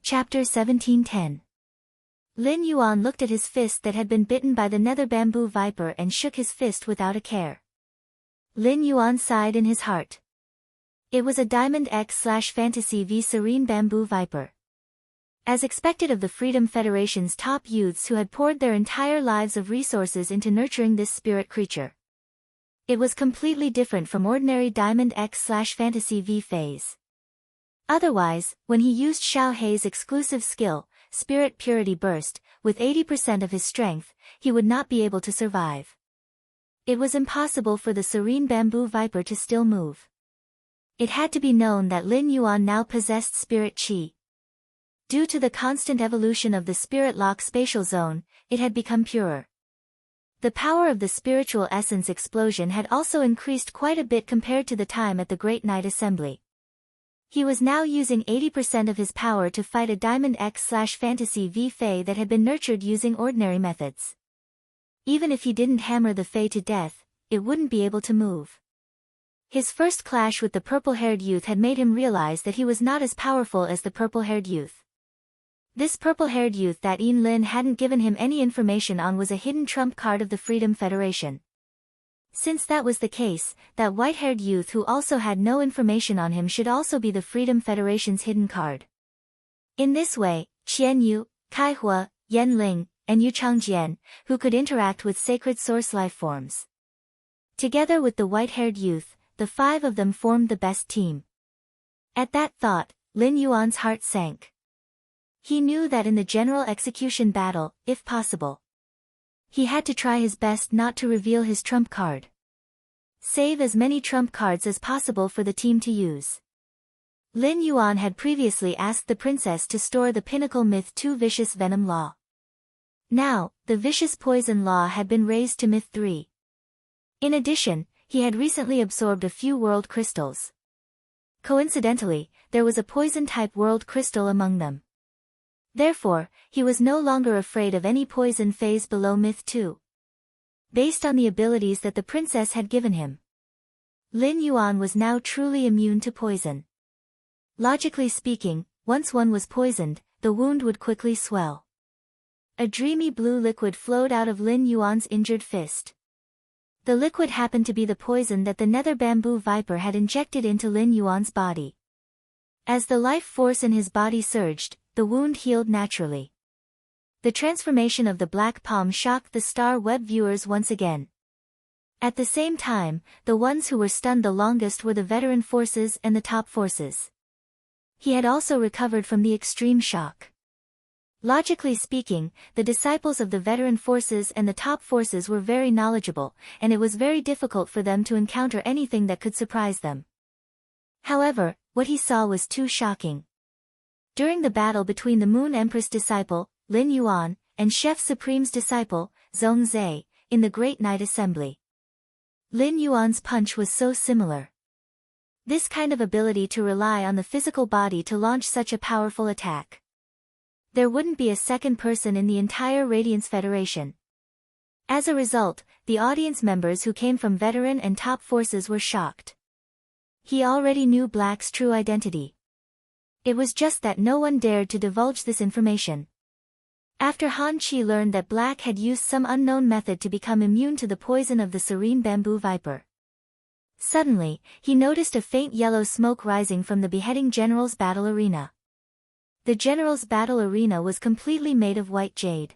Chapter 1710. Lin Yuan looked at his fist that had been bitten by the nether bamboo viper and shook his fist without a care. Lin Yuan sighed in his heart. It was a Diamond X/Fantasy V Serene Bamboo Viper. As expected of the Freedom Federation's top youths who had poured their entire lives of resources into nurturing this spirit creature. It was completely different from ordinary Diamond X/Fantasy V phase. Otherwise, when he used Xiao Hei's exclusive skill, Spirit Purity Burst, with 80% of his strength, he would not be able to survive. It was impossible for the Serene Bamboo Viper to still move. It had to be known that Lin Yuan now possessed Spirit Qi. Due to the constant evolution of the Spirit Lock spatial zone, it had become purer. The power of the spiritual essence explosion had also increased quite a bit compared to the time at the Great Night Assembly. He was now using 80% of his power to fight a Diamond X/Fantasy V Fae that had been nurtured using ordinary methods. Even if he didn't hammer the Fae to death, it wouldn't be able to move. His first clash with the purple-haired youth had made him realize that he was not as powerful as the purple-haired youth. This purple-haired youth that Yin Lin hadn't given him any information on was a hidden trump card of the Freedom Federation. Since that was the case, that white-haired youth who also had no information on him should also be the Freedom Federation's hidden card. In this way, Qian Yu, Kai Hua, Yan Ling, and Yu Changjian, who could interact with sacred source life forms. Together with the white-haired youth, the five of them formed the best team. At that thought, Lin Yuan's heart sank. He knew that in the general execution battle, if possible, he had to try his best not to reveal his trump card. Save as many trump cards as possible for the team to use. Lin Yuan had previously asked the princess to store the Pinnacle Myth 2 Vicious Venom Law. Now, the Vicious Poison Law had been raised to Myth 3. In addition, he had recently absorbed a few world crystals. Coincidentally, there was a poison-type world crystal among them. Therefore, he was no longer afraid of any poison phase below Myth 2. Based on the abilities that the princess had given him, Lin Yuan was now truly immune to poison. Logically speaking, once one was poisoned, the wound would quickly swell. A dreamy blue liquid flowed out of Lin Yuan's injured fist. The liquid happened to be the poison that the nether bamboo viper had injected into Lin Yuan's body. As the life force in his body surged, the wound healed naturally. The transformation of the black palm shocked the Star Web viewers once again. At the same time, the ones who were stunned the longest were the veteran forces and the top forces. He had also recovered from the extreme shock. Logically speaking, the disciples of the veteran forces and the top forces were very knowledgeable, and it was very difficult for them to encounter anything that could surprise them. However, what he saw was too shocking. During the battle between the Moon Empress disciple, Lin Yuan, and Chef Supreme's disciple, Zhong Zhe, in the Great Night Assembly, Lin Yuan's punch was so similar. This kind of ability to rely on the physical body to launch such a powerful attack. There wouldn't be a second person in the entire Radiance Federation. As a result, the audience members who came from veteran and top forces were shocked. He already knew Black's true identity. It was just that no one dared to divulge this information. After Han Qi learned that Black had used some unknown method to become immune to the poison of the Serene Bamboo Viper, suddenly, he noticed a faint yellow smoke rising from the beheading general's battle arena. The general's battle arena was completely made of white jade.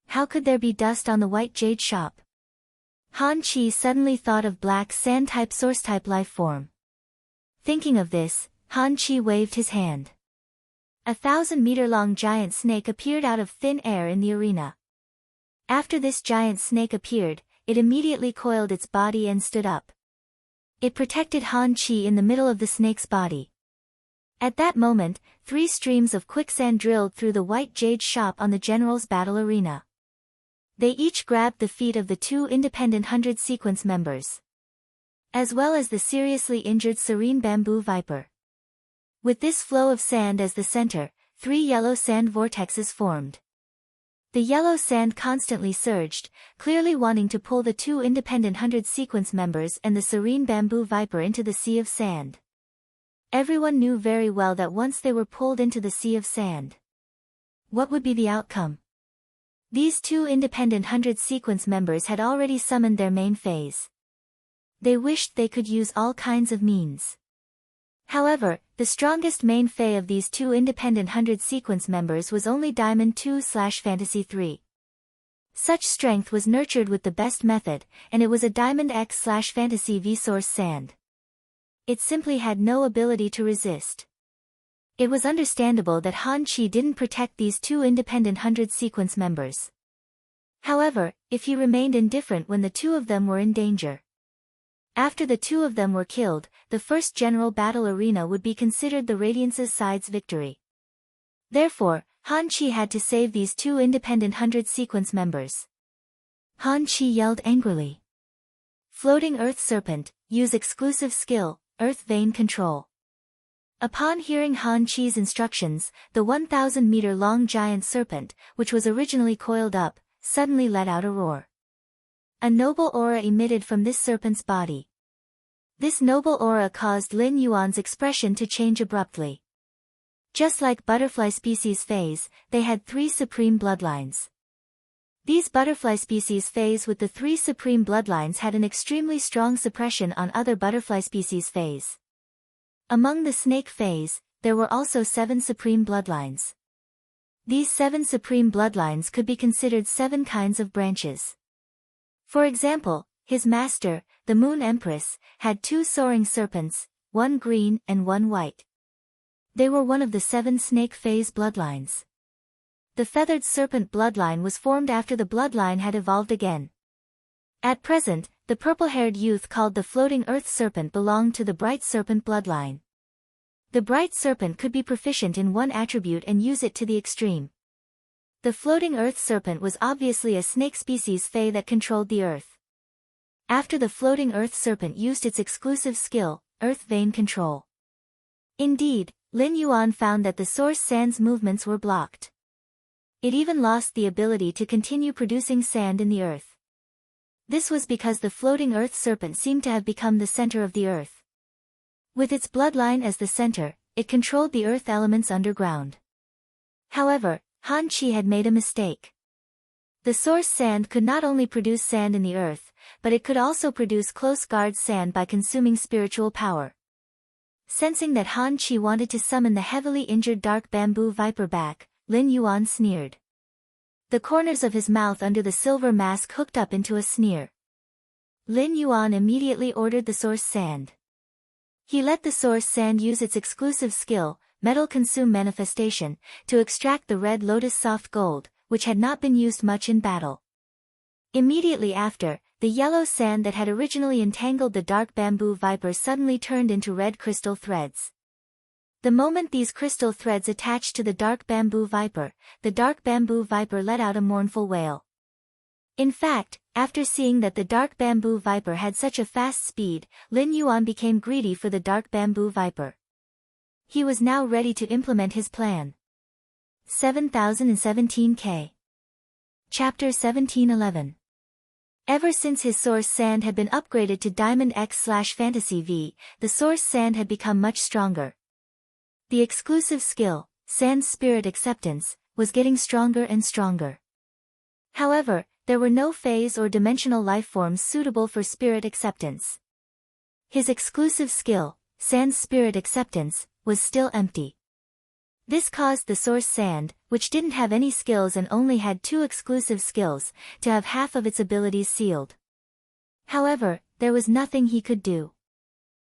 How could there be dust on the white jade shop? Han Qi suddenly thought of Black's sand-type source-type life form. Thinking of this, Han Qi waved his hand. A 1,000-meter-long giant snake appeared out of thin air in the arena. After this giant snake appeared, it immediately coiled its body and stood up. It protected Han Qi in the middle of the snake's body. At that moment, 3 streams of quicksand drilled through the white jade shop on the general's battle arena. They each grabbed the feet of the 2 independent 100 sequence members, as well as the seriously injured Serene Bamboo Viper. With this flow of sand as the center, 3 yellow sand vortexes formed. The yellow sand constantly surged, clearly wanting to pull the 2 independent 100 sequence members and the Serene Bamboo Viper into the sea of sand. Everyone knew very well that once they were pulled into the sea of sand, what would be the outcome? These two independent 100 sequence members had already summoned their main phase. They wished they could use all kinds of means. However, the strongest main phase of these two independent 100 sequence members was only Diamond 2/Fantasy 3. Such strength was nurtured with the best method, and it was a Diamond X/Fantasy V source sand. It simply had no ability to resist. It was understandable that Han Chi didn't protect these two independent 100 sequence members. However, if he remained indifferent when the two of them were in danger. After the two of them were killed, the first general battle arena would be considered the Radiance's side's victory. Therefore, Han Chi had to save these two independent 100 sequence members. Han Chi yelled angrily. Floating Earth Serpent, use exclusive skill, Earth Vein Control. Upon hearing Han Chi's instructions, the 1,000-meter-long giant serpent, which was originally coiled up, suddenly let out a roar. A noble aura emitted from this serpent's body. This noble aura caused Lin Yuan's expression to change abruptly. Just like butterfly species phase, they had three supreme bloodlines. These butterfly species phase with the three supreme bloodlines had an extremely strong suppression on other butterfly species phase. Among the snake phase, there were also 7 supreme bloodlines. These 7 supreme bloodlines could be considered 7 kinds of branches. For example, his master, the Moon Empress, had 2 soaring serpents, 1 green and 1 white. They were one of the 7 snake phase bloodlines. The feathered serpent bloodline was formed after the bloodline had evolved again. At present, the purple-haired youth called the floating earth serpent belonged to the bright serpent bloodline. The bright serpent could be proficient in one attribute and use it to the extreme. The floating earth serpent was obviously a snake species fae that controlled the earth. After the floating earth serpent used its exclusive skill, Earth Vein Control. Indeed, Lin Yuan found that the source sand's movements were blocked. It even lost the ability to continue producing sand in the earth. This was because the floating earth serpent seemed to have become the center of the earth. With its bloodline as the center, it controlled the earth elements underground. However, Han Chi had made a mistake. The source sand could not only produce sand in the earth, but it could also produce close guard sand by consuming spiritual power. Sensing that Han Chi wanted to summon the heavily injured dark bamboo viper back, Lin Yuan sneered. The corners of his mouth under the silver mask hooked up into a sneer. Lin Yuan immediately ordered the source sand. He let the source sand use its exclusive skill, Metal Consume Manifestation, to extract the red lotus soft gold, which had not been used much in battle. Immediately after, the yellow sand that had originally entangled the dark bamboo viper suddenly turned into red crystal threads. The moment these crystal threads attached to the dark bamboo viper let out a mournful wail. In fact, after seeing that the dark bamboo viper had such a fast speed, Lin Yuan became greedy for the dark bamboo viper. He was now ready to implement his plan. 7017K. Chapter 1711. Ever since his source sand had been upgraded to Diamond X/Fantasy V, the source sand had become much stronger. The exclusive skill, Sand Spirit Acceptance, was getting stronger and stronger. However, there were no phase or dimensional life forms suitable for spirit acceptance. His exclusive skill, Sand Spirit Acceptance, was still empty. This caused the source sand, which didn't have any skills and only had 2 exclusive skills, to have half of its abilities sealed. However, there was nothing he could do.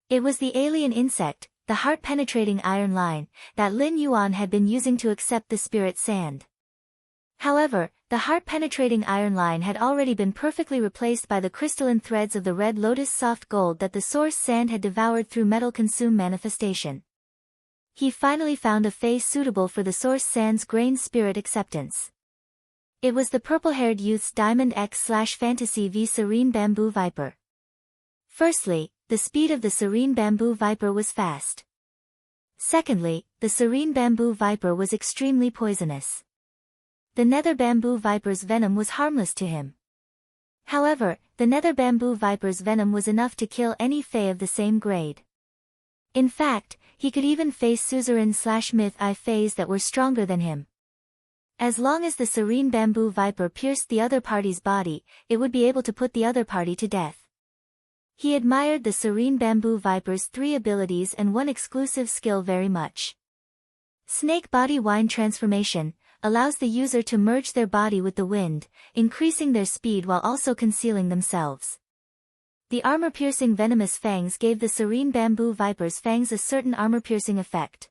It was the alien insect, the heart-penetrating iron line, that Lin Yuan had been using to accept the spirit sand. However, the heart-penetrating iron line had already been perfectly replaced by the crystalline threads of the red lotus soft gold that the source sand had devoured through Metal Consume Manifestation. He finally found a phase suitable for the source sand's grain spirit acceptance. It was the purple-haired youth's Diamond X/Fantasy V Serene Bamboo Viper. Firstly, the speed of the Serene Bamboo Viper was fast. Secondly, the Serene Bamboo Viper was extremely poisonous. The Nether Bamboo Viper's venom was harmless to him. However, the Nether Bamboo Viper's venom was enough to kill any fae of the same grade. In fact, he could even face suzerain/myth-I fays that were stronger than him. As long as the serene bamboo viper pierced the other party's body, it would be able to put the other party to death. He admired the serene bamboo viper's 3 abilities and one exclusive skill very much. Snake Body Wind Transformation allows the user to merge their body with the wind, increasing their speed while also concealing themselves. The armor-piercing venomous fangs gave the serene bamboo viper's fangs a certain armor-piercing effect.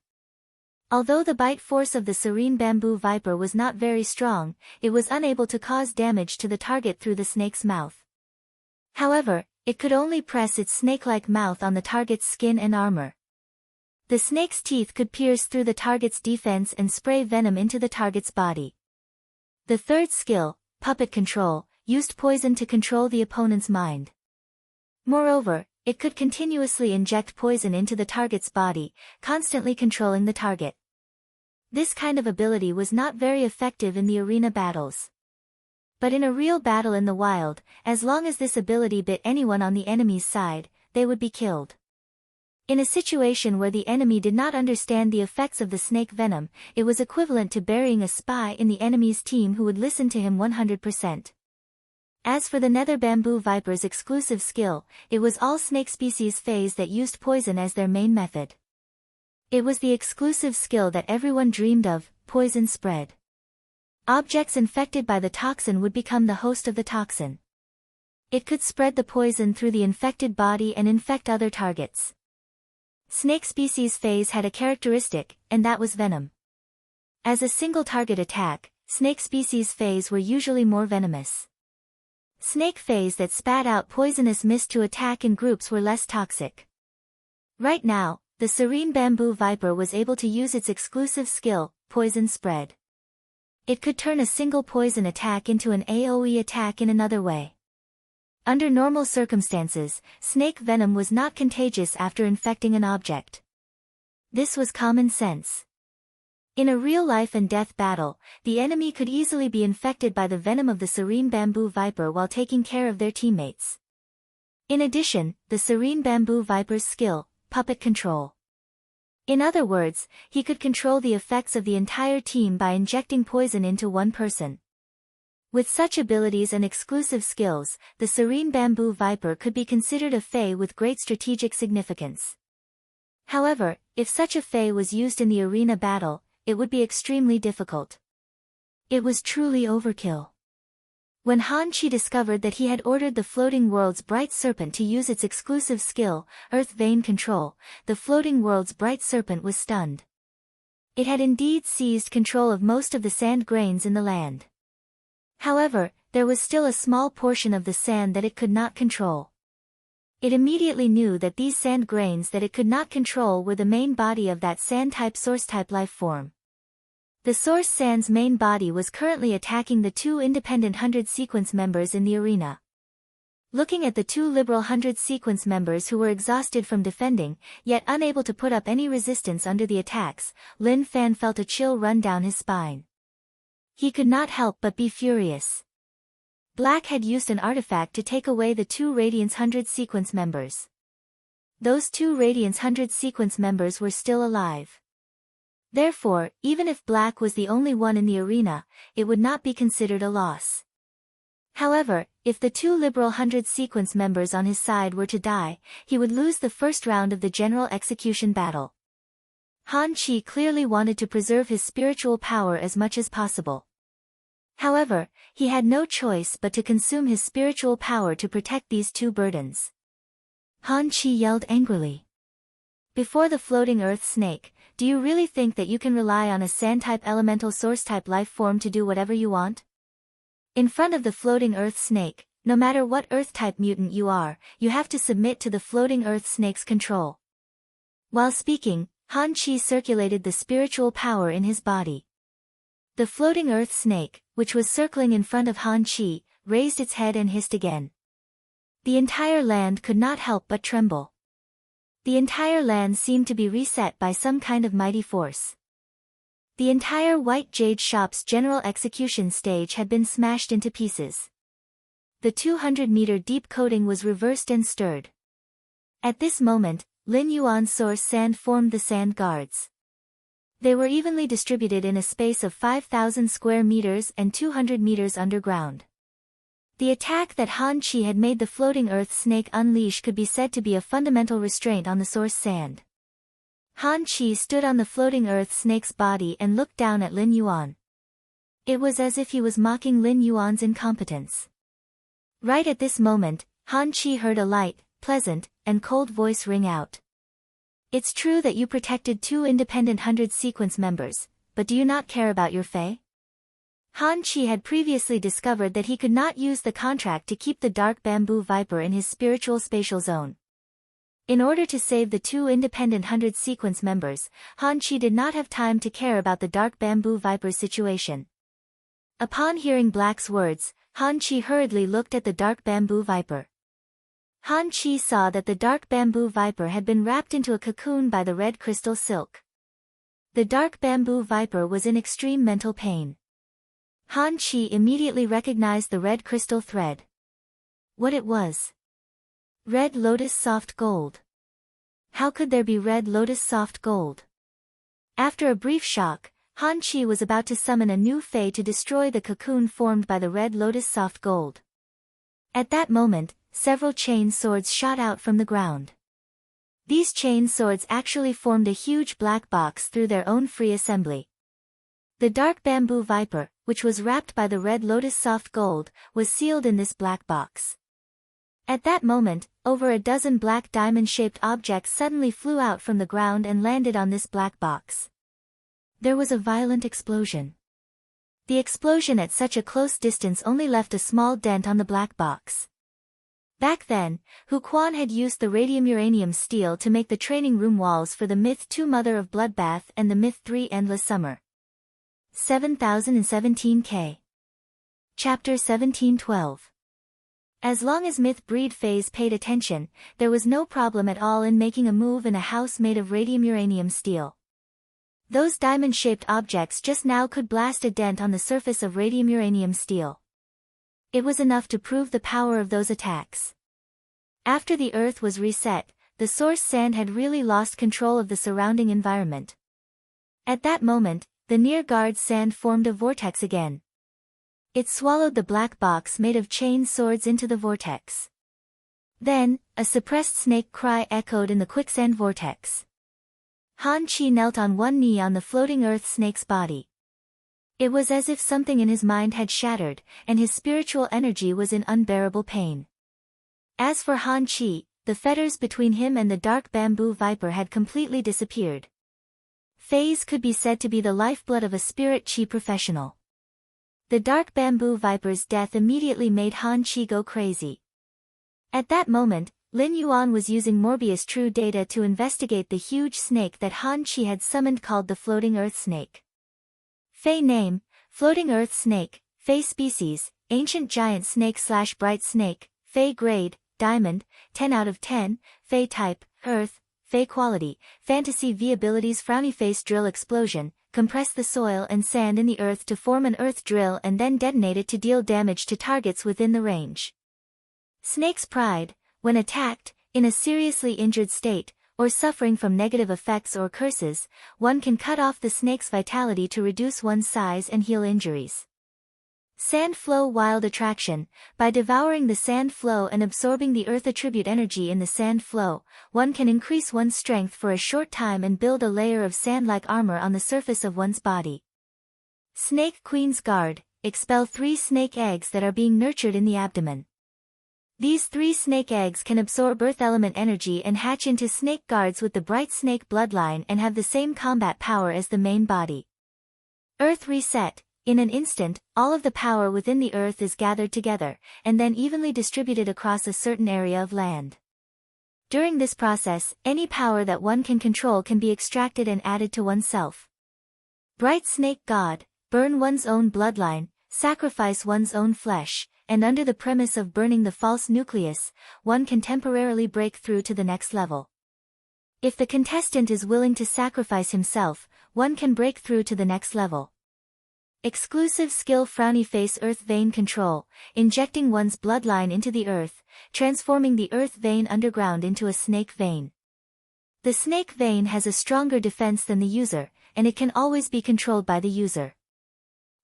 Although the bite force of the serene bamboo viper was not very strong, it was unable to cause damage to the target through the snake's mouth. However, it could only press its snake-like mouth on the target's skin and armor. The snake's teeth could pierce through the target's defense and spray venom into the target's body. The third skill, Puppet Control, used poison to control the opponent's mind. Moreover, it could continuously inject poison into the target's body, constantly controlling the target. This kind of ability was not very effective in the arena battles. But in a real battle in the wild, as long as this ability bit anyone on the enemy's side, they would be killed. In a situation where the enemy did not understand the effects of the snake venom, it was equivalent to burying a spy in the enemy's team who would listen to him 100%. As for the nether bamboo viper's exclusive skill, it was all snake species fays that used poison as their main method. It was the exclusive skill that everyone dreamed of, poison spread. Objects infected by the toxin would become the host of the toxin. It could spread the poison through the infected body and infect other targets. Snake species fays had a characteristic, and that was venom. As a single target attack, snake species fays were usually more venomous. Snake fays that spat out poisonous mist to attack in groups were less toxic. Right now, the serene bamboo viper was able to use its exclusive skill, poison spread. It could turn a single poison attack into an AoE attack in another way. Under normal circumstances, snake venom was not contagious after infecting an object. This was common sense. In a real life and death battle, the enemy could easily be infected by the venom of the serene bamboo viper while taking care of their teammates. In addition, the serene bamboo viper's skill, puppet control. In other words, he could control the effects of the entire team by injecting poison into one person. With such abilities and exclusive skills, the serene bamboo viper could be considered a fae with great strategic significance. However, if such a fae was used in the arena battle, it would be extremely difficult. It was truly overkill. When Han Chi discovered that he had ordered the floating world's bright serpent to use its exclusive skill, Earth Vein Control, the floating world's bright serpent was stunned. It had indeed seized control of most of the sand grains in the land. However, there was still a small portion of the sand that it could not control. It immediately knew that these sand grains that it could not control were the main body of that sand-type source-type life form. The source sand's main body was currently attacking the 2 independent 100 sequence members in the arena. Looking at the 2 liberal 100 sequence members who were exhausted from defending, yet unable to put up any resistance under the attacks, Lin Fan felt a chill run down his spine. He could not help but be furious. Black had used an artifact to take away the 2 Radiance 100 sequence members. Those 2 Radiance 100 sequence members were still alive. Therefore, even if Black was the only one in the arena, it would not be considered a loss. However, if the 2 liberal 100 sequence members on his side were to die, he would lose the first round of the general execution battle. Han Chi clearly wanted to preserve his spiritual power as much as possible. However, he had no choice but to consume his spiritual power to protect these 2 burdens. Han Chi yelled angrily. Before the floating earth snake, do you really think that you can rely on a sand-type elemental source-type life form to do whatever you want? In front of the floating earth snake, no matter what earth-type mutant you are, you have to submit to the floating earth snake's control. While speaking, Han Chi circulated the spiritual power in his body. The floating earth snake, which was circling in front of Han Chi, raised its head and hissed again. The entire land could not help but tremble. The entire land seemed to be reset by some kind of mighty force. The entire White Jade Shop's general execution stage had been smashed into pieces. The 200-meter deep coating was reversed and stirred. At this moment, Lin Yuan's source sand formed the sand guards. They were evenly distributed in a space of 5,000 square meters and 200 meters underground. The attack that Han Chi had made the floating earth snake unleash could be said to be a fundamental restraint on the source sand. Han Chi stood on the floating earth snake's body and looked down at Lin Yuan. It was as if he was mocking Lin Yuan's incompetence. Right at this moment, Han Chi heard a light, pleasant, and cold voice ring out. It's true that you protected 2 independent 100 sequence members, but do you not care about your fate? Han Chi had previously discovered that he could not use the contract to keep the dark bamboo viper in his spiritual spatial zone. In order to save the 2 independent 100 sequence members, Han Chi did not have time to care about the dark bamboo viper's situation. Upon hearing Black's words, Han Chi hurriedly looked at the dark bamboo viper. Han Chi saw that the dark bamboo viper had been wrapped into a cocoon by the red crystal silk. The dark bamboo viper was in extreme mental pain. Han Chi immediately recognized the red crystal thread. What it was? Red lotus soft gold. How could there be red lotus soft gold? After a brief shock, Han Chi was about to summon a new Fae to destroy the cocoon formed by the red lotus soft gold. At that moment, several chain swords shot out from the ground. These chain swords actually formed a huge black box through their own free assembly. The dark bamboo viper, which was wrapped by the red lotus soft gold, was sealed in this black box. At that moment, over a dozen black diamond-shaped objects suddenly flew out from the ground and landed on this black box. There was a violent explosion. The explosion at such a close distance only left a small dent on the black box. Back then, Hu Quan had used the radium-uranium steel to make the training room walls for the Myth 2 Mother of Bloodbath and the Myth 3 Endless Summer. 7017K. Chapter 1712. As long as Myth Breed Phase paid attention, there was no problem at all in making a move in a house made of radium-uranium steel. Those diamond-shaped objects just now could blast a dent on the surface of radium-uranium steel. It was enough to prove the power of those attacks. After the Earth was reset, the source sand had really lost control of the surrounding environment. At that moment, the near-guard sand formed a vortex again. It swallowed the black box made of chain swords into the vortex. Then, a suppressed snake cry echoed in the quicksand vortex. Han Chi knelt on one knee on the floating earth snake's body. It was as if something in his mind had shattered, and his spiritual energy was in unbearable pain. As for Han Chi, the fetters between him and the dark bamboo viper had completely disappeared. Phase could be said to be the lifeblood of a spirit chi professional. The dark bamboo viper's death immediately made Han Chi go crazy. At that moment, Lin Yuan was using Morbius True data to investigate the huge snake that Han Chi had summoned called the Floating Earth Snake. Fey name, Floating Earth Snake, Fey species, Ancient Giant Snake/Bright Snake, Fey grade, Diamond, 10 out of 10, Fey type, Earth, Fey quality, Fantasy V abilities Frowny Face Drill Explosion, compress the soil and sand in the earth to form an earth drill and then detonate it to deal damage to targets within the range. Snake's Pride, when attacked, in a seriously injured state, or suffering from negative effects or curses, one can cut off the snake's vitality to reduce one's size and heal injuries. Sand Flow Wild Attraction, by devouring the sand flow and absorbing the earth attribute energy in the sand flow, one can increase one's strength for a short time and build a layer of sand-like armor on the surface of one's body. Snake Queen's Guard, expel 3 snake eggs that are being nurtured in the abdomen. These 3 snake eggs can absorb earth element energy and hatch into snake guards with the bright snake bloodline and have the same combat power as the main body. Earth Reset. In an instant, all of the power within the earth is gathered together, and then evenly distributed across a certain area of land. During this process, any power that one can control can be extracted and added to oneself. Bright Snake God, burn one's own bloodline, sacrifice one's own flesh, and under the premise of burning the false nucleus, one can temporarily break through to the next level. If the contestant is willing to sacrifice himself, one can break through to the next level. Exclusive skill Frowny Face Earth Vein Control, injecting one's bloodline into the earth, transforming the earth vein underground into a snake vein. The snake vein has a stronger defense than the user, and it can always be controlled by the user.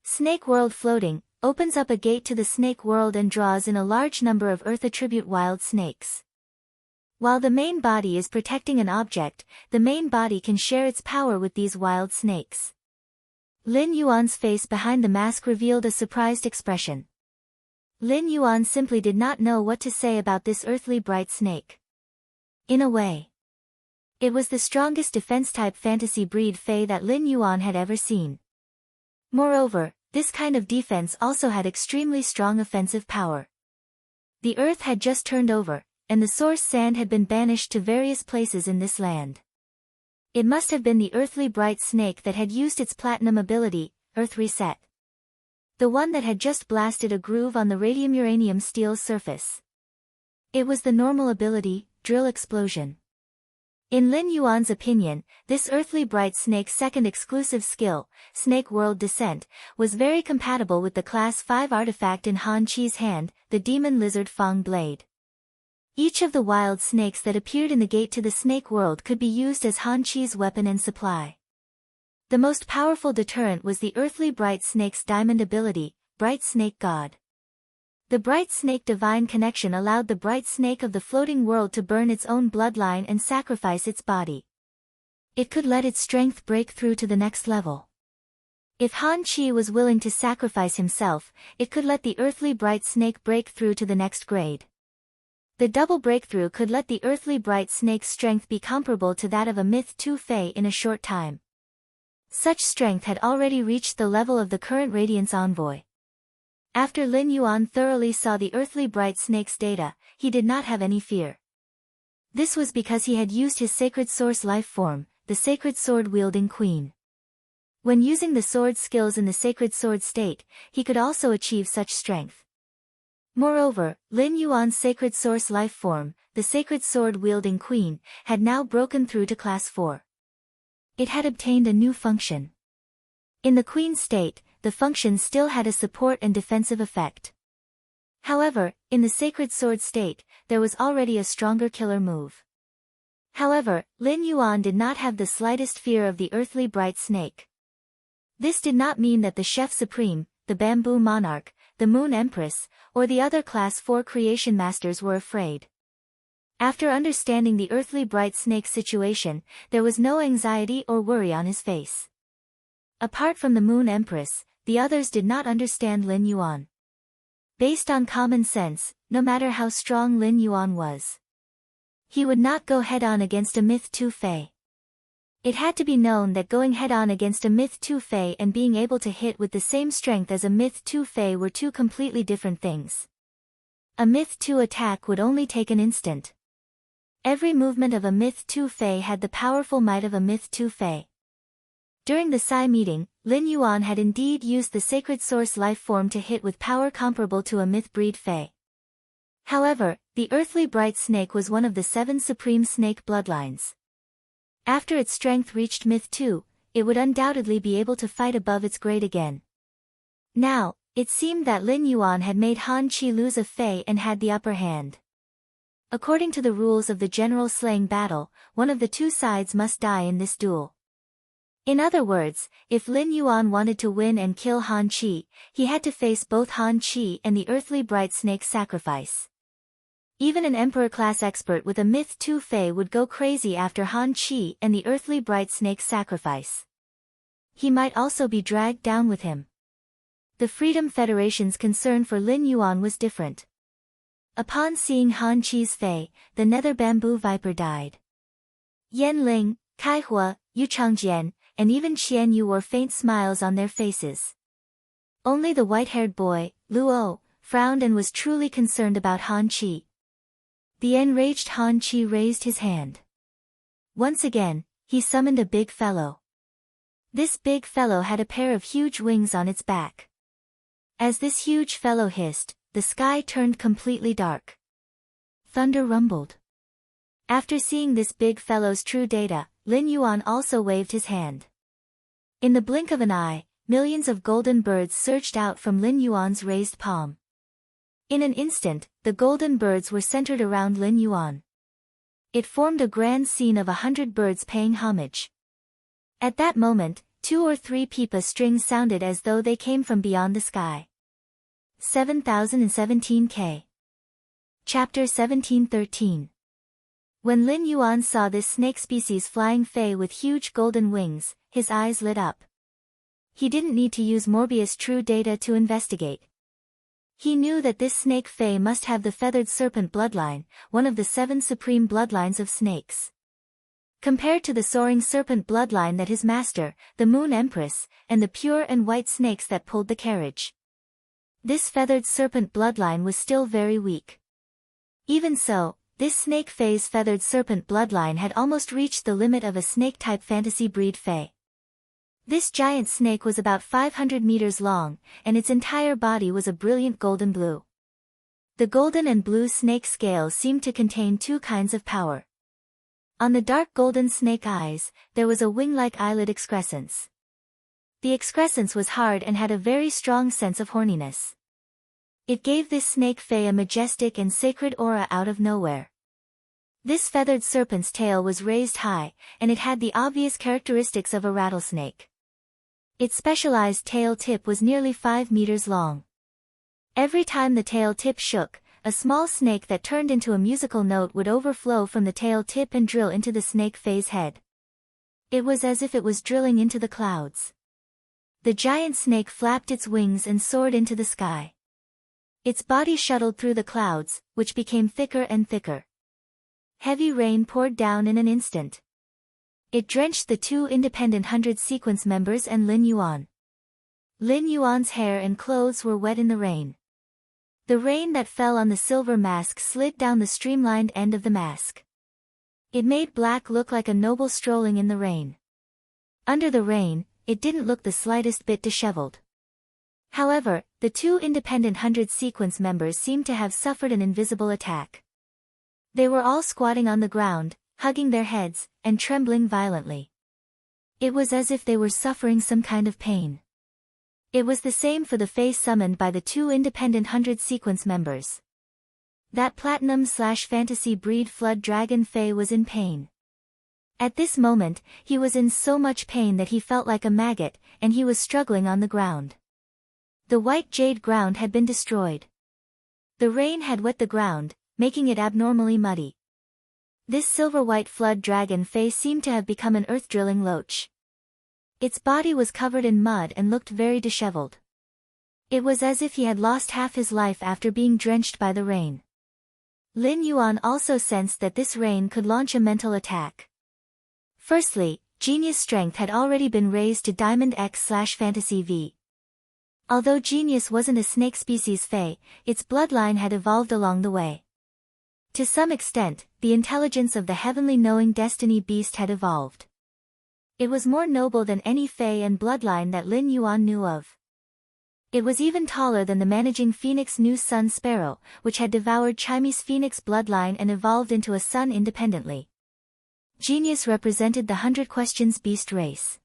Snake World Floating opens up a gate to the snake world and draws in a large number of Earth attribute wild snakes. While the main body is protecting an object, the main body can share its power with these wild snakes. Lin Yuan's face behind the mask revealed a surprised expression. Lin Yuan simply did not know what to say about this earthly bright snake. In a way, it was the strongest defense-type fantasy breed Fae that Lin Yuan had ever seen. Moreover, this kind of defense also had extremely strong offensive power. The earth had just turned over, and the source sand had been banished to various places in this land. It must have been the earthly bright snake that had used its platinum ability, Earth Reset. The one that had just blasted a groove on the radium-uranium steel's surface. It was the normal ability, Drill Explosion. In Lin Yuan's opinion, this earthly bright snake's second exclusive skill, Snake World Descent, was very compatible with the Class 5 artifact in Han Chi's hand, the Demon Lizard Fang Blade. Each of the wild snakes that appeared in the gate to the snake world could be used as Han Chi's weapon and supply. The most powerful deterrent was the earthly bright snake's diamond ability, Bright Snake God. The bright snake divine connection allowed the bright snake of the floating world to burn its own bloodline and sacrifice its body. It could let its strength break through to the next level. If Han Chi was willing to sacrifice himself, it could let the earthly bright snake break through to the next grade. The double breakthrough could let the earthly bright snake's strength be comparable to that of a Myth 2 Fae in a short time. Such strength had already reached the level of the current Radiance Envoy. After Lin Yuan thoroughly saw the earthly bright snake's data, he did not have any fear. This was because he had used his sacred source life form, the sacred sword-wielding queen. When using the sword skills in the sacred sword state, he could also achieve such strength. Moreover, Lin Yuan's sacred source life form, the sacred sword-wielding queen, had now broken through to Class 4. It had obtained a new function. In the queen state, the function still had a support and defensive effect. However, in the sacred sword state, there was already a stronger killer move. However, Lin Yuan did not have the slightest fear of the earthly bright snake. This did not mean that the Chef Supreme, the Bamboo Monarch, the Moon Empress, or the other Class 4 creation masters were afraid. After understanding the earthly bright snake's situation, there was no anxiety or worry on his face. Apart from the Moon Empress, the others did not understand Lin Yuan. Based on common sense, no matter how strong Lin Yuan was, he would not go head-on against a Myth 2 Fae. It had to be known that going head-on against a Myth 2 Fae and being able to hit with the same strength as a Myth 2 Fae were two completely different things. A Myth 2 attack would only take an instant. Every movement of a Myth 2 Fae had the powerful might of a Myth 2 Fae. During the Psi meeting, Lin Yuan had indeed used the sacred source life form to hit with power comparable to a Myth breed Fae. However, the earthly bright snake was one of the 7 supreme snake bloodlines. After its strength reached Myth 2, it would undoubtedly be able to fight above its grade again. Now, it seemed that Lin Yuan had made Han Chi lose a Fae and had the upper hand. According to the rules of the general slaying battle, one of the two sides must die in this duel. In other words, if Lin Yuan wanted to win and kill Han Chi, he had to face both Han Chi and the earthly bright snake's sacrifice. Even an Emperor-class expert with a Myth 2 Fae would go crazy after Han Chi and the earthly bright snake's sacrifice. He might also be dragged down with him. The Freedom Federation's concern for Lin Yuan was different. Upon seeing Han Chi's Fae, the nether bamboo viper died. Yan Ling, Kai Hua, Yu Changjian, and even Qian Yu wore faint smiles on their faces. Only the white-haired boy, Luo, frowned and was truly concerned about Han Chi. The enraged Han Chi raised his hand. Once again, he summoned a big fellow. This big fellow had a pair of huge wings on its back. As this huge fellow hissed, the sky turned completely dark. Thunder rumbled. After seeing this big fellow's true data, Lin Yuan also waved his hand. In the blink of an eye, millions of golden birds surged out from Lin Yuan's raised palm. In an instant, the golden birds were centered around Lin Yuan. It formed a grand scene of 100 birds paying homage. At that moment, 2 or 3 pipa strings sounded as though they came from beyond the sky. 7017K. Chapter 1713. When Lin Yuan saw this snake species flying fei with huge golden wings, his eyes lit up. He didn't need to use Morbius true data to investigate. He knew that this snake fei must have the feathered serpent bloodline, one of the 7 supreme bloodlines of snakes. Compared to the soaring serpent bloodline that his master, the Moon Empress, and the pure and white snakes that pulled the carriage, this feathered serpent bloodline was still very weak. Even so, this snake fei's feathered serpent bloodline had almost reached the limit of a snake-type fantasy breed fei. This giant snake was about 500 meters long, and its entire body was a brilliant golden blue. The golden and blue snake scales seemed to contain 2 kinds of power. On the dark golden snake eyes, there was a wing-like eyelid excrescence. The excrescence was hard and had a very strong sense of horniness. It gave this snake fei a majestic and sacred aura out of nowhere. This feathered serpent's tail was raised high, and it had the obvious characteristics of a rattlesnake. Its specialized tail tip was nearly 5 meters long. Every time the tail tip shook, a small snake that turned into a musical note would overflow from the tail tip and drill into the snake fei's head. It was as if it was drilling into the clouds. The giant snake flapped its wings and soared into the sky. Its body shuttled through the clouds, which became thicker and thicker. Heavy rain poured down in an instant. It drenched the 2 independent 100 sequence members and Lin Yuan. Lin Yuan's hair and clothes were wet in the rain. The rain that fell on the silver mask slid down the streamlined end of the mask. It made Black look like a noble strolling in the rain. Under the rain, it didn't look the slightest bit disheveled. However, the 2 independent 100 sequence members seemed to have suffered an invisible attack. They were all squatting on the ground, hugging their heads, and trembling violently. It was as if they were suffering some kind of pain. It was the same for the fei summoned by the 2 independent 100 sequence members. That platinum/fantasy breed flood dragon fei was in pain. At this moment, he was in so much pain that he felt like a maggot, and he was struggling on the ground. The white jade ground had been destroyed. The rain had wet the ground, making it abnormally muddy. This silver-white flood dragon fei seemed to have become an earth-drilling loach. Its body was covered in mud and looked very disheveled. It was as if he had lost half his life after being drenched by the rain. Lin Yuan also sensed that this rain could launch a mental attack. Firstly, Genius strength had already been raised to Diamond X/Fantasy V. Although Genius wasn't a snake species fei, its bloodline had evolved along the way. To some extent, the intelligence of the heavenly knowing destiny beast had evolved. It was more noble than any fei and bloodline that Lin Yuan knew of. It was even taller than the managing phoenix New Sun Sparrow, which had devoured Chime's phoenix bloodline and evolved into a sun independently. Genius represented the 100 Questions beast race.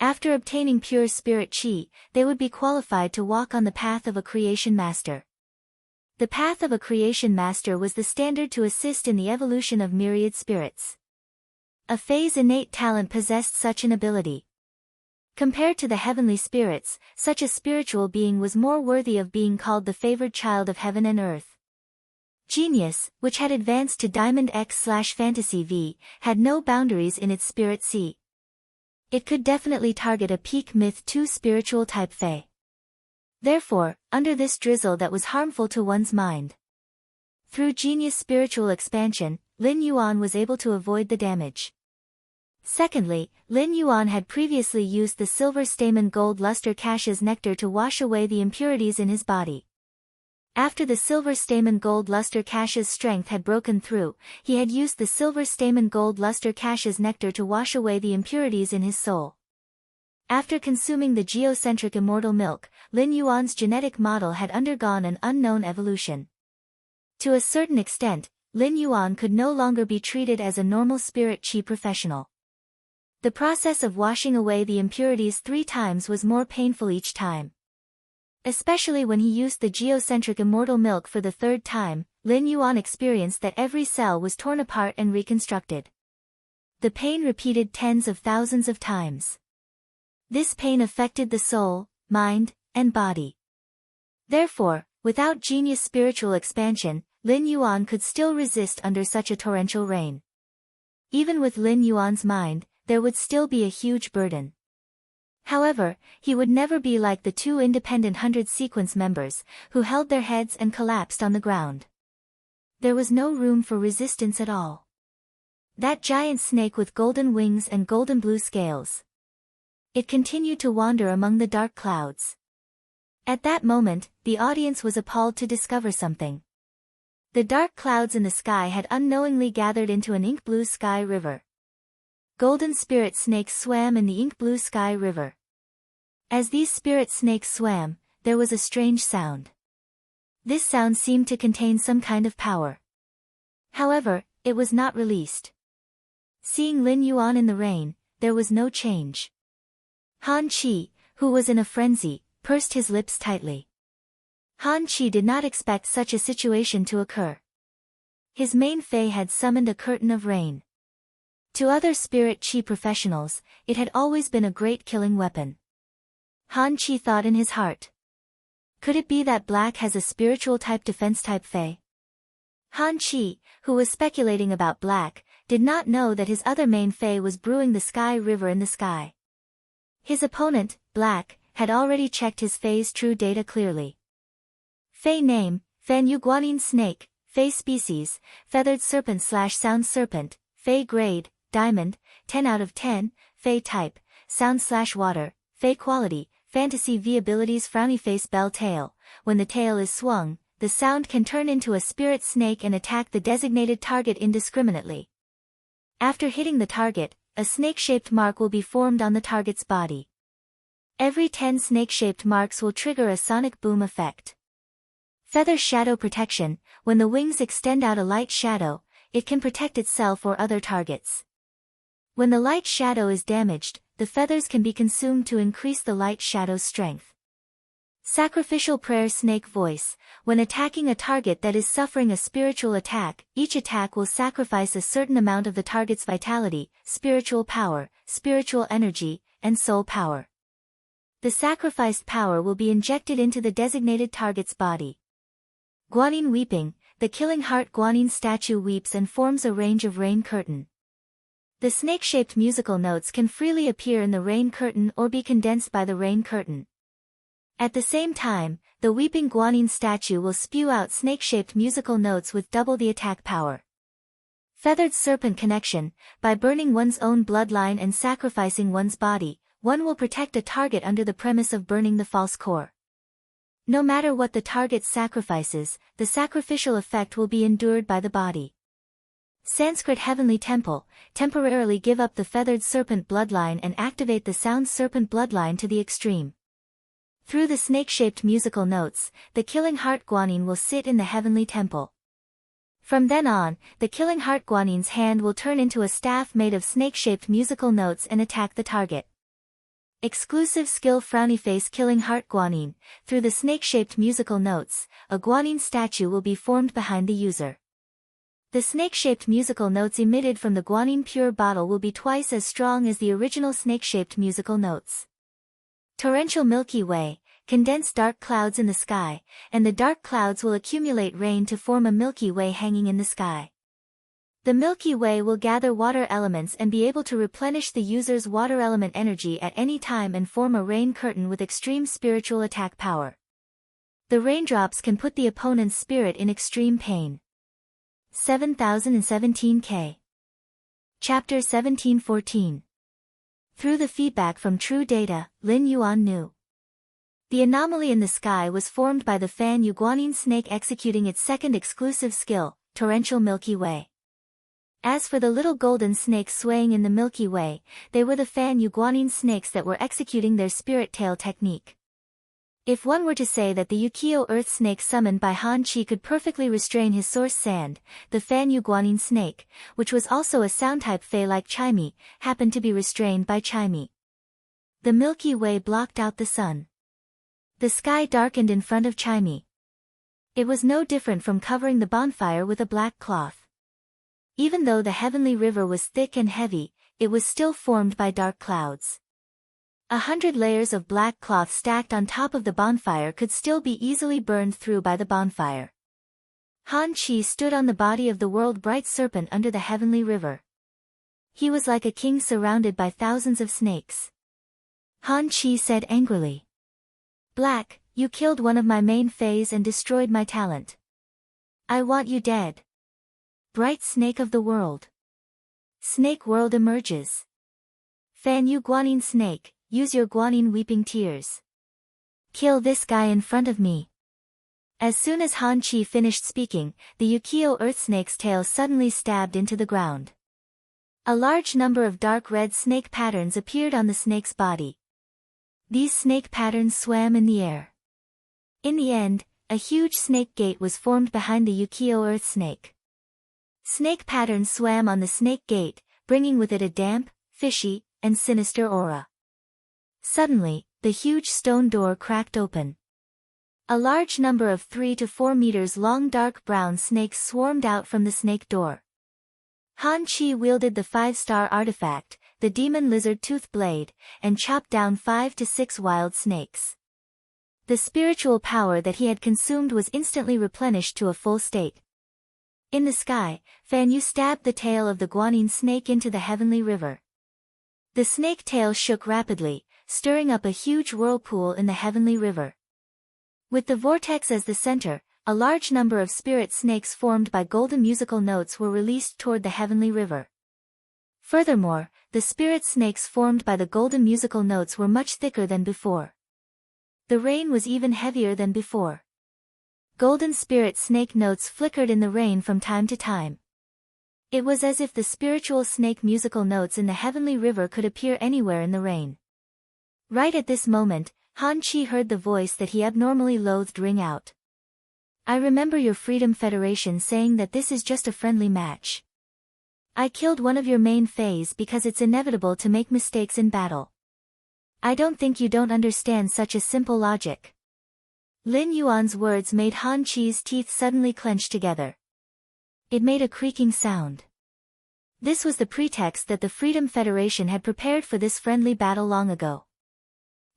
After obtaining pure spirit chi, they would be qualified to walk on the path of a creation master. The path of a creation master was the standard to assist in the evolution of myriad spirits. A fei's innate talent possessed such an ability. Compared to the heavenly spirits, such a spiritual being was more worthy of being called the favored child of heaven and earth. Genius, which had advanced to Diamond X/Fantasy V, had no boundaries in its spirit sea. It could definitely target a peak Myth 2 spiritual type fei. Therefore, under this drizzle that was harmful to one's mind. Through Genius spiritual expansion, Lin Yuan was able to avoid the damage. Secondly, Lin Yuan had previously used the silver stamen gold luster cache's nectar to wash away the impurities in his body. After the silver stamen gold luster cache's strength had broken through, he had used the silver stamen gold luster cache's nectar to wash away the impurities in his soul. After consuming the geocentric immortal milk, Lin Yuan's genetic model had undergone an unknown evolution. To a certain extent, Lin Yuan could no longer be treated as a normal spirit chi professional. The process of washing away the impurities 3 times was more painful each time. Especially when he used the geocentric immortal milk for the 3rd time, Lin Yuan experienced that every cell was torn apart and reconstructed. The pain repeated tens of thousands of times. This pain affected the soul, mind, and body. Therefore, without genius spiritual expansion, Lin Yuan could still resist under such a torrential rain. Even with Lin Yuan's mind, there would still be a huge burden. However, he would never be like the two independent 100 sequence members, who held their heads and collapsed on the ground. There was no room for resistance at all. That giant snake with golden wings and golden blue scales. It continued to wander among the dark clouds. At that moment, the audience was appalled to discover something. The dark clouds in the sky had unknowingly gathered into an ink-blue sky river. Golden spirit snakes swam in the ink-blue sky river. As these spirit snakes swam, there was a strange sound. This sound seemed to contain some kind of power. However, it was not released. Seeing Lin Yuan in the rain, there was no change. Han Qi, who was in a frenzy, pursed his lips tightly. Han Qi did not expect such a situation to occur. His main Fei had summoned a curtain of rain. To other spirit Qi professionals, it had always been a great killing weapon. Han Qi thought in his heart. Could it be that black has a spiritual type defense type Fei? Han Qi, who was speculating about black, did not know that his other main Fei was brewing the sky river in the sky. His opponent, black, had already checked his Fei's true data clearly. Fei name, Fan Yu Guanyin snake, Fei species, feathered serpent/sound serpent, Fei grade, diamond, 10 out of 10, Fei type, sound/water, Fei quality, fantasy V abilities frowny face bell tail. When the tail is swung, the sound can turn into a spirit snake and attack the designated target indiscriminately. After hitting the target, a snake-shaped mark will be formed on the target's body. Every 10 snake-shaped marks will trigger a sonic boom effect. Feather shadow protection, when the wings extend out a light shadow, it can protect itself or other targets. When the light shadow is damaged, the feathers can be consumed to increase the light shadow's strength. Sacrificial prayer snake voice, when attacking a target that is suffering a spiritual attack, each attack will sacrifice a certain amount of the target's vitality, spiritual power, spiritual energy, and soul power. The sacrificed power will be injected into the designated target's body. Guanyin weeping, the killing heart Guanyin statue weeps and forms a range of rain curtain. The snake-shaped musical notes can freely appear in the rain curtain or be condensed by the rain curtain. At the same time, the weeping Guanyin statue will spew out snake-shaped musical notes with double the attack power. Feathered serpent connection, by burning one's own bloodline and sacrificing one's body, one will protect a target under the premise of burning the false core. No matter what the target sacrifices, the sacrificial effect will be endured by the body. Sanskrit Heavenly Temple, temporarily give up the feathered serpent bloodline and activate the sound serpent bloodline to the extreme. Through the snake-shaped musical notes, the killing heart Guanyin will sit in the Heavenly Temple. From then on, the killing heart Guanyin's hand will turn into a staff made of snake-shaped musical notes and attack the target. Exclusive skill frowny face killing heart Guanyin, through the snake-shaped musical notes, a Guanyin statue will be formed behind the user. The snake-shaped musical notes emitted from the Guanyin pure bottle will be twice as strong as the original snake-shaped musical notes. Torrential Milky Way, condense dark clouds in the sky, and the dark clouds will accumulate rain to form a Milky Way hanging in the sky. The Milky Way will gather water elements and be able to replenish the user's water element energy at any time and form a rain curtain with extreme spiritual attack power. The raindrops can put the opponent's spirit in extreme pain. 7017K. Chapter 1714. Through the feedback from true data, Lin Yuan knew. The anomaly in the sky was formed by the Fan Yu Guanyin snake executing its second exclusive skill, Torrential Milky Way. As for the little golden snakes swaying in the Milky Way, they were the Fan Yu Guanyin snakes that were executing their spirit tail technique. If one were to say that the Yukio earth snake summoned by Han Qi could perfectly restrain his source sand, the Fan Yu Guanyin snake, which was also a sound-type Fei like Chimei, happened to be restrained by Chimei. The Milky Way blocked out the sun. The sky darkened in front of Chimei. It was no different from covering the bonfire with a black cloth. Even though the heavenly river was thick and heavy, it was still formed by dark clouds. 100 layers of black cloth stacked on top of the bonfire could still be easily burned through by the bonfire. Han Chi stood on the body of the world-bright serpent under the heavenly river. He was like a king surrounded by thousands of snakes. Han Chi said angrily, "Black, you killed one of my main fays and destroyed my talent. I want you dead." Bright snake of the world. Snake world emerges. Fan Yu Guanyin snake, use your Guanyin weeping tears. Kill this guy in front of me. As soon as Han Chi finished speaking, the Yukio earth snake's tail suddenly stabbed into the ground. A large number of dark red snake patterns appeared on the snake's body. These snake patterns swam in the air. In the end, a huge snake gate was formed behind the Yukio earth snake. Snake patterns swam on the snake gate, bringing with it a damp, fishy, and sinister aura. Suddenly, the huge stone door cracked open. A large number of 3 to 4 meters long dark brown snakes swarmed out from the snake door. Han Chi wielded the 5-star artifact, the demon lizard tooth blade, and chopped down 5 to 6 wild snakes. The spiritual power that he had consumed was instantly replenished to a full state. In the sky, Fan Yu stabbed the tail of the Guanyin snake into the heavenly river. The snake tail shook rapidly, stirring up a huge whirlpool in the heavenly river. With the vortex as the center, a large number of spirit snakes formed by golden musical notes were released toward the heavenly river. Furthermore, the spirit snakes formed by the golden musical notes were much thicker than before. The rain was even heavier than before. Golden spirit snake notes flickered in the rain from time to time. It was as if the spiritual snake musical notes in the heavenly river could appear anywhere in the rain. Right at this moment, Han Chi heard the voice that he abnormally loathed ring out. "I remember your Freedom Federation saying that this is just a friendly match. I killed one of your main fays because it's inevitable to make mistakes in battle. I don't think you don't understand such a simple logic." Lin Yuan's words made Han Chi's teeth suddenly clench together. It made a creaking sound. This was the pretext that the Freedom Federation had prepared for this friendly battle long ago.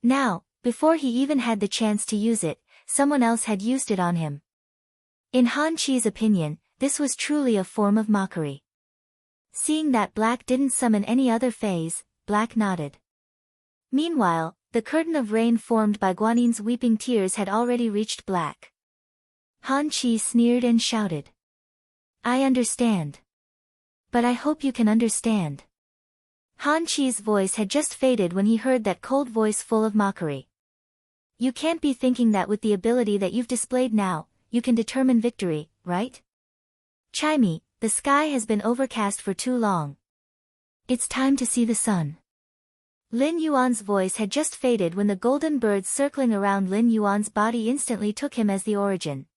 Now, before he even had the chance to use it, someone else had used it on him. In Han Chi's opinion, this was truly a form of mockery. Seeing that Black didn't summon any other fays, Black nodded. Meanwhile, the curtain of rain formed by Guanyin's weeping tears had already reached Black. Han Chi sneered and shouted, "I understand. But I hope you can understand." Han Chi's voice had just faded when he heard that cold voice full of mockery. "You can't be thinking that with the ability that you've displayed now, you can determine victory, right? Chimey, the sky has been overcast for too long. It's time to see the sun." Lin Yuan's voice had just faded when the golden birds circling around Lin Yuan's body instantly took him as the origin.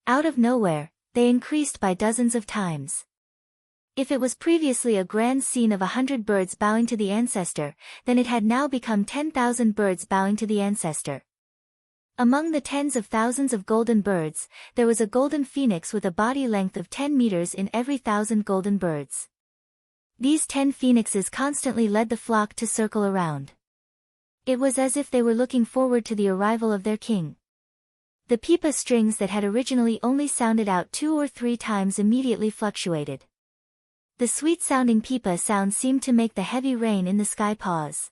Out of nowhere, they increased by dozens of times. If it was previously a grand scene of 100 birds bowing to the ancestor, then it had now become 10,000 birds bowing to the ancestor. Among the tens of thousands of golden birds, there was a golden phoenix with a body length of 10 meters in every 1,000 golden birds. These 10 phoenixes constantly led the flock to circle around. It was as if they were looking forward to the arrival of their king. The pipa strings that had originally only sounded out 2 or 3 times immediately fluctuated. The sweet-sounding pipa sound seemed to make the heavy rain in the sky pause.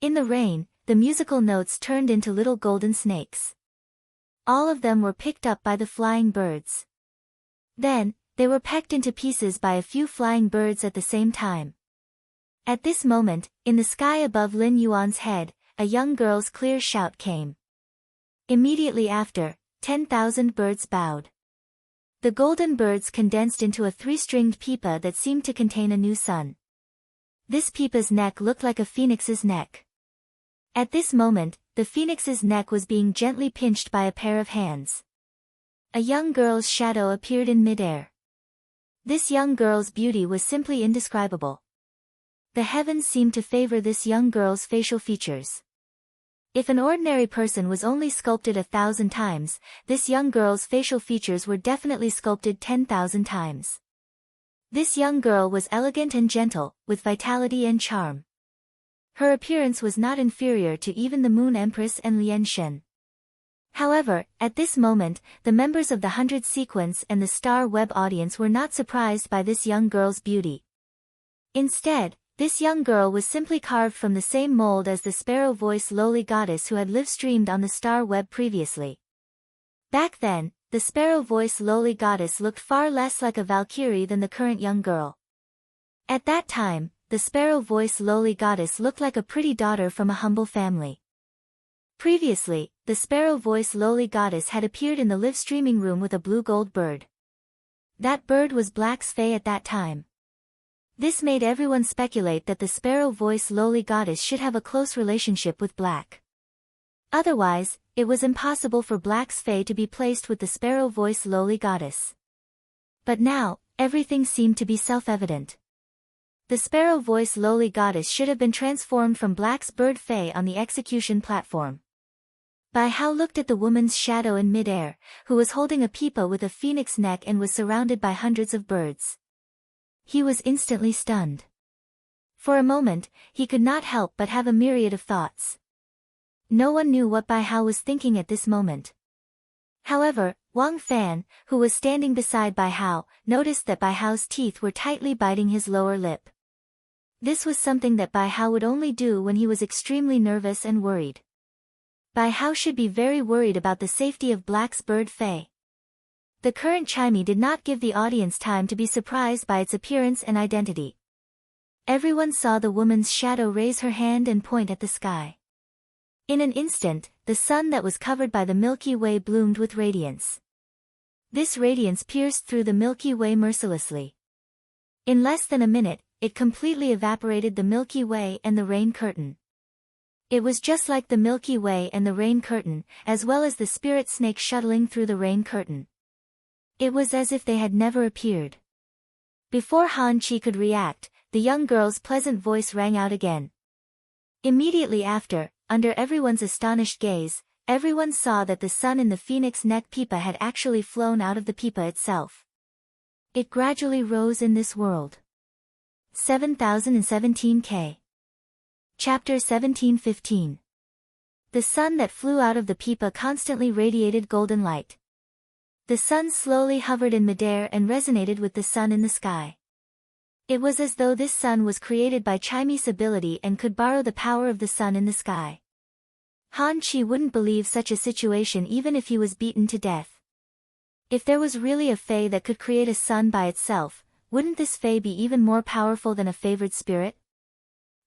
In the rain, the musical notes turned into little golden snakes. All of them were picked up by the flying birds. Then, they were pecked into pieces by a few flying birds at the same time. At this moment, in the sky above Lin Yuan's head, a young girl's clear shout came. Immediately after, 10,000 birds bowed. The golden birds condensed into a 3-stringed pipa that seemed to contain a new sun. This pipa's neck looked like a phoenix's neck. At this moment, the phoenix's neck was being gently pinched by a pair of hands. A young girl's shadow appeared in midair. This young girl's beauty was simply indescribable. The heavens seemed to favor this young girl's facial features. If an ordinary person was only sculpted 1,000 times, this young girl's facial features were definitely sculpted 10,000 times. This young girl was elegant and gentle, with vitality and charm. Her appearance was not inferior to even the Moon Empress and Lian Shen. However, at this moment, the members of the 100 Sequence and the Star Web audience were not surprised by this young girl's beauty. Instead, this young girl was simply carved from the same mold as the sparrow-voiced lowly goddess who had live-streamed on the Star Web previously. Back then, the sparrow-voiced lowly goddess looked far less like a Valkyrie than the current young girl. At that time, the sparrow-voiced lowly goddess looked like a pretty daughter from a humble family. Previously, the sparrow-voiced lowly goddess had appeared in the live-streaming room with a blue-gold bird. That bird was Black's Fae at that time. This made everyone speculate that the sparrow-voiced lowly goddess should have a close relationship with Black. Otherwise, it was impossible for Black's Fae to be placed with the sparrow-voiced lowly goddess. But now, everything seemed to be self-evident. The sparrow-voiced lowly goddess should have been transformed from Black's bird Fae on the execution platform. Bai Hao looked at the woman's shadow in mid-air, who was holding a pipa with a phoenix neck and was surrounded by hundreds of birds. He was instantly stunned. For a moment, he could not help but have a myriad of thoughts. No one knew what Bai Hao was thinking at this moment. However, Wang Fan, who was standing beside Bai Hao, noticed that Bai Hao's teeth were tightly biting his lower lip. This was something that Bai Hao would only do when he was extremely nervous and worried. Bai Hao should be very worried about the safety of Black's bird Fae. The current chimey did not give the audience time to be surprised by its appearance and identity. Everyone saw the woman's shadow raise her hand and point at the sky. In an instant, the sun that was covered by the Milky Way bloomed with radiance. This radiance pierced through the Milky Way mercilessly. In less than a minute, it completely evaporated the Milky Way and the rain curtain. It was just like the Milky Way and the rain curtain, as well as the spirit snake shuttling through the rain curtain. It was as if they had never appeared. Before Han Chi could react, the young girl's pleasant voice rang out again. Immediately after, under everyone's astonished gaze, everyone saw that the sun in the phoenix neck pipa had actually flown out of the pipa itself. It gradually rose in this world. 7017K. Chapter 1715. The sun that flew out of the pipa constantly radiated golden light. The sun slowly hovered in midair and resonated with the sun in the sky. It was as though this sun was created by Chime's ability and could borrow the power of the sun in the sky. Han Chi wouldn't believe such a situation even if he was beaten to death. If there was really a Fae that could create a sun by itself, wouldn't this Fae be even more powerful than a favored spirit?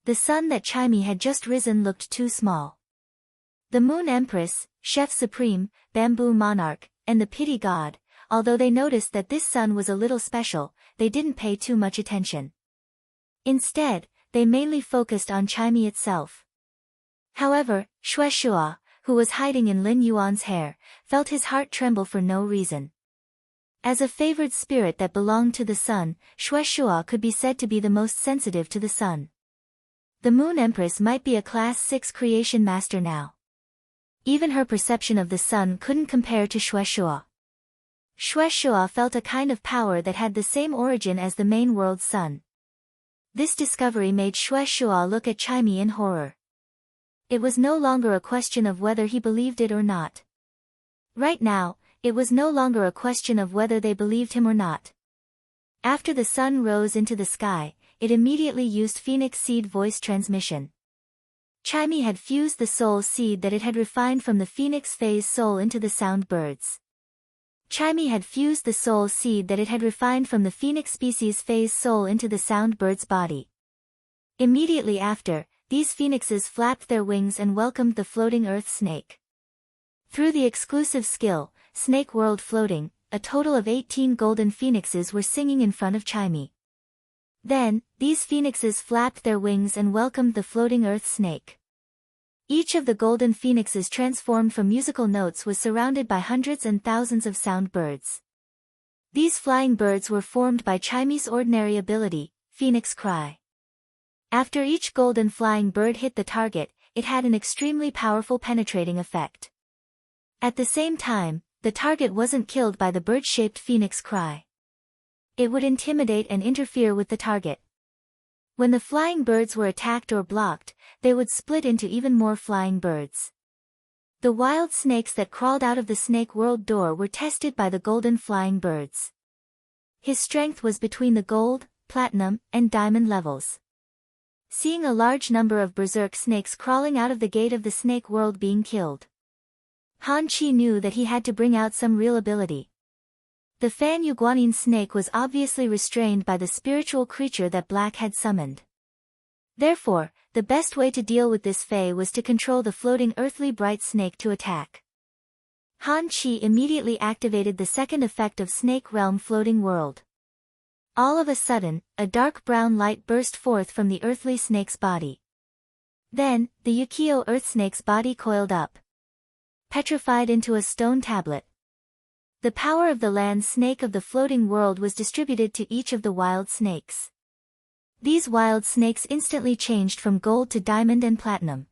The sun that Chime had just risen looked too small. The Moon Empress, Chef Supreme, Bamboo Monarch, and the Pity God, although they noticed that this sun was a little special, they didn't pay too much attention. Instead, they mainly focused on Chime itself. However, Shueshua, who was hiding in Lin Yuan's hair, felt his heart tremble for no reason. As a favored spirit that belonged to the sun, Shueshua could be said to be the most sensitive to the sun. The Moon Empress might be a Class 6 creation master now. Even her perception of the sun couldn't compare to Shueshua. Shueshua felt a kind of power that had the same origin as the main world's sun. This discovery made Shueshua look at Chime in horror. It was no longer a question of whether he believed it or not. Right now, it was no longer a question of whether they believed him or not. After the sun rose into the sky, it immediately used Phoenix Seed voice transmission. Chime had fused the soul seed that it had refined from the Phoenix Phase soul into the sound birds. Chime had fused the soul seed that it had refined from the Phoenix species Phase soul into the sound bird's body. Immediately after, these phoenixes flapped their wings and welcomed the floating earth snake. Through the exclusive skill, Snake World Floating, a total of 18 golden phoenixes were singing in front of Chime. Then, these phoenixes flapped their wings and welcomed the floating earth snake. Each of the golden phoenixes transformed from musical notes was surrounded by hundreds and thousands of sound birds. These flying birds were formed by Chime's ordinary ability, Phoenix Cry. After each golden flying bird hit the target, it had an extremely powerful penetrating effect. At the same time, the target wasn't killed by the bird-shaped phoenix cry. It would intimidate and interfere with the target. When the flying birds were attacked or blocked, they would split into even more flying birds. The wild snakes that crawled out of the snake world door were tested by the golden flying birds. His strength was between the gold, platinum, and diamond levels. Seeing a large number of berserk snakes crawling out of the gate of the snake world being killed, Han Chi knew that he had to bring out some real ability. The Fan Yu Guanyin snake was obviously restrained by the spiritual creature that Black had summoned. Therefore, the best way to deal with this Fae was to control the floating earthly bright snake to attack. Han Chi immediately activated the second effect of Snake Realm Floating World. All of a sudden, a dark brown light burst forth from the earthly snake's body. Then, the Yukio earth snake's body coiled up, petrified into a stone tablet. The power of the land snake of the floating world was distributed to each of the wild snakes. These wild snakes instantly changed from gold to diamond and platinum.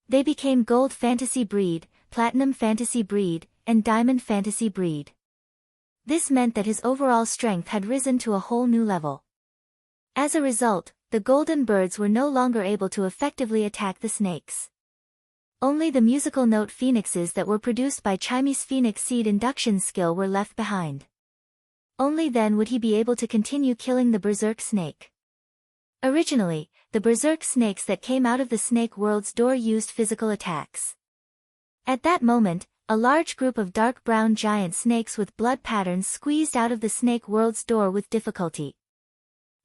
They became gold fantasy breed, platinum fantasy breed, and diamond fantasy breed. This meant that his overall strength had risen to a whole new level. As a result, the golden birds were no longer able to effectively attack the snakes. Only the musical note phoenixes that were produced by Chimy's phoenix seed induction skill were left behind. Only then would he be able to continue killing the berserk snake. Originally, the berserk snakes that came out of the snake world's door used physical attacks. At that moment, a large group of dark brown giant snakes with blood patterns squeezed out of the snake world's door with difficulty.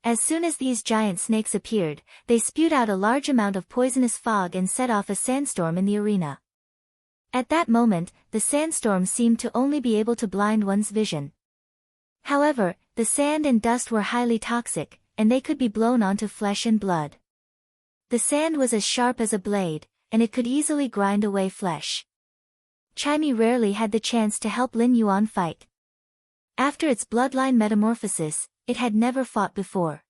As soon as these giant snakes appeared, they spewed out a large amount of poisonous fog and set off a sandstorm in the arena. At that moment, the sandstorm seemed to only be able to blind one's vision. However, the sand and dust were highly toxic, and they could be blown onto flesh and blood. The sand was as sharp as a blade, and it could easily grind away flesh. Chimy rarely had the chance to help Lin Yuan fight. After its bloodline metamorphosis, it had never fought before.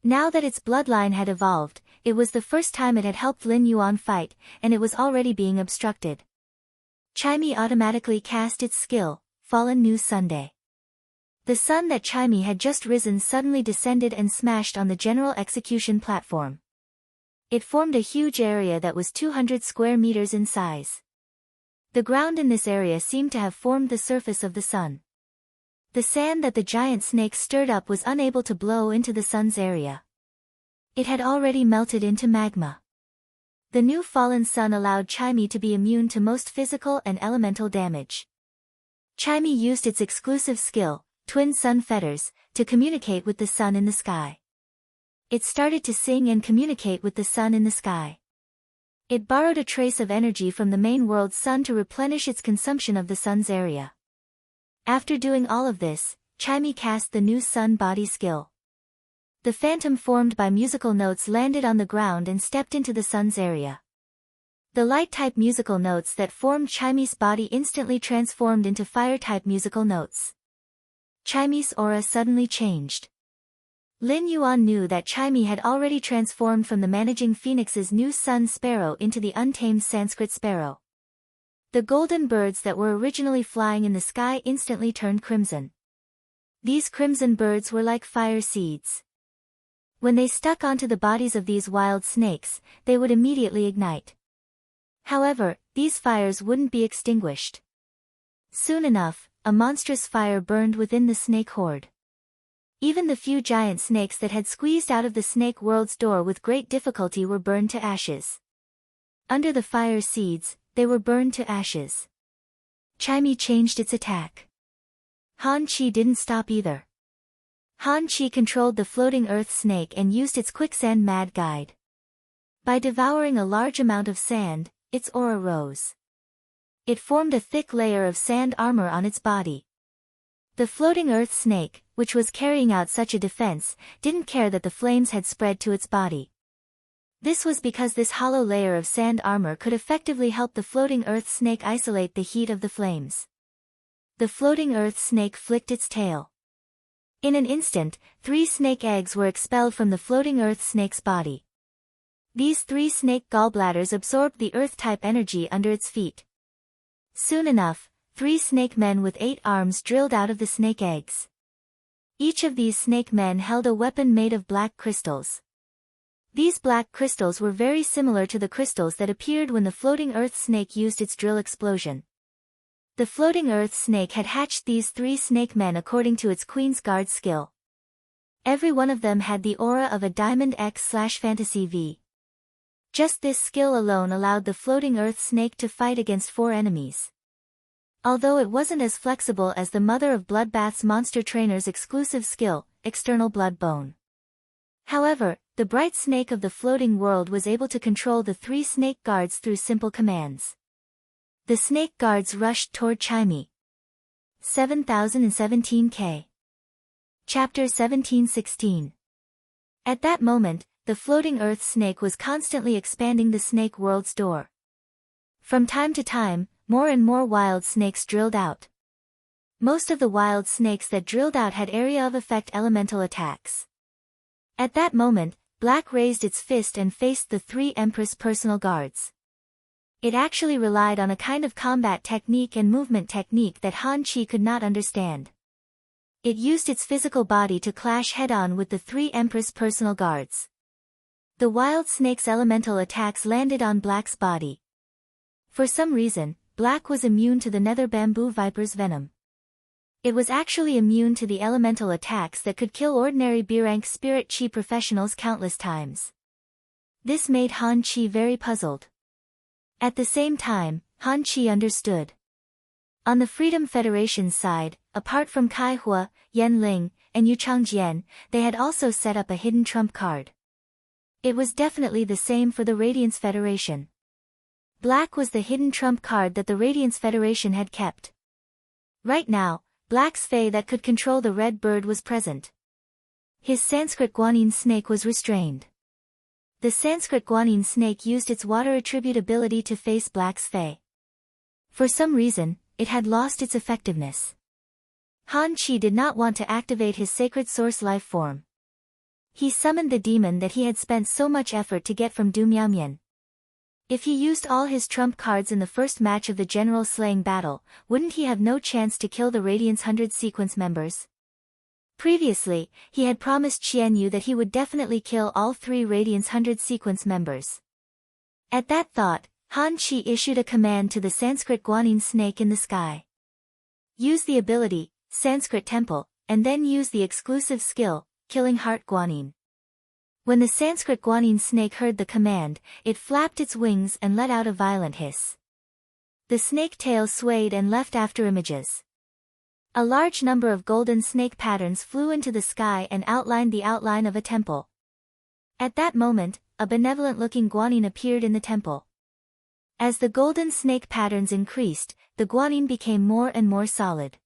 Now that its bloodline had evolved, it was the first time it had helped Lin Yuan fight, and it was already being obstructed. Chimy automatically cast its skill, Fallen New Sunday. The sun that Chimy had just risen suddenly descended and smashed on the general execution platform. It formed a huge area that was 200 square meters in size. The ground in this area seemed to have formed the surface of the sun. The sand that the giant snakes stirred up was unable to blow into the sun's area. It had already melted into magma. The new fallen sun allowed Chimy to be immune to most physical and elemental damage. Chimy used its exclusive skill, Twin Sun Fetters, to communicate with the sun in the sky. It started to sing and communicate with the sun in the sky. It borrowed a trace of energy from the main world's sun to replenish its consumption of the sun's area. After doing all of this, Chimy cast the new sun body skill. The phantom formed by musical notes landed on the ground and stepped into the sun's area. The light-type musical notes that formed Chimy's body instantly transformed into fire-type musical notes. Chimy's aura suddenly changed. Lin Yuan knew that Chimy had already transformed from the managing phoenix's new sun sparrow into the untamed Sanskrit sparrow. The golden birds that were originally flying in the sky instantly turned crimson. These crimson birds were like fire seeds. When they stuck onto the bodies of these wild snakes, they would immediately ignite. However, these fires wouldn't be extinguished. Soon enough, a monstrous fire burned within the snake horde. Even the few giant snakes that had squeezed out of the snake world's door with great difficulty were burned to ashes. Under the fire seeds, they were burned to ashes. Chimy changed its attack. Han Chi didn't stop either. Han Chi controlled the floating earth snake and used its quicksand mad guide. By devouring a large amount of sand, its aura rose. It formed a thick layer of sand armor on its body. The floating earth snake, which was carrying out such a defense, didn't care that the flames had spread to its body. This was because this hollow layer of sand armor could effectively help the floating earth snake isolate the heat of the flames. The floating earth snake flicked its tail. In an instant, 3 snake eggs were expelled from the floating earth snake's body. These 3 snake gallbladders absorbed the earth-type energy under its feet. Soon enough, 3 snake men with 8 arms drilled out of the snake eggs. Each of these snake men held a weapon made of black crystals. These black crystals were very similar to the crystals that appeared when the floating earth snake used its drill explosion. The floating earth snake had hatched these 3 snake men according to its Queen's Guard skill. Every one of them had the aura of a Diamond X/Fantasy V. Just this skill alone allowed the floating earth snake to fight against 4 enemies. Although it wasn't as flexible as the Mother of Bloodbath's monster trainer's exclusive skill, External Blood Bone. However, the bright snake of the floating world was able to control the 3 snake guards through simple commands. The snake guards rushed toward Chimey. 7017K. Chapter 1716. At that moment, the floating earth snake was constantly expanding the snake world's door. From time to time, more and more wild snakes drilled out. Most of the wild snakes that drilled out had area of effect elemental attacks. At that moment, Black raised its fist and faced the 3 Empress personal guards. It actually relied on a kind of combat technique and movement technique that Han Chi could not understand. It used its physical body to clash head-on with the 3 Empress personal guards. The wild snake's elemental attacks landed on Black's body. For some reason, Black was immune to the nether bamboo viper's venom. It was actually immune to the elemental attacks that could kill ordinary B-rank spirit chi professionals countless times. This made Han Chi very puzzled. At the same time, Han Chi understood. On the Freedom Federation's side, apart from Kai Hua, Yan Ling, and Yu Changjian, they had also set up a hidden trump card. It was definitely the same for the Radiance Federation. Black was the hidden trump card that the Radiance Federation had kept. Right now, Black's Fae that could control the red bird was present. His Sanskrit Guanyin snake was restrained. The Sanskrit Guanyin snake used its water attribute ability to face Black's Fae. For some reason, it had lost its effectiveness. Han Chi did not want to activate his sacred source life form. He summoned the demon that he had spent so much effort to get from Du Miaomian. If he used all his trump cards in the first match of the general slaying battle, wouldn't he have no chance to kill the Radiance 100 sequence members? Previously, he had promised Qian Yu that he would definitely kill all 3 Radiance 100 sequence members. At that thought, Han Chi issued a command to the Sanskrit Guanyin snake in the sky. Use the ability, Sanskrit Temple, and then use the exclusive skill, Killing Heart Guanyin. When the Sanskrit Guanyin snake heard the command, it flapped its wings and let out a violent hiss. The snake tail swayed and left after images. A large number of golden snake patterns flew into the sky and outlined the outline of a temple. At that moment, a benevolent-looking Guanyin appeared in the temple. As the golden snake patterns increased, the Guanyin became more and more solid.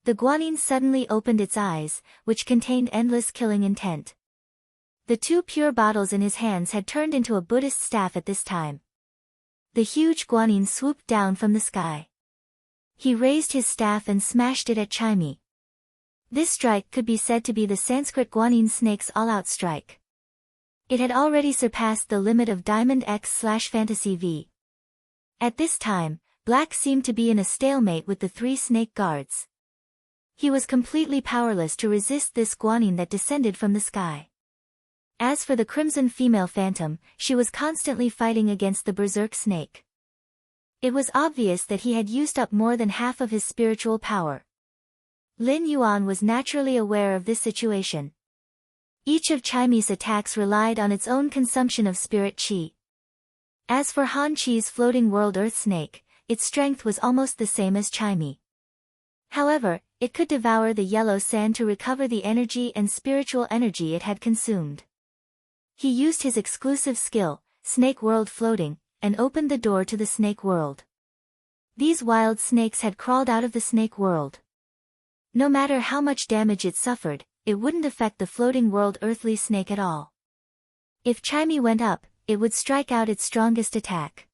The Guanyin suddenly opened its eyes, which contained endless killing intent. The 2 pure bottles in his hands had turned into a Buddhist staff at this time. The huge Guanyin swooped down from the sky. He raised his staff and smashed it at Chimey. This strike could be said to be the Sanskrit Guanyin snake's all-out strike. It had already surpassed the limit of Diamond X/Fantasy V. At this time, Black seemed to be in a stalemate with the 3 snake guards. He was completely powerless to resist this Guanyin that descended from the sky. As for the Crimson Female Phantom, she was constantly fighting against the Berserk Snake. It was obvious that he had used up more than half of his spiritual power. Lin Yuan was naturally aware of this situation. Each of Chimey's attacks relied on its own consumption of spirit chi. As for Han Chi's floating world Earth Snake, its strength was almost the same as Chimey. However, it could devour the yellow sand to recover the energy and spiritual energy it had consumed. He used his exclusive skill, Snake World Floating, and opened the door to the snake world. These wild snakes had crawled out of the snake world. No matter how much damage it suffered, it wouldn't affect the floating world earthly snake at all. If Chimey went up, it would strike out its strongest attack.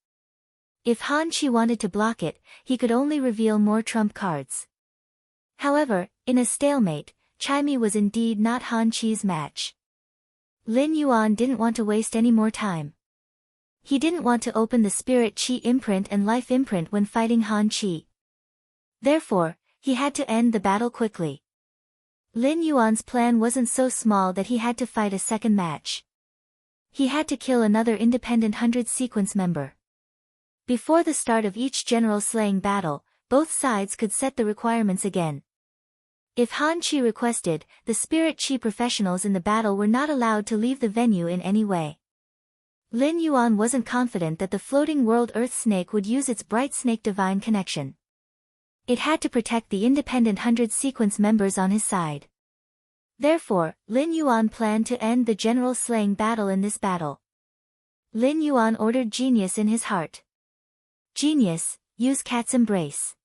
If Han Chi wanted to block it, he could only reveal more trump cards. However, in a stalemate, Chimey was indeed not Han Chi's match. Lin Yuan didn't want to waste any more time. He didn't want to open the Spirit Qi imprint and Life imprint when fighting Han Qi. Therefore, he had to end the battle quickly. Lin Yuan's plan wasn't so small that he had to fight a second match. He had to kill another independent 100 sequence member. Before the start of each general slaying battle, both sides could set the requirements again. If Han Qi requested, the Spirit Qi professionals in the battle were not allowed to leave the venue in any way. Lin Yuan wasn't confident that the floating world Earth Snake would use its Bright Snake divine connection. It had to protect the independent 100 sequence members on his side. Therefore, Lin Yuan planned to end the general slaying battle in this battle. Lin Yuan ordered Genius in his heart. Genius, use Cat's Embrace.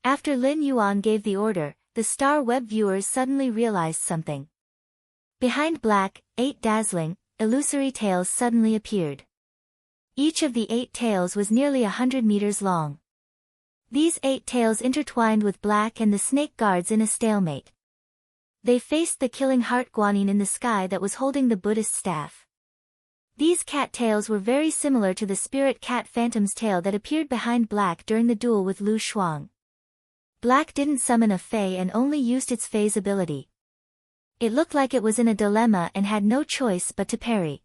After Lin Yuan gave the order, the Star Web viewers suddenly realized something. Behind Black, 8 dazzling, illusory tails suddenly appeared. Each of the 8 tails was nearly 100 meters long. These 8 tails intertwined with Black and the snake guards in a stalemate. They faced the killing heart Guanyin in the sky that was holding the Buddhist staff. These cat tails were very similar to the spirit cat Phantom's tail that appeared behind Black during the duel with Lu Shuang. Black didn't summon a Fei and only used its Fei's ability. It looked like it was in a dilemma and had no choice but to parry.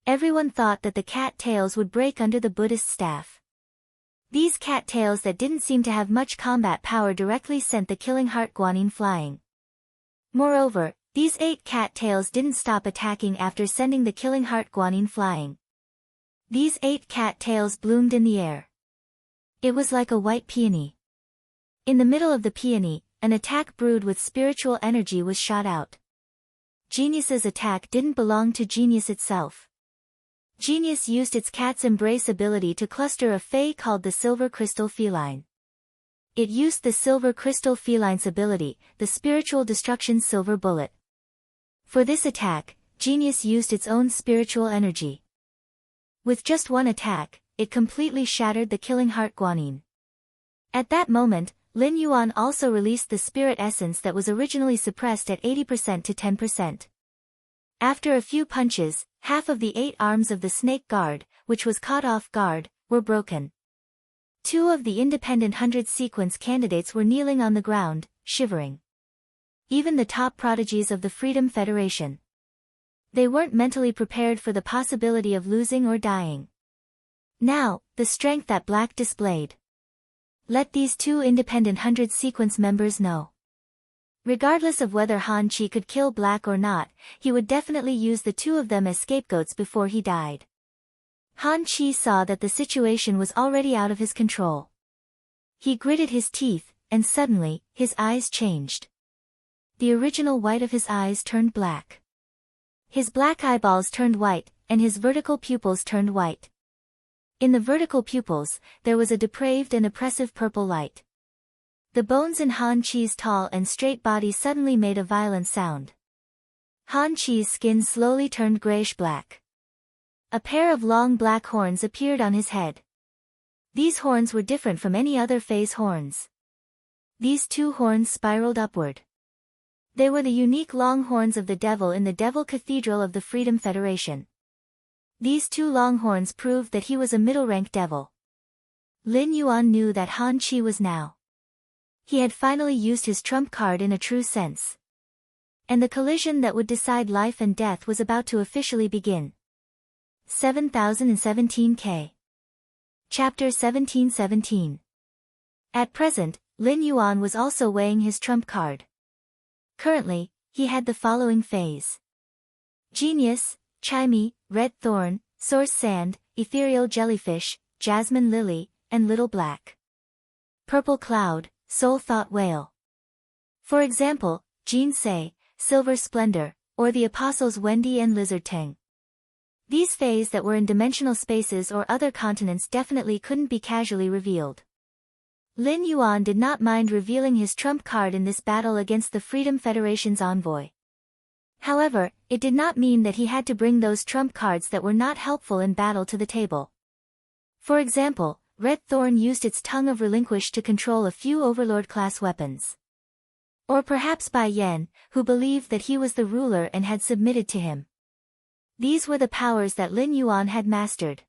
Everyone thought that the cat tails would break under the Buddhist staff. These cat tails that didn't seem to have much combat power directly sent the killing heart Guanyin flying. Moreover, these 8 cat tails didn't stop attacking after sending the killing heart Guanyin flying. These 8 cat tails bloomed in the air. It was like a white peony. In the middle of the peony, an attack brewed with spiritual energy was shot out. Genius's attack didn't belong to Genius itself. Genius used its Cat's Embrace ability to cluster a Fei called the Silver Crystal Feline. It used the Silver Crystal Feline's ability, the Spiritual Destruction Silver Bullet. For this attack, Genius used its own spiritual energy. With just one attack, it completely shattered the killing heart Guanyin. At that moment, Lin Yuan also released the spirit essence that was originally suppressed at 80% to 10%. After a few punches, half of the 8 arms of the snake guard, which was caught off guard, were broken. 2 of the independent 100 sequence candidates were kneeling on the ground, shivering. Even the top prodigies of the Freedom Federation. They weren't mentally prepared for the possibility of losing or dying. Now, the strength that Black displayed. Let these 2 independent 100 sequence members know. Regardless of whether Han Qi could kill Black or not, he would definitely use the 2 of them as scapegoats before he died. Han Qi saw that the situation was already out of his control. He gritted his teeth, and suddenly, his eyes changed. The original white of his eyes turned black. His black eyeballs turned white, and his vertical pupils turned white. In the vertical pupils, there was a depraved and oppressive purple light. The bones in Han Qi's tall and straight body suddenly made a violent sound. Han Qi's skin slowly turned grayish-black. A pair of long black horns appeared on his head. These horns were different from any other Fei's horns. These 2 horns spiraled upward. They were the unique long horns of the devil in the Devil Cathedral of the Freedom Federation. These 2 long horns proved that he was a middle-rank devil. Lin Yuan knew that Han Qi was now. He had finally used his trump card in a true sense. And the collision that would decide life and death was about to officially begin. 7017K. Chapter 1717. At present, Lin Yuan was also weighing his trump card. Currently, he had the following phase. Genius, Chimey, Red Thorn, Source Sand, Ethereal Jellyfish, Jasmine Lily, and Little Black. Purple Cloud, Soul Thought Whale. For example, Jean Sei, Silver Splendor, or the Apostles Wendy and Lizard Tang. These Fays that were in dimensional spaces or other continents definitely couldn't be casually revealed. Lin Yuan did not mind revealing his trump card in this battle against the Freedom Federation's envoy. However, it did not mean that he had to bring those trump cards that were not helpful in battle to the table. For example, Red Thorn used its Tongue of Relinquish to control a few Overlord-class weapons. Or perhaps Bai Yan, who believed that he was the ruler and had submitted to him. These were the powers that Lin Yuan had mastered.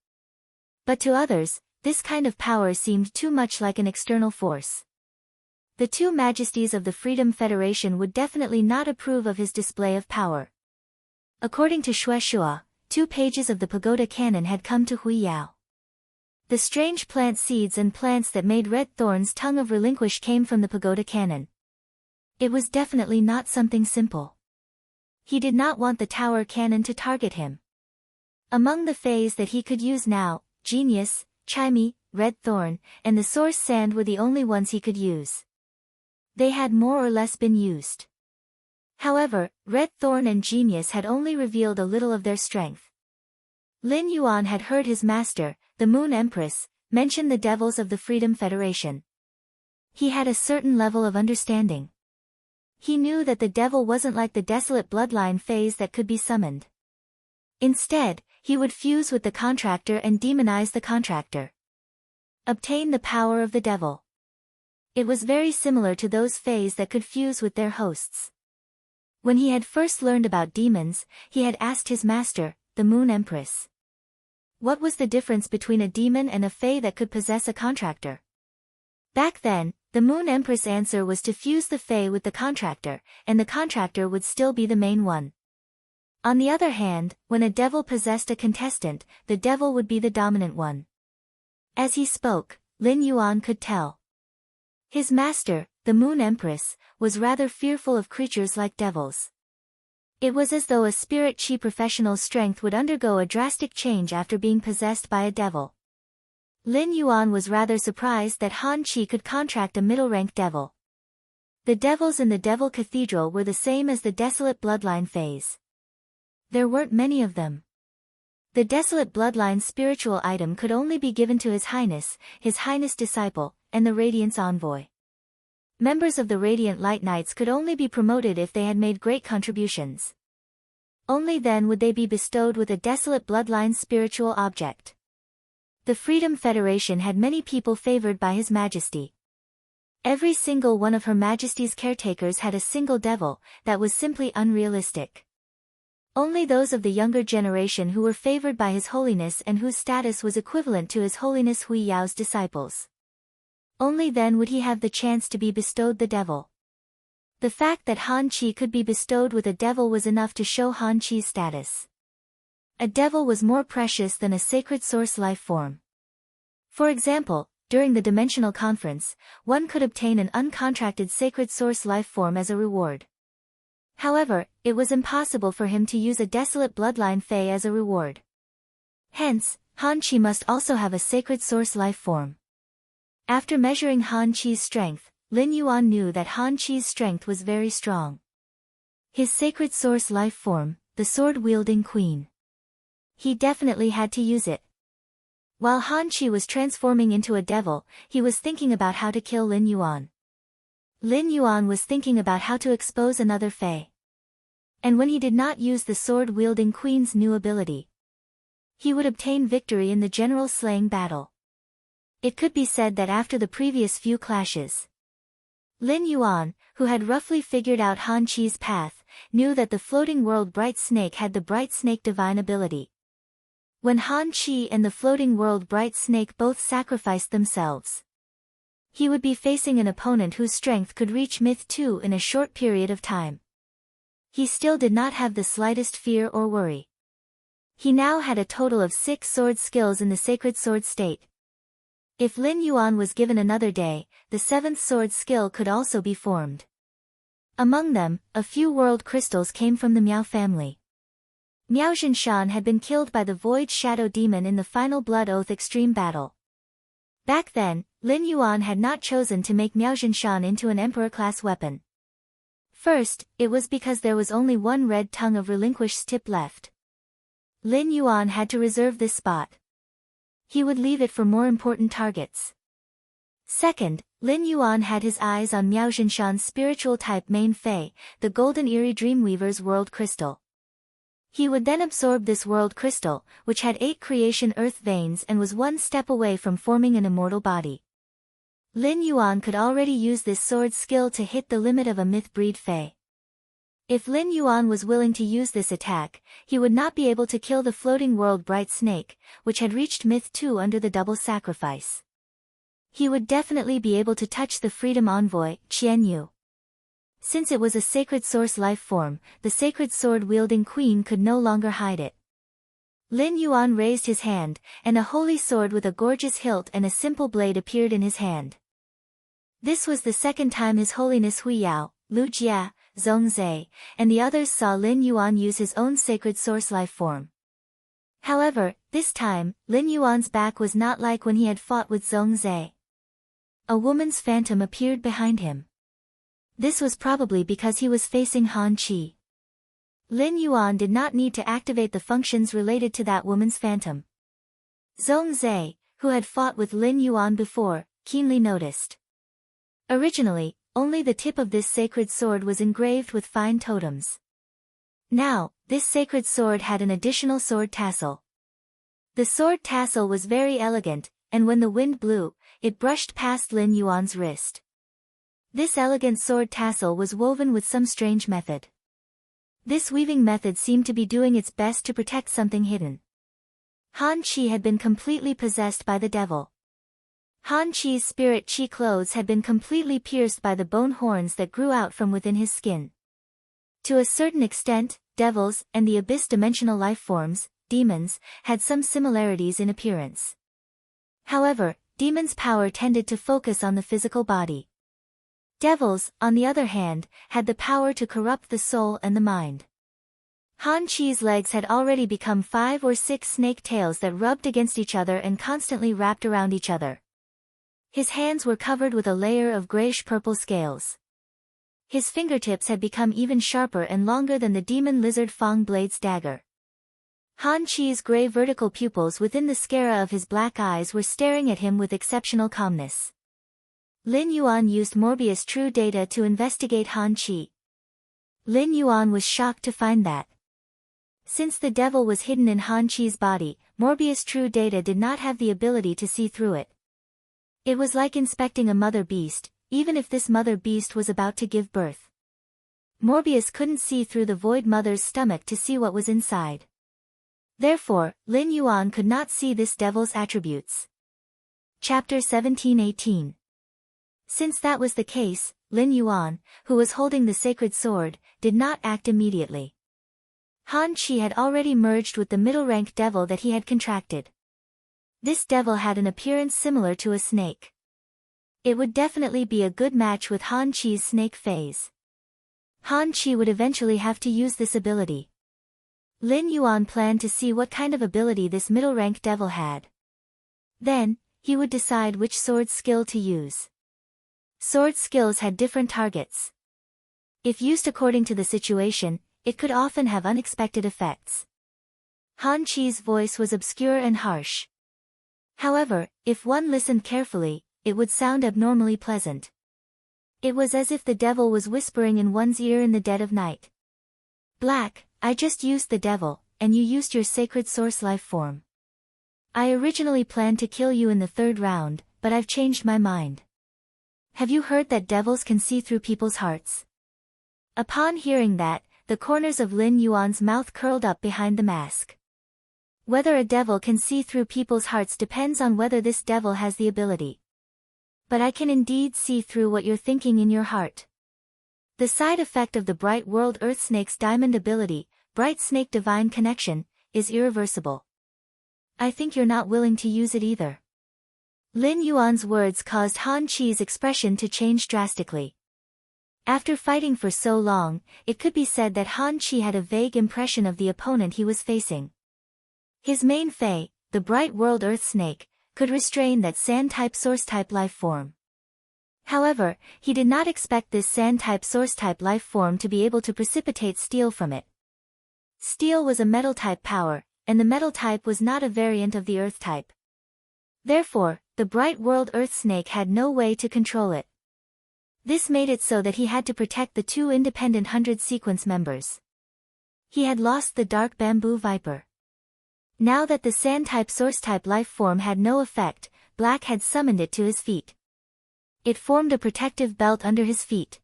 But to others, this kind of power seemed too much like an external force. The two majesties of the Freedom Federation would definitely not approve of his display of power. According to Shueshua, 2 pages of the pagoda canon had come to Huiyao. The strange plant seeds and plants that made Red Thorn's tongue of relinquish came from the pagoda canon. It was definitely not something simple. He did not want the tower canon to target him. Among the fays that he could use now, Genius, Chimey, Red Thorn, and the Source Sand were the only ones he could use. They had more or less been used. However, Red Thorn and Genius had only revealed a little of their strength. Lin Yuan had heard his master, the Moon Empress, mention the devils of the Freedom Federation. He had a certain level of understanding. He knew that the devil wasn't like the desolate bloodline phase that could be summoned. Instead, he would fuse with the contractor and demonize the contractor. Obtain the power of the devil. It was very similar to those fays that could fuse with their hosts. When he had first learned about demons, he had asked his master, the Moon Empress. What was the difference between a demon and a fae that could possess a contractor? Back then, the Moon Empress' answer was to fuse the fae with the contractor, and the contractor would still be the main one. On the other hand, when a devil possessed a contestant, the devil would be the dominant one. As he spoke, Lin Yuan could tell. His master, the Moon Empress, was rather fearful of creatures like devils. It was as though a spirit chi professional's strength would undergo a drastic change after being possessed by a devil. Lin Yuan was rather surprised that Han Chi could contract a middle-rank devil. The devils in the Devil Cathedral were the same as the Desolate Bloodline phase. There weren't many of them. The Desolate Bloodline spiritual item could only be given to His Highness disciple, and the Radiance envoy. Members of the Radiant Light Knights could only be promoted if they had made great contributions. Only then would they be bestowed with a Desolate Bloodline spiritual object. The Freedom Federation had many people favored by His Majesty. Every single one of Her Majesty's caretakers had a single devil, that was simply unrealistic. Only those of the younger generation who were favored by His Holiness and whose status was equivalent to His Holiness Hui Yao's disciples. Only then would he have the chance to be bestowed the devil. The fact that Han Chi could be bestowed with a devil was enough to show Han Chi's status. A devil was more precious than a sacred source life form. For example, during the Dimensional Conference, one could obtain an uncontracted sacred source life form as a reward. However, it was impossible for him to use a desolate bloodline fae as a reward. Hence, Han Chi must also have a sacred source life form. After measuring Han Chi's strength, Lin Yuan knew that Han Chi's strength was very strong. His sacred source life form, the sword-wielding queen. He definitely had to use it. While Han Chi was transforming into a devil, he was thinking about how to kill Lin Yuan. Lin Yuan was thinking about how to expose another fae. And when he did not use the sword-wielding queen's new ability, he would obtain victory in the general slaying battle. It could be said that after the previous few clashes, Lin Yuan, who had roughly figured out Han Chi's path, knew that the floating world Bright Snake had the Bright Snake divine ability. When Han Chi and the floating world Bright Snake both sacrificed themselves, he would be facing an opponent whose strength could reach Myth 2 in a short period of time. He still did not have the slightest fear or worry. He now had a total of 6 sword skills in the sacred sword state. If Lin Yuan was given another day, the 7th sword skill could also be formed. Among them, a few world crystals came from the Miao family. Miao Zhinshan had been killed by the Void Shadow Demon in the final Blood Oath Extreme Battle. Back then, Lin Yuan had not chosen to make Miao Zhinshan into an Emperor-class weapon. First, it was because there was only one red tongue of relinquished tip left. Lin Yuan had to reserve this spot. He would leave it for more important targets. Second, Lin Yuan had his eyes on Miao Zhinshan's spiritual type main fae, the Golden Eerie Dreamweaver's World Crystal. He would then absorb this World Crystal, which had 8 creation earth veins and was one step away from forming an immortal body. Lin Yuan could already use this sword skill to hit the limit of a myth breed fae. If Lin Yuan was willing to use this attack, he would not be able to kill the floating world bright snake, which had reached myth 2 under the double sacrifice. He would definitely be able to touch the freedom envoy, Qian Yu. Since it was a sacred source life form, the sacred sword-wielding queen could no longer hide it. Lin Yuan raised his hand, and a holy sword with a gorgeous hilt and a simple blade appeared in his hand. This was the second time His Holiness Hui Yao, Lu Jia, Zhongzhe, and the others saw Lin Yuan use his own sacred source life form. However, this time, Lin Yuan's back was not like when he had fought with Zhongzhe. A woman's phantom appeared behind him. This was probably because he was facing Han Qi. Lin Yuan did not need to activate the functions related to that woman's phantom. Zhongzhe, who had fought with Lin Yuan before, keenly noticed. Originally, only the tip of this sacred sword was engraved with fine totems. Now, this sacred sword had an additional sword tassel. The sword tassel was very elegant, and when the wind blew, it brushed past Lin Yuan's wrist. This elegant sword tassel was woven with some strange method. This weaving method seemed to be doing its best to protect something hidden. Han Qi had been completely possessed by the devil. Han Qi's spirit qi clothes had been completely pierced by the bone horns that grew out from within his skin. To a certain extent, devils, and the abyss-dimensional life forms, demons, had some similarities in appearance. However, demons' power tended to focus on the physical body. Devils, on the other hand, had the power to corrupt the soul and the mind. Han Qi's legs had already become 5 or 6 snake tails that rubbed against each other and constantly wrapped around each other. His hands were covered with a layer of grayish-purple scales. His fingertips had become even sharper and longer than the demon lizard Fang Blade's dagger. Han Qi's gray vertical pupils within the sclera of his black eyes were staring at him with exceptional calmness. Lin Yuan used Morbius True Data to investigate Han Qi. Lin Yuan was shocked to find that, since the devil was hidden in Han Qi's body, Morbius True Data did not have the ability to see through it. It was like inspecting a mother beast, even if this mother beast was about to give birth. Morbius couldn't see through the void mother's stomach to see what was inside. Therefore, Lin Yuan could not see this devil's attributes. Chapter 17-18. Since that was the case, Lin Yuan, who was holding the sacred sword, did not act immediately. Han Qi had already merged with the middle-rank devil that he had contracted. This devil had an appearance similar to a snake. It would definitely be a good match with Han Qi's snake phase. Han Qi would eventually have to use this ability. Lin Yuan planned to see what kind of ability this middle-rank devil had. Then, he would decide which sword skill to use. Sword skills had different targets. If used according to the situation, it could often have unexpected effects. Han Qi's voice was obscure and harsh. However, if one listened carefully, it would sound abnormally pleasant. It was as if the devil was whispering in one's ear in the dead of night. Black, I just used the devil, and you used your sacred source life form. I originally planned to kill you in the 3rd round, but I've changed my mind. Have you heard that devils can see through people's hearts? Upon hearing that, the corners of Lin Yuan's mouth curled up behind the mask. Whether a devil can see through people's hearts depends on whether this devil has the ability. But I can indeed see through what you're thinking in your heart. The side effect of the Bright World Earth Snake's diamond ability, Bright Snake Divine Connection, is irreversible. I think you're not willing to use it either. Lin Yuan's words caused Han Qi's expression to change drastically. After fighting for so long, it could be said that Han Qi had a vague impression of the opponent he was facing. His main Fae, the Bright World Earth Snake, could restrain that Sand-type Source-type life form. However, he did not expect this Sand-type Source-type life form to be able to precipitate steel from it. Steel was a metal-type power, and the metal type was not a variant of the Earth type. Therefore, the Bright World Earth Snake had no way to control it. This made it so that he had to protect the 2 independent 100 sequence members. He had lost the Dark Bamboo Viper. Now that the Sand-type Source-type life form had no effect, Black had summoned it to his feet. It formed a protective belt under his feet.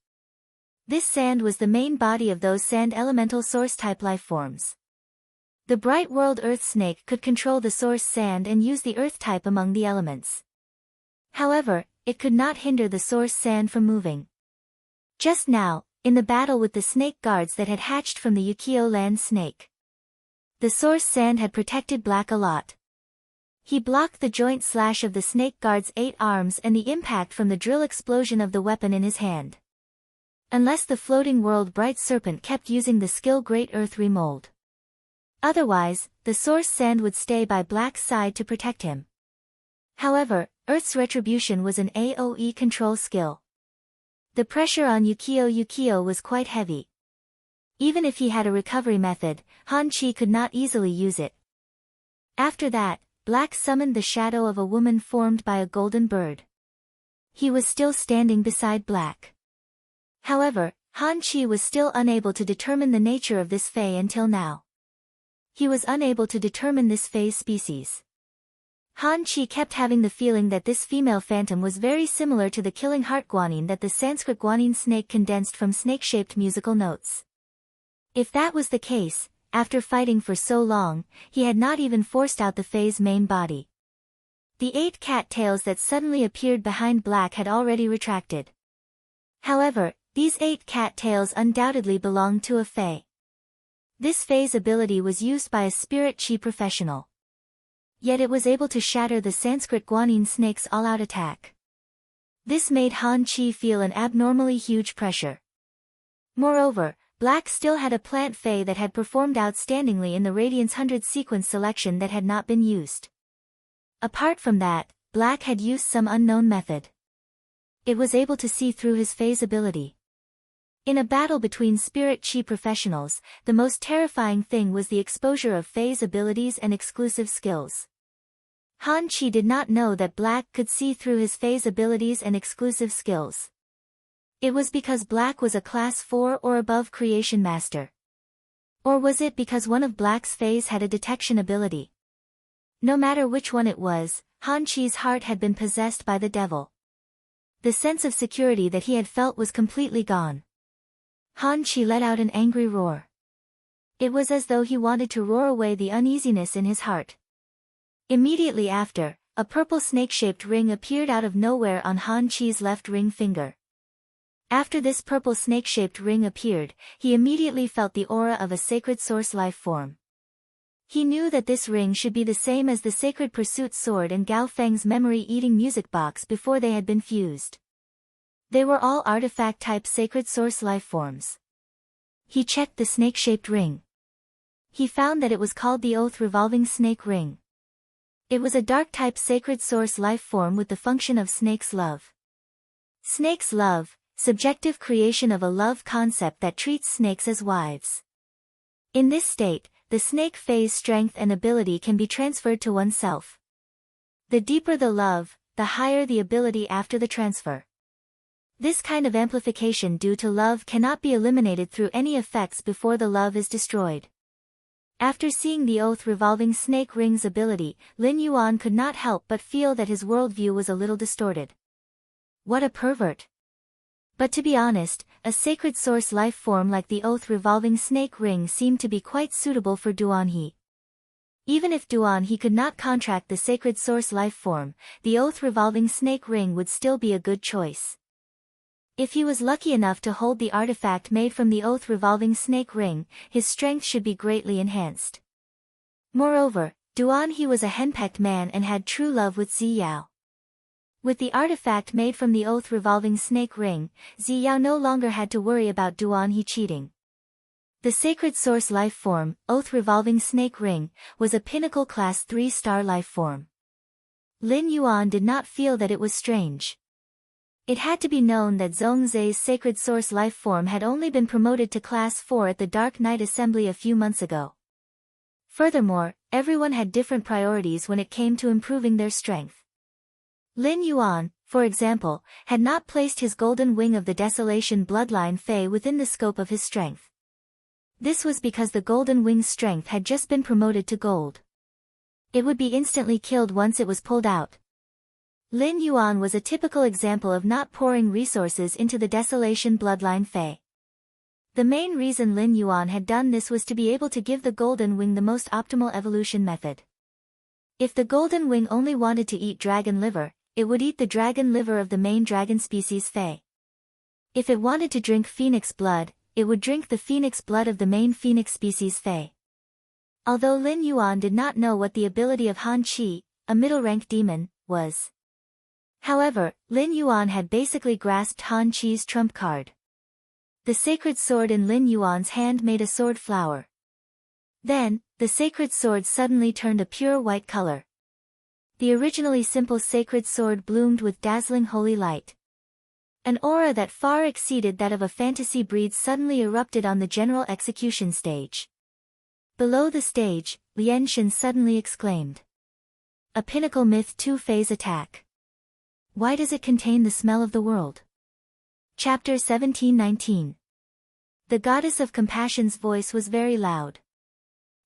This sand was the main body of those sand elemental source-type lifeforms. The bright world earth snake could control the source sand and use the earth type among the elements. However, it could not hinder the source sand from moving. Just now, in the battle with the snake guards that had hatched from the Yukio land snake, the source sand had protected Black a lot. He blocked the joint slash of the snake guard's 8 arms and the impact from the drill explosion of the weapon in his hand. Unless the floating world bright serpent kept using the skill Great Earth Remold. Otherwise, the source sand would stay by Black's side to protect him. However, Earth's Retribution was an AoE control skill. The pressure on Yukio was quite heavy. Even if he had a recovery method, Han-Chi could not easily use it. After that, Black summoned the shadow of a woman formed by a golden bird. He was still standing beside Black. However, Han-Chi was still unable to determine the nature of this Fae until now. He was unable to determine this Fae's species. Han-Chi kept having the feeling that this female phantom was very similar to the killing heart guanine that the Sanskrit guanine snake condensed from snake-shaped musical notes. If that was the case, after fighting for so long, he had not even forced out the Fae's main body. The 8 cat tails that suddenly appeared behind Black had already retracted. However, these 8 cat tails undoubtedly belonged to a Fae. This Fae's ability was used by a spirit chi professional. Yet it was able to shatter the Sanskrit guanine snake's all-out attack. This made Han-Chi feel an abnormally huge pressure. Moreover, Black still had a plant Fae that had performed outstandingly in the Radiance 100 sequence selection that had not been used. Apart from that, Black had used some unknown method. It was able to see through his Fae's ability. In a battle between spirit chi professionals, the most terrifying thing was the exposure of Fae's abilities and exclusive skills. Han-Chi did not know that Black could see through his Fae's abilities and exclusive skills. It was because Black was a class 4 or above creation master. Or was it because one of Black's Faes had a detection ability? No matter which one it was, Han-Chi's heart had been possessed by the devil. The sense of security that he had felt was completely gone. Han-Chi let out an angry roar. It was as though he wanted to roar away the uneasiness in his heart. Immediately after, a purple snake-shaped ring appeared out of nowhere on Han-Chi's left ring finger. After this purple snake-shaped ring appeared, he immediately felt the aura of a sacred source life form. He knew that this ring should be the same as the Sacred Pursuit sword and Gao Feng's memory-eating music box before they had been fused. They were all artifact-type sacred source life forms. He checked the snake-shaped ring. He found that it was called the Oath Revolving Snake Ring. It was a dark-type sacred source life form with the function of Snake's love. Snake's love, subjective creation of a love concept that treats snakes as wives. In this state, the snake Fae's strength and ability can be transferred to oneself. The deeper the love, the higher the ability after the transfer. This kind of amplification due to love cannot be eliminated through any effects before the love is destroyed. After seeing the Oath Revolving Snake Ring's ability, Lin Yuan could not help but feel that his worldview was a little distorted. What a pervert! But to be honest, a sacred source life form like the Oath Revolving Snake Ring seemed to be quite suitable for Duan He. Even if Duan He could not contract the sacred source life form, the Oath Revolving Snake Ring would still be a good choice. If he was lucky enough to hold the artifact made from the Oath Revolving Snake Ring, his strength should be greatly enhanced. Moreover, Duan He was a henpecked man and had true love with Zi Yao. With the artifact made from the Oath Revolving Snake Ring, Zi Yao no longer had to worry about Duan He cheating. The sacred source life form, Oath Revolving Snake Ring, was a pinnacle class 3-star life form. Lin Yuan did not feel that it was strange. It had to be known that Zhongzai's sacred source life form had only been promoted to class 4 at the Dark Knight Assembly a few months ago. Furthermore, everyone had different priorities when it came to improving their strength. Lin Yuan, for example, had not placed his Golden Wing of the Desolation Bloodline Fae within the scope of his strength. This was because the Golden Wing's strength had just been promoted to gold. It would be instantly killed once it was pulled out. Lin Yuan was a typical example of not pouring resources into the Desolation Bloodline Fae. The main reason Lin Yuan had done this was to be able to give the golden wing the most optimal evolution method. If the golden wing only wanted to eat dragon liver, it would eat the dragon liver of the main dragon species Fei. If it wanted to drink phoenix blood, it would drink the phoenix blood of the main phoenix species Fei. Although Lin Yuan did not know what the ability of Han Qi, a middle-rank demon, was. However, Lin Yuan had basically grasped Han Qi's trump card. The sacred sword in Lin Yuan's hand made a sword flower. Then, the sacred sword suddenly turned a pure white color. The originally simple sacred sword bloomed with dazzling holy light. An aura that far exceeded that of a fantasy breed suddenly erupted on the general execution stage. Below the stage, Lian Shen suddenly exclaimed. A pinnacle myth 2-phase attack. Why does it contain the smell of the world? Chapter 1719. The goddess of compassion's voice was very loud.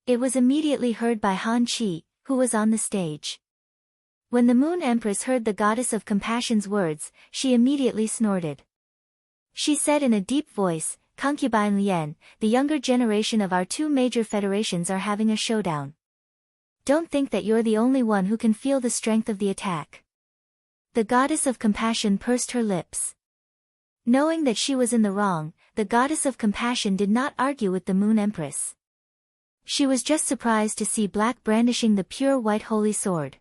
It was immediately heard by Han Qi, who was on the stage. When the Moon Empress heard the goddess of compassion's words, she immediately snorted. She said in a deep voice, Concubine Lian, the younger generation of our two major federations are having a showdown. Don't think that you're the only one who can feel the strength of the attack. The goddess of compassion pursed her lips. Knowing that she was in the wrong, the goddess of compassion did not argue with the Moon Empress. She was just surprised to see Black brandishing the pure white holy sword.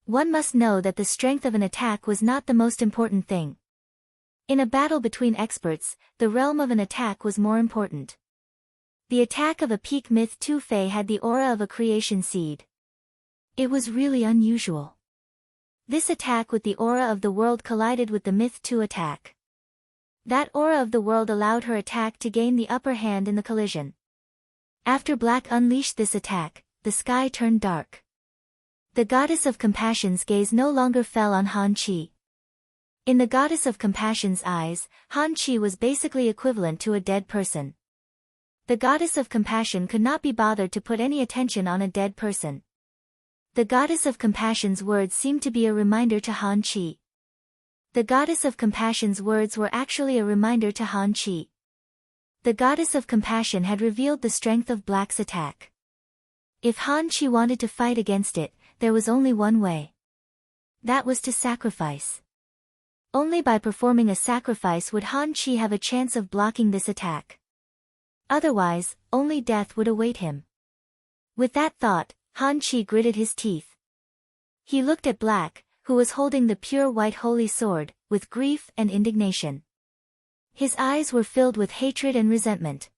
One must know that the strength of an attack was not the most important thing. In a battle between experts, the realm of an attack was more important. The attack of a peak myth 2 Fei had the aura of a creation seed. It was really unusual. This attack with the aura of the world collided with the myth 2 attack. That aura of the world allowed her attack to gain the upper hand in the collision. After Black unleashed this attack, the sky turned dark. The goddess of compassion's gaze no longer fell on Han Qi. In the goddess of compassion's eyes, Han Qi was basically equivalent to a dead person. The goddess of compassion could not be bothered to put any attention on a dead person. The goddess of compassion's words seemed to be a reminder to Han Qi. The goddess of compassion's words were actually a reminder to Han Qi. The goddess of compassion had revealed the strength of Black's attack. If Han Qi wanted to fight against it, there was only one way. That was to sacrifice. Only by performing a sacrifice would Han Qi have a chance of blocking this attack. Otherwise, only death would await him. With that thought, Han Qi gritted his teeth. He looked at Black, who was holding the pure white holy sword, with grief and indignation. His eyes were filled with hatred and resentment.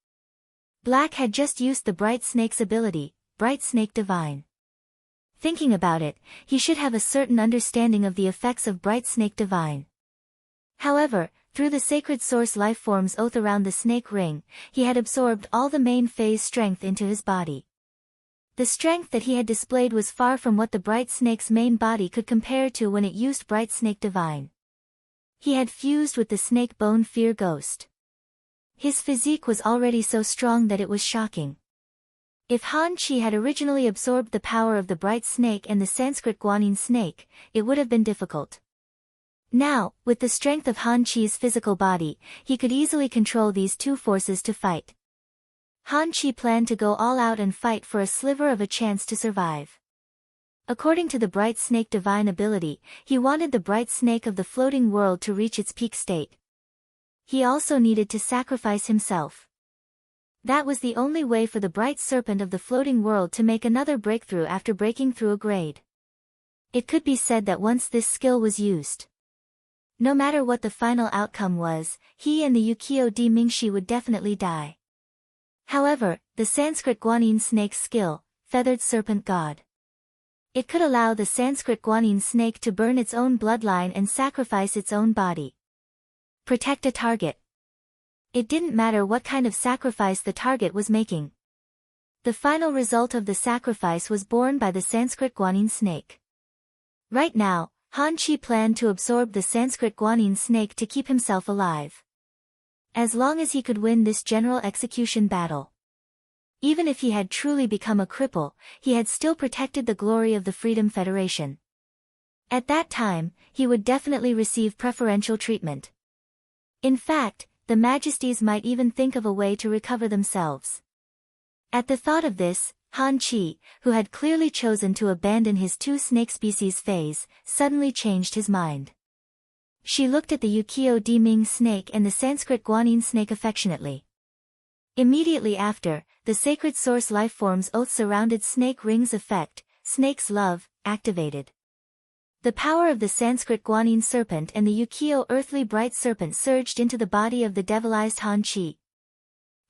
Black had just used the Bright Snake's ability, Bright Snake Divine. Thinking about it, he should have a certain understanding of the effects of Bright Snake Divine. However, through the sacred source lifeform's oath around the snake ring, he had absorbed all the main phase strength into his body. The strength that he had displayed was far from what the Bright Snake's main body could compare to when it used Bright Snake Divine. He had fused with the snake bone fear ghost. His physique was already so strong that it was shocking. If Han Qi had originally absorbed the power of the Bright Snake and the Sanskrit Guanyin snake, it would have been difficult. Now, with the strength of Han Qi's physical body, he could easily control these two forces to fight. Han Qi planned to go all out and fight for a sliver of a chance to survive. According to the Bright Snake Divine ability, he wanted the Bright Snake of the floating world to reach its peak state. He also needed to sacrifice himself. That was the only way for the Bright Serpent of the floating world to make another breakthrough after breaking through a grade. It could be said that once this skill was used, no matter what the final outcome was, he and the Yukio di Mingshi would definitely die. However, the Sanskrit Guanyin snake's skill, Feathered Serpent God. It could allow the Sanskrit Guanyin snake to burn its own bloodline and sacrifice its own body. Protect a target. It didn't matter what kind of sacrifice the target was making. The final result of the sacrifice was borne by the Sanskrit Guanyin snake. Right now, Han Qi planned to absorb the Sanskrit Guanyin snake to keep himself alive. As long as he could win this general execution battle. Even if he had truly become a cripple, he had still protected the glory of the Freedom Federation. At that time, he would definitely receive preferential treatment. In fact, the majesties might even think of a way to recover themselves. At the thought of this, Han Chi, who had clearly chosen to abandon his two snake species phase, suddenly changed his mind. She looked at the Ukiyo Diming snake and the Sanskrit Guanyin snake affectionately. Immediately after, the sacred source lifeform's oath-surrounded snake rings effect, snake's love, activated. The power of the Sanskrit Guanyin serpent and the Ukiyo earthly bright serpent surged into the body of the devilized Han Chi.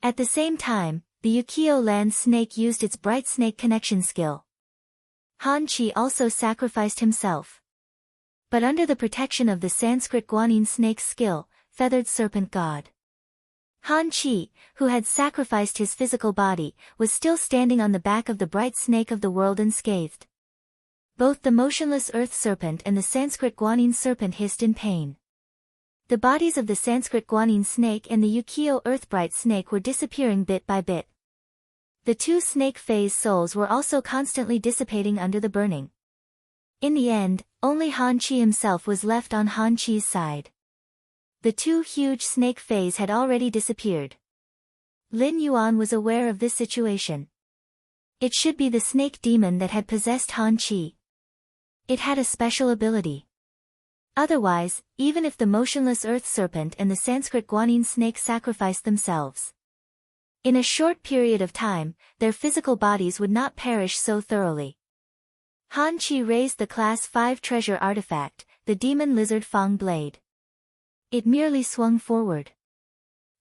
At the same time, the Ukiyo land snake used its bright snake connection skill. Han Chi also sacrificed himself. But under the protection of the Sanskrit Guanyin snake's skill, feathered serpent god. Han Chi, who had sacrificed his physical body, was still standing on the back of the bright snake of the world unscathed. Both the motionless earth serpent and the Sanskrit Guanyin serpent hissed in pain. The bodies of the Sanskrit Guanyin snake and the Ukiyo earthbright snake were disappearing bit by bit. The two snake phase souls were also constantly dissipating under the burning. In the end, only Han Chi himself was left on Han Chi's side. The two huge snake phase had already disappeared. Lin Yuan was aware of this situation. It should be the snake demon that had possessed Han Chi. It had a special ability. Otherwise, even if the motionless earth serpent and the Sanskrit Guanyin snake sacrificed themselves, in a short period of time, their physical bodies would not perish so thoroughly. Han Chi raised the Class 5 treasure artifact, the demon lizard Fang blade. It merely swung forward.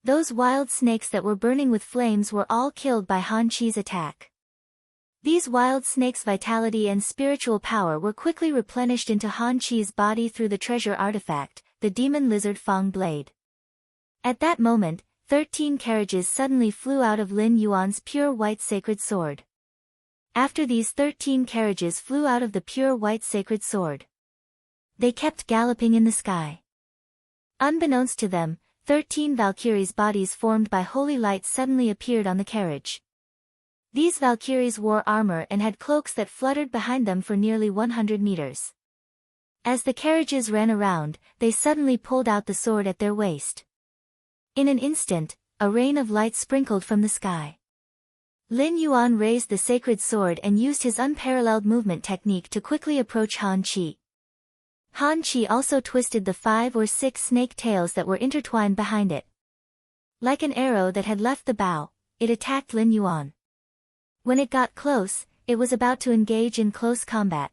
Those wild snakes that were burning with flames were all killed by Han Chi's attack. These wild snakes' vitality and spiritual power were quickly replenished into Han Chi's body through the treasure artifact, the demon lizard Fang blade. At that moment, 13 carriages suddenly flew out of Lin Yuan's pure white sacred sword. After these 13 carriages flew out of the pure white sacred sword, they kept galloping in the sky. Unbeknownst to them, 13 Valkyries' bodies formed by holy light suddenly appeared on the carriage. These Valkyries wore armor and had cloaks that fluttered behind them for nearly 100 meters. As the carriages ran around, they suddenly pulled out the sword at their waist. In an instant, a rain of light sprinkled from the sky. Lin Yuan raised the sacred sword and used his unparalleled movement technique to quickly approach Han Chi. Han Chi also twisted the 5 or 6 snake tails that were intertwined behind it. Like an arrow that had left the bow, it attacked Lin Yuan. When it got close, it was about to engage in close combat.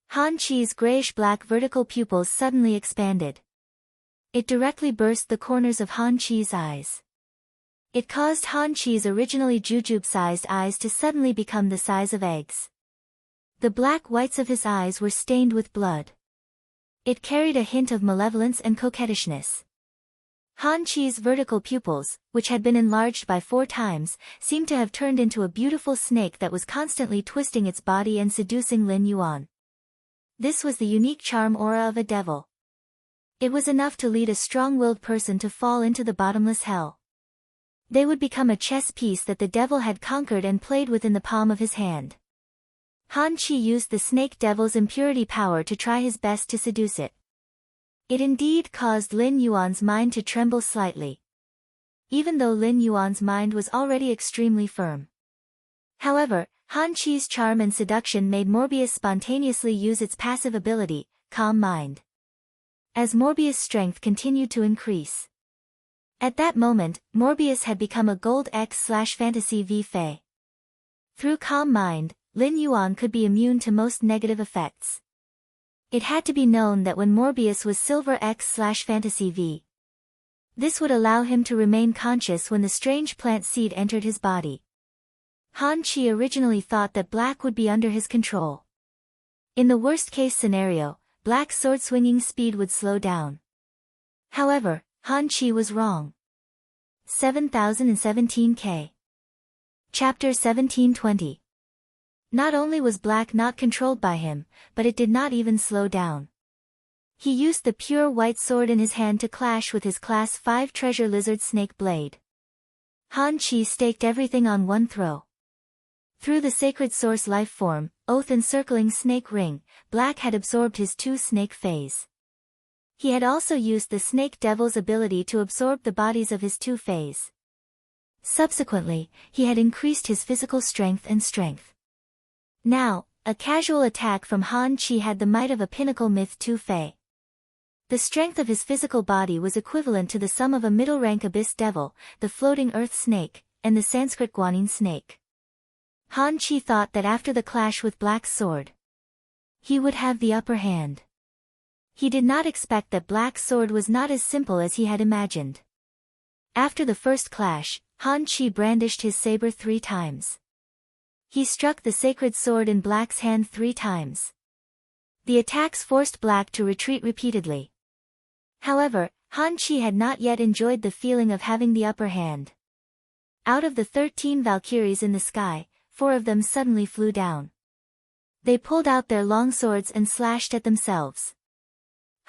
Han Chi's grayish-black vertical pupils suddenly expanded. It directly burst the corners of Han Chi's eyes. It caused Han Chi's originally jujube-sized eyes to suddenly become the size of eggs. The black whites of his eyes were stained with blood. It carried a hint of malevolence and coquettishness. Han Chi's vertical pupils, which had been enlarged by 4 times, seemed to have turned into a beautiful snake that was constantly twisting its body and seducing Lin Yuan. This was the unique charm aura of a devil. It was enough to lead a strong-willed person to fall into the bottomless hell. They would become a chess piece that the devil had conquered and played with in the palm of his hand. Han Chi used the snake devil's impurity power to try his best to seduce it. It indeed caused Lin Yuan's mind to tremble slightly, even though Lin Yuan's mind was already extremely firm. However, Han Chi's charm and seduction made Morbius spontaneously use its passive ability, Calm Mind. As Morbius' strength continued to increase. At that moment, Morbius had become a Gold X/Fantasy V Fae. Through Calm Mind, Lin Yuan could be immune to most negative effects. It had to be known that when Morbius was Silver X/Fantasy V, this would allow him to remain conscious when the strange plant seed entered his body. Han Chi originally thought that Black would be under his control. In the worst-case scenario, Black's sword-swinging speed would slow down. However, Han Chi was wrong. 7017 K. Chapter 1720. Not only was Black not controlled by him, but it did not even slow down. He used the pure white sword in his hand to clash with his Class 5 treasure lizard snake blade. Han Chi staked everything on one throw. Through the sacred source life form, oath encircling snake ring, Black had absorbed his 2 snake phase. He had also used the snake devil's ability to absorb the bodies of his two fays. Subsequently, he had increased his physical strength and strength. Now, a casual attack from Han Chi had the might of a pinnacle myth 2 Fey. The strength of his physical body was equivalent to the sum of a middle-rank abyss devil, the floating earth snake, and the Sanskrit guanine snake. Han Chi thought that after the clash with Black's sword, he would have the upper hand. He did not expect that Black's sword was not as simple as he had imagined. After the first clash, Han Chi brandished his saber 3 times. He struck the sacred sword in Black's hand 3 times. The attacks forced Black to retreat repeatedly. However, Han Chi had not yet enjoyed the feeling of having the upper hand. Out of the 13 Valkyries in the sky, 4 of them suddenly flew down. They pulled out their long swords and slashed at themselves.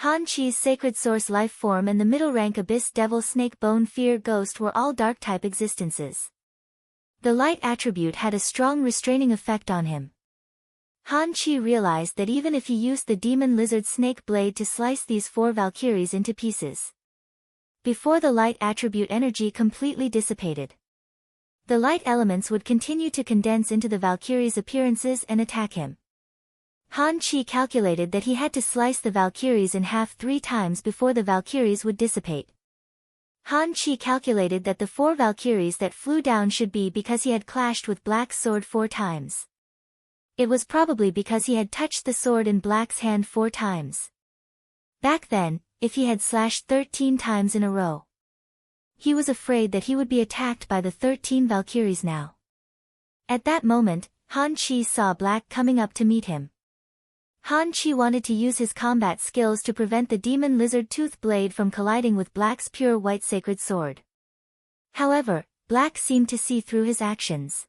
Han Chi's sacred source life form and the middle-rank abyss devil snake bone fear ghost were all dark-type existences. The light attribute had a strong restraining effect on him. Han Chi realized that even if he used the demon lizard snake blade to slice these 4 Valkyries into pieces, before the light attribute energy completely dissipated, the light elements would continue to condense into the Valkyries' appearances and attack him. Han Chi calculated that he had to slice the Valkyries in half 3 times before the Valkyries would dissipate. Han Chi calculated that the 4 Valkyries that flew down should be because he had clashed with Black's sword 4 times. It was probably because he had touched the sword in Black's hand 4 times. Back then, if he had slashed 13 times in a row, he was afraid that he would be attacked by the 13 Valkyries now. At that moment, Han Chi saw Black coming up to meet him. Han Chi wanted to use his combat skills to prevent the demon lizard tooth blade from colliding with Black's pure white sacred sword. However, Black seemed to see through his actions.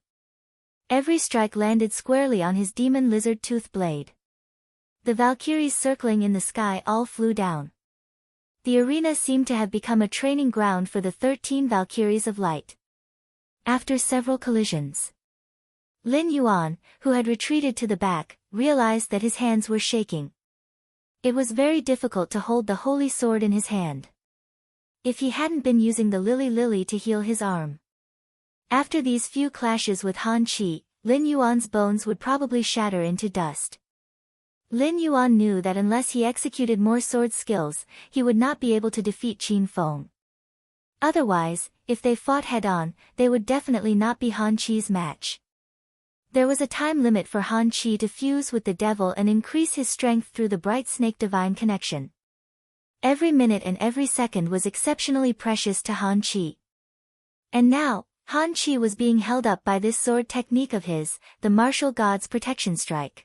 Every strike landed squarely on his demon lizard tooth blade. The Valkyries circling in the sky all flew down. The arena seemed to have become a training ground for the 13 Valkyries of light. After several collisions, Lin Yuan, who had retreated to the back, realized that his hands were shaking. It was very difficult to hold the holy sword in his hand, if he hadn't been using the lily to heal his arm. After these few clashes with Han Chi, Lin Yuan's bones would probably shatter into dust. Lin Yuan knew that unless he executed more sword skills, he would not be able to defeat Qin Feng. Otherwise, if they fought head-on, they would definitely not be Han Chi's match. There was a time limit for Han Chi to fuse with the devil and increase his strength through the bright snake divine connection. Every minute and every second was exceptionally precious to Han Chi. And now, Han Chi was being held up by this sword technique of his, the Martial God's Protection Strike.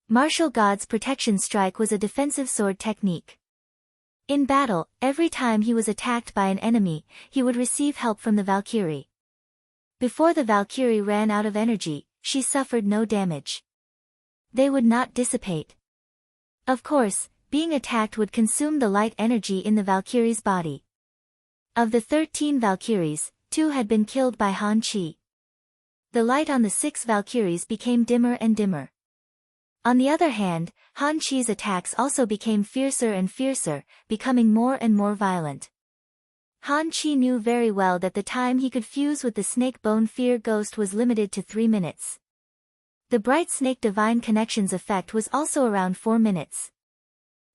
Martial God's Protection Strike was a defensive sword technique. In battle, every time he was attacked by an enemy, he would receive help from the Valkyrie. Before the Valkyrie ran out of energy, she suffered no damage. They would not dissipate. Of course, being attacked would consume the light energy in the Valkyrie's body. Of the 13 Valkyries, 2 had been killed by Han Chi. The light on the 6 Valkyries became dimmer and dimmer. On the other hand, Han Chi's attacks also became fiercer and fiercer, becoming more and more violent. Han Chi knew very well that the time he could fuse with the snake bone fear ghost was limited to 3 minutes. The bright snake divine connections effect was also around 4 minutes.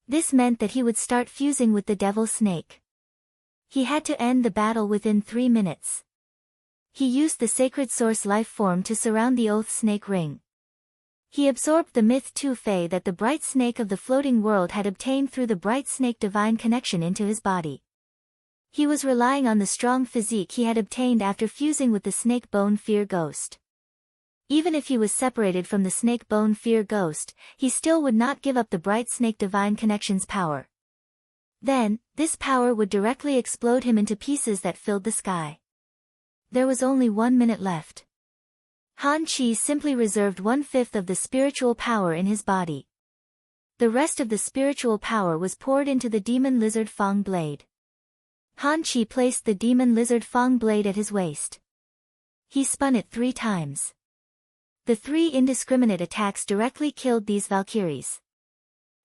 This meant that he would start fusing with the devil snake. He had to end the battle within 3 minutes. He used the sacred source life form to surround the oath snake ring. He absorbed the myth 2 Fey that the bright snake of the floating world had obtained through the bright snake divine connection into his body. He was relying on the strong physique he had obtained after fusing with the snake bone fear ghost. Even if he was separated from the snake bone fear ghost, he still would not give up the bright snake divine connection's power. Then, this power would directly explode him into pieces that filled the sky. There was only 1 minute left. Han Chi simply reserved 1/5 of the spiritual power in his body. The rest of the spiritual power was poured into the demon lizard Fang blade. Han Chi placed the demon lizard Fang blade at his waist. He spun it 3 times. The 3 indiscriminate attacks directly killed these Valkyries.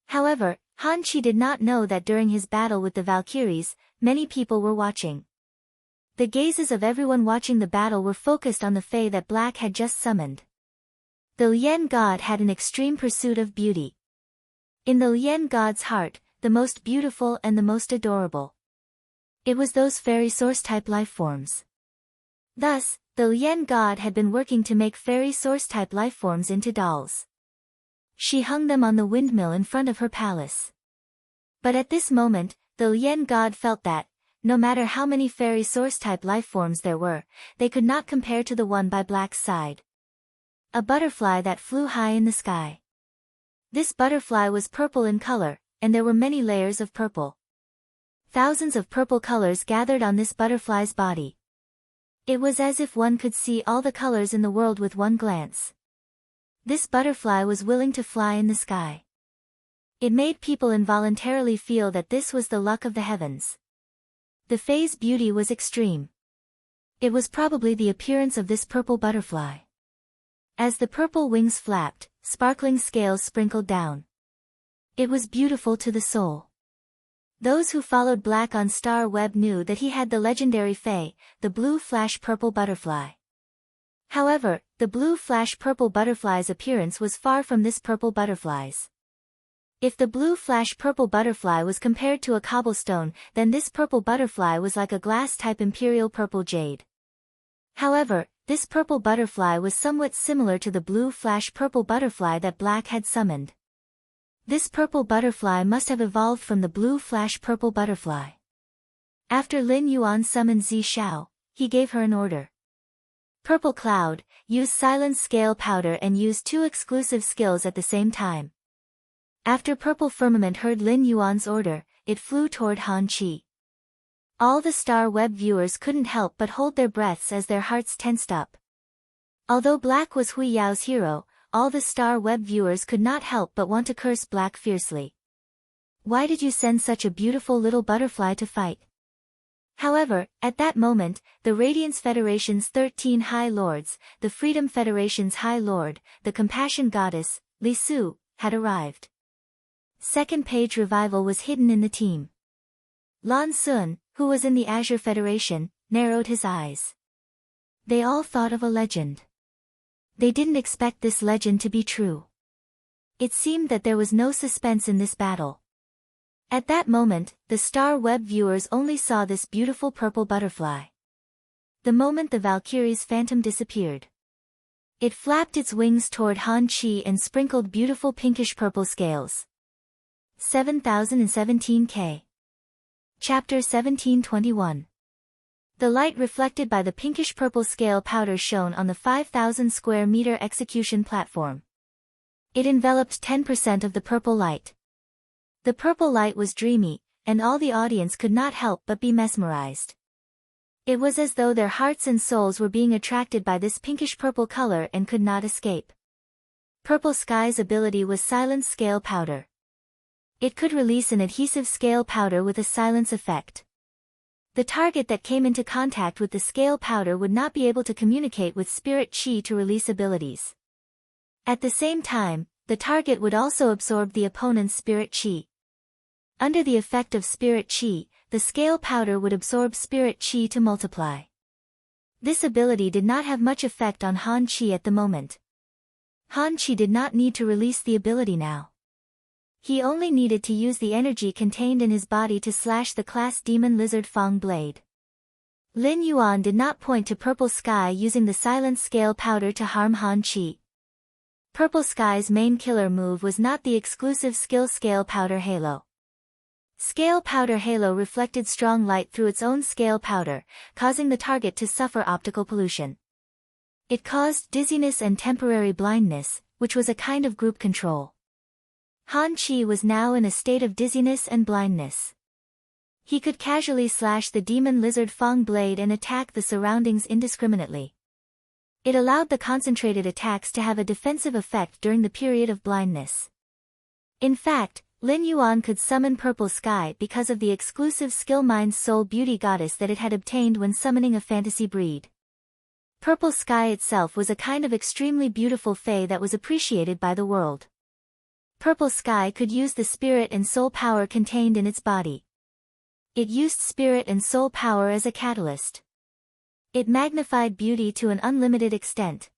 However, Han Chi did not know that during his battle with the Valkyries, many people were watching. The gazes of everyone watching the battle were focused on the fae that Black had just summoned. The Lien god had an extreme pursuit of beauty. In the Lien god's heart, the most beautiful and the most adorable. It was those fairy source-type life forms. Thus, the Lien god had been working to make fairy source-type life forms into dolls. She hung them on the windmill in front of her palace. But at this moment, the Lien god felt that, no matter how many fairy source-type life forms there were, they could not compare to the one by Black's side. A butterfly that flew high in the sky. This butterfly was purple in color, and there were many layers of purple. Thousands of purple colors gathered on this butterfly's body. It was as if one could see all the colors in the world with one glance. This butterfly was willing to fly in the sky. It made people involuntarily feel that this was the luck of the heavens. The fae's beauty was extreme. It was probably the appearance of this purple butterfly. As the purple wings flapped, sparkling scales sprinkled down. It was beautiful to the soul. Those who followed Black on Star Web knew that he had the legendary fae, the blue flash purple butterfly. However, the blue flash purple butterfly's appearance was far from this purple butterfly's. If the blue flash purple butterfly was compared to a cobblestone, then this purple butterfly was like a glass-type imperial purple jade. However, this purple butterfly was somewhat similar to the blue flash purple butterfly that Black had summoned. This purple butterfly must have evolved from the blue flash purple butterfly. After Lin Yuan summoned Zi Xiao, he gave her an order. Purple Cloud, use Silence Scale Powder and use 2 exclusive skills at the same time. After Purple Firmament heard Lin Yuan's order, it flew toward Han Chi. All the Star Web viewers couldn't help but hold their breaths as their hearts tensed up. Although Black was Hui Yao's hero, all the Star Web viewers could not help but want to curse Black fiercely. Why did you send such a beautiful little butterfly to fight? However, at that moment, the Radiance Federation's 13 High Lords, the Freedom Federation's High Lord, the Compassion Goddess, Li Su, had arrived. Second Page Revival was hidden in the team. Lan Sun, who was in the Azure Federation, narrowed his eyes. They all thought of a legend. They didn't expect this legend to be true. It seemed that there was no suspense in this battle. At that moment, the Star Web viewers only saw this beautiful purple butterfly. The moment the Valkyrie's phantom disappeared, it flapped its wings toward Han Chi and sprinkled beautiful pinkish-purple scales. 7017 K. Chapter 1721. The light reflected by the pinkish-purple scale powder shone on the 5,000 square meter execution platform. It enveloped 10% of the purple light. The purple light was dreamy, and all the audience could not help but be mesmerized. It was as though their hearts and souls were being attracted by this pinkish-purple color and could not escape. Purple Sky's ability was Silence Scale Powder. It could release an adhesive scale powder with a silence effect. The target that came into contact with the scale powder would not be able to communicate with spirit chi to release abilities. At the same time, the target would also absorb the opponent's spirit chi. Under the effect of spirit chi, the scale powder would absorb spirit chi to multiply. This ability did not have much effect on Han Chi at the moment. Han Chi did not need to release the ability now. He only needed to use the energy contained in his body to slash the class Demon Lizard Fang blade. Lin Yuan did not point to Purple Sky using the Silence Scale Powder to harm Han Chi. Purple Sky's main killer move was not the exclusive skill Scale Powder Halo. Scale Powder Halo reflected strong light through its own scale powder, causing the target to suffer optical pollution. It caused dizziness and temporary blindness, which was a kind of group control. Han Chi was now in a state of dizziness and blindness. He could casually slash the Demon Lizard Fang blade and attack the surroundings indiscriminately. It allowed the concentrated attacks to have a defensive effect during the period of blindness. In fact, Lin Yuan could summon Purple Sky because of the exclusive skill Mind's Soul Beauty Goddess that it had obtained when summoning a fantasy breed. Purple Sky itself was a kind of extremely beautiful fae that was appreciated by the world. Purple Sky could use the spirit and soul power contained in its body. It used spirit and soul power as a catalyst. It magnified beauty to an unlimited extent.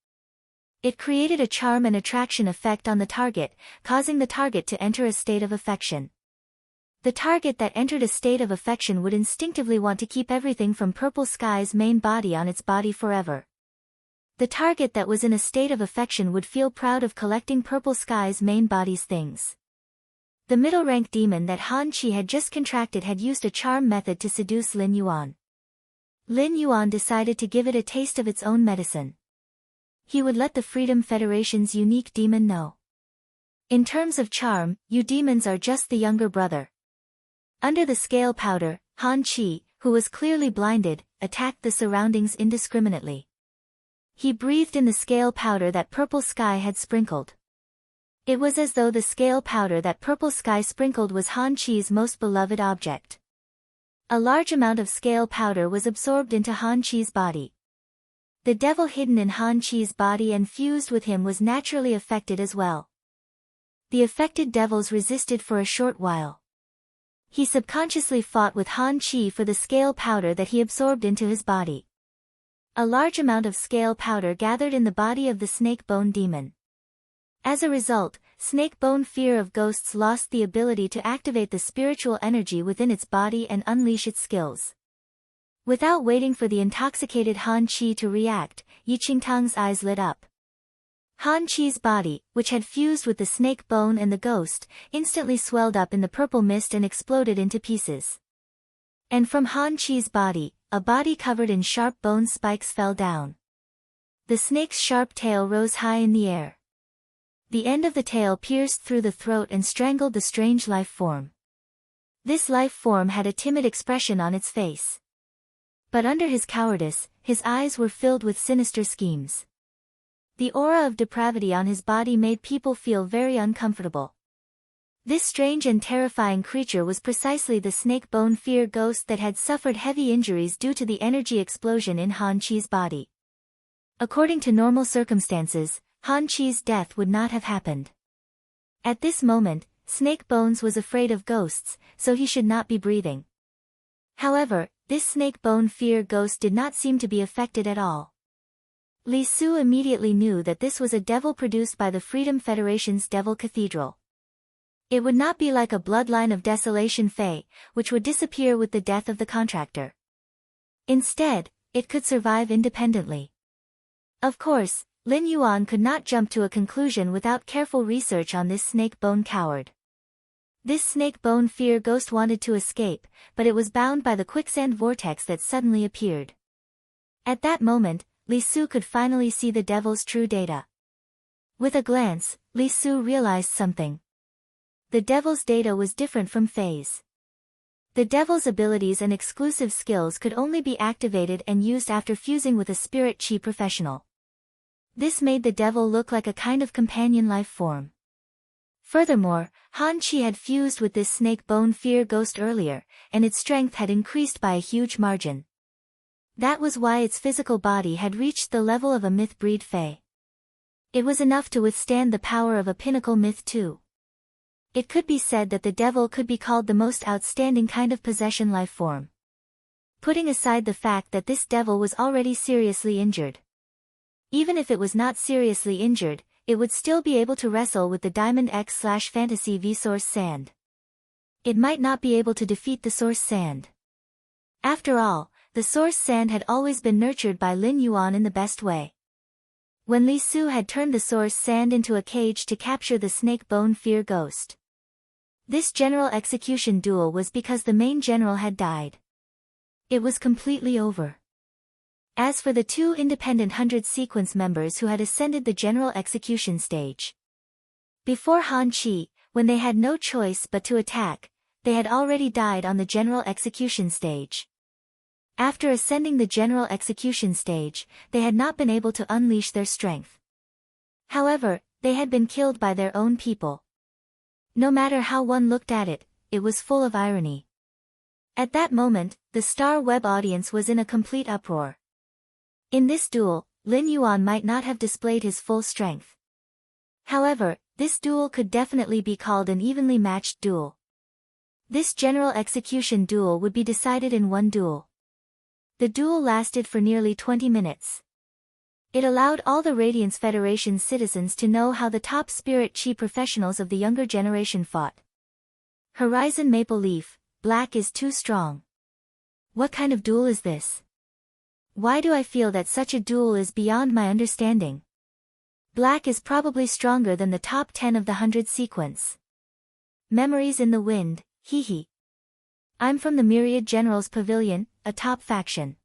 It created a charm and attraction effect on the target, causing the target to enter a state of affection. The target that entered a state of affection would instinctively want to keep everything from Purple Sky's main body on its body forever. The target that was in a state of affection would feel proud of collecting Purple Sky's main body's things. The middle-rank demon that Han Chi had just contracted had used a charm method to seduce Lin Yuan. Lin Yuan decided to give it a taste of its own medicine. He would let the Freedom Federation's unique demon know. In terms of charm, you demons are just the younger brother. Under the scale powder, Han Chi, who was clearly blinded, attacked the surroundings indiscriminately. He breathed in the scale powder that Purple Sky had sprinkled. It was as though the scale powder that Purple Sky sprinkled was Han Chi's most beloved object. A large amount of scale powder was absorbed into Han Chi's body. The devil hidden in Han Chi's body and fused with him was naturally affected as well. The affected devils resisted for a short while. He subconsciously fought with Han Chi for the scale powder that he absorbed into his body. A large amount of scale powder gathered in the body of the snake bone demon. As a result, snake bone fear of ghosts lost the ability to activate the spiritual energy within its body and unleash its skills. Without waiting for the intoxicated Han Chi to react, Yi Qingtang's eyes lit up. Han Chi's body, which had fused with the snake bone and the ghost, instantly swelled up in the purple mist and exploded into pieces. And from Han Chi's body, a body covered in sharp bone spikes fell down. The snake's sharp tail rose high in the air. The end of the tail pierced through the throat and strangled the strange life form. This life form had a timid expression on its face. But under his cowardice, his eyes were filled with sinister schemes. The aura of depravity on his body made people feel very uncomfortable. This strange and terrifying creature was precisely the snake bone fear ghost that had suffered heavy injuries due to the energy explosion in Han Chi's body. According to normal circumstances, Han Chi's death would not have happened. At this moment, Snake Bones was afraid of ghosts, so he should not be breathing. However, this snake bone fear ghost did not seem to be affected at all. Li Su immediately knew that this was a devil produced by the Freedom Federation's Devil Cathedral. It would not be like a bloodline of Desolation Fey, which would disappear with the death of the contractor. Instead, it could survive independently. Of course, Lin Yuan could not jump to a conclusion without careful research on this snake bone coward. This snake bone fear ghost wanted to escape, but it was bound by the quicksand vortex that suddenly appeared. At that moment, Li Su could finally see the devil's true data. With a glance, Li Su realized something. The devil's data was different from Fei's. The devil's abilities and exclusive skills could only be activated and used after fusing with a spirit chi professional. This made the devil look like a kind of companion life form. Furthermore, Han Chi had fused with this snake bone fear ghost earlier, and its strength had increased by a huge margin. That was why its physical body had reached the level of a myth breed Fey. It was enough to withstand the power of a pinnacle myth too. It could be said that the devil could be called the most outstanding kind of possession life form. Putting aside the fact that this devil was already seriously injured. Even if it was not seriously injured, it would still be able to wrestle with the Diamond X/Fantasy V Source Sand. It might not be able to defeat the Source Sand. After all, the Source Sand had always been nurtured by Lin Yuan in the best way. When Li Su had turned the Source Sand into a cage to capture the snake bone fear ghost. This general execution duel was because the main general had died. It was completely over. As for the two independent 100 sequence members who had ascended the general execution stage. Before Han Chi, when they had no choice but to attack, they had already died on the general execution stage. After ascending the general execution stage, they had not been able to unleash their strength. However, they had been killed by their own people. No matter how one looked at it, it was full of irony. At that moment, the Star Web audience was in a complete uproar. In this duel, Lin Yuan might not have displayed his full strength. However, This duel could definitely be called an evenly matched duel. This general execution duel would be decided in one duel. The duel lasted for nearly 20 minutes. It allowed all the Radiance Federation's citizens to know how the top spirit chi professionals of the younger generation fought. Horizon Maple Leaf, Black is too strong. What kind of duel is this? Why do I feel that such a duel is beyond my understanding? Black is probably stronger than the top 10 of the 100 sequence. Memories in the wind, hee hee. I'm from the Myriad Generals Pavilion, a top faction.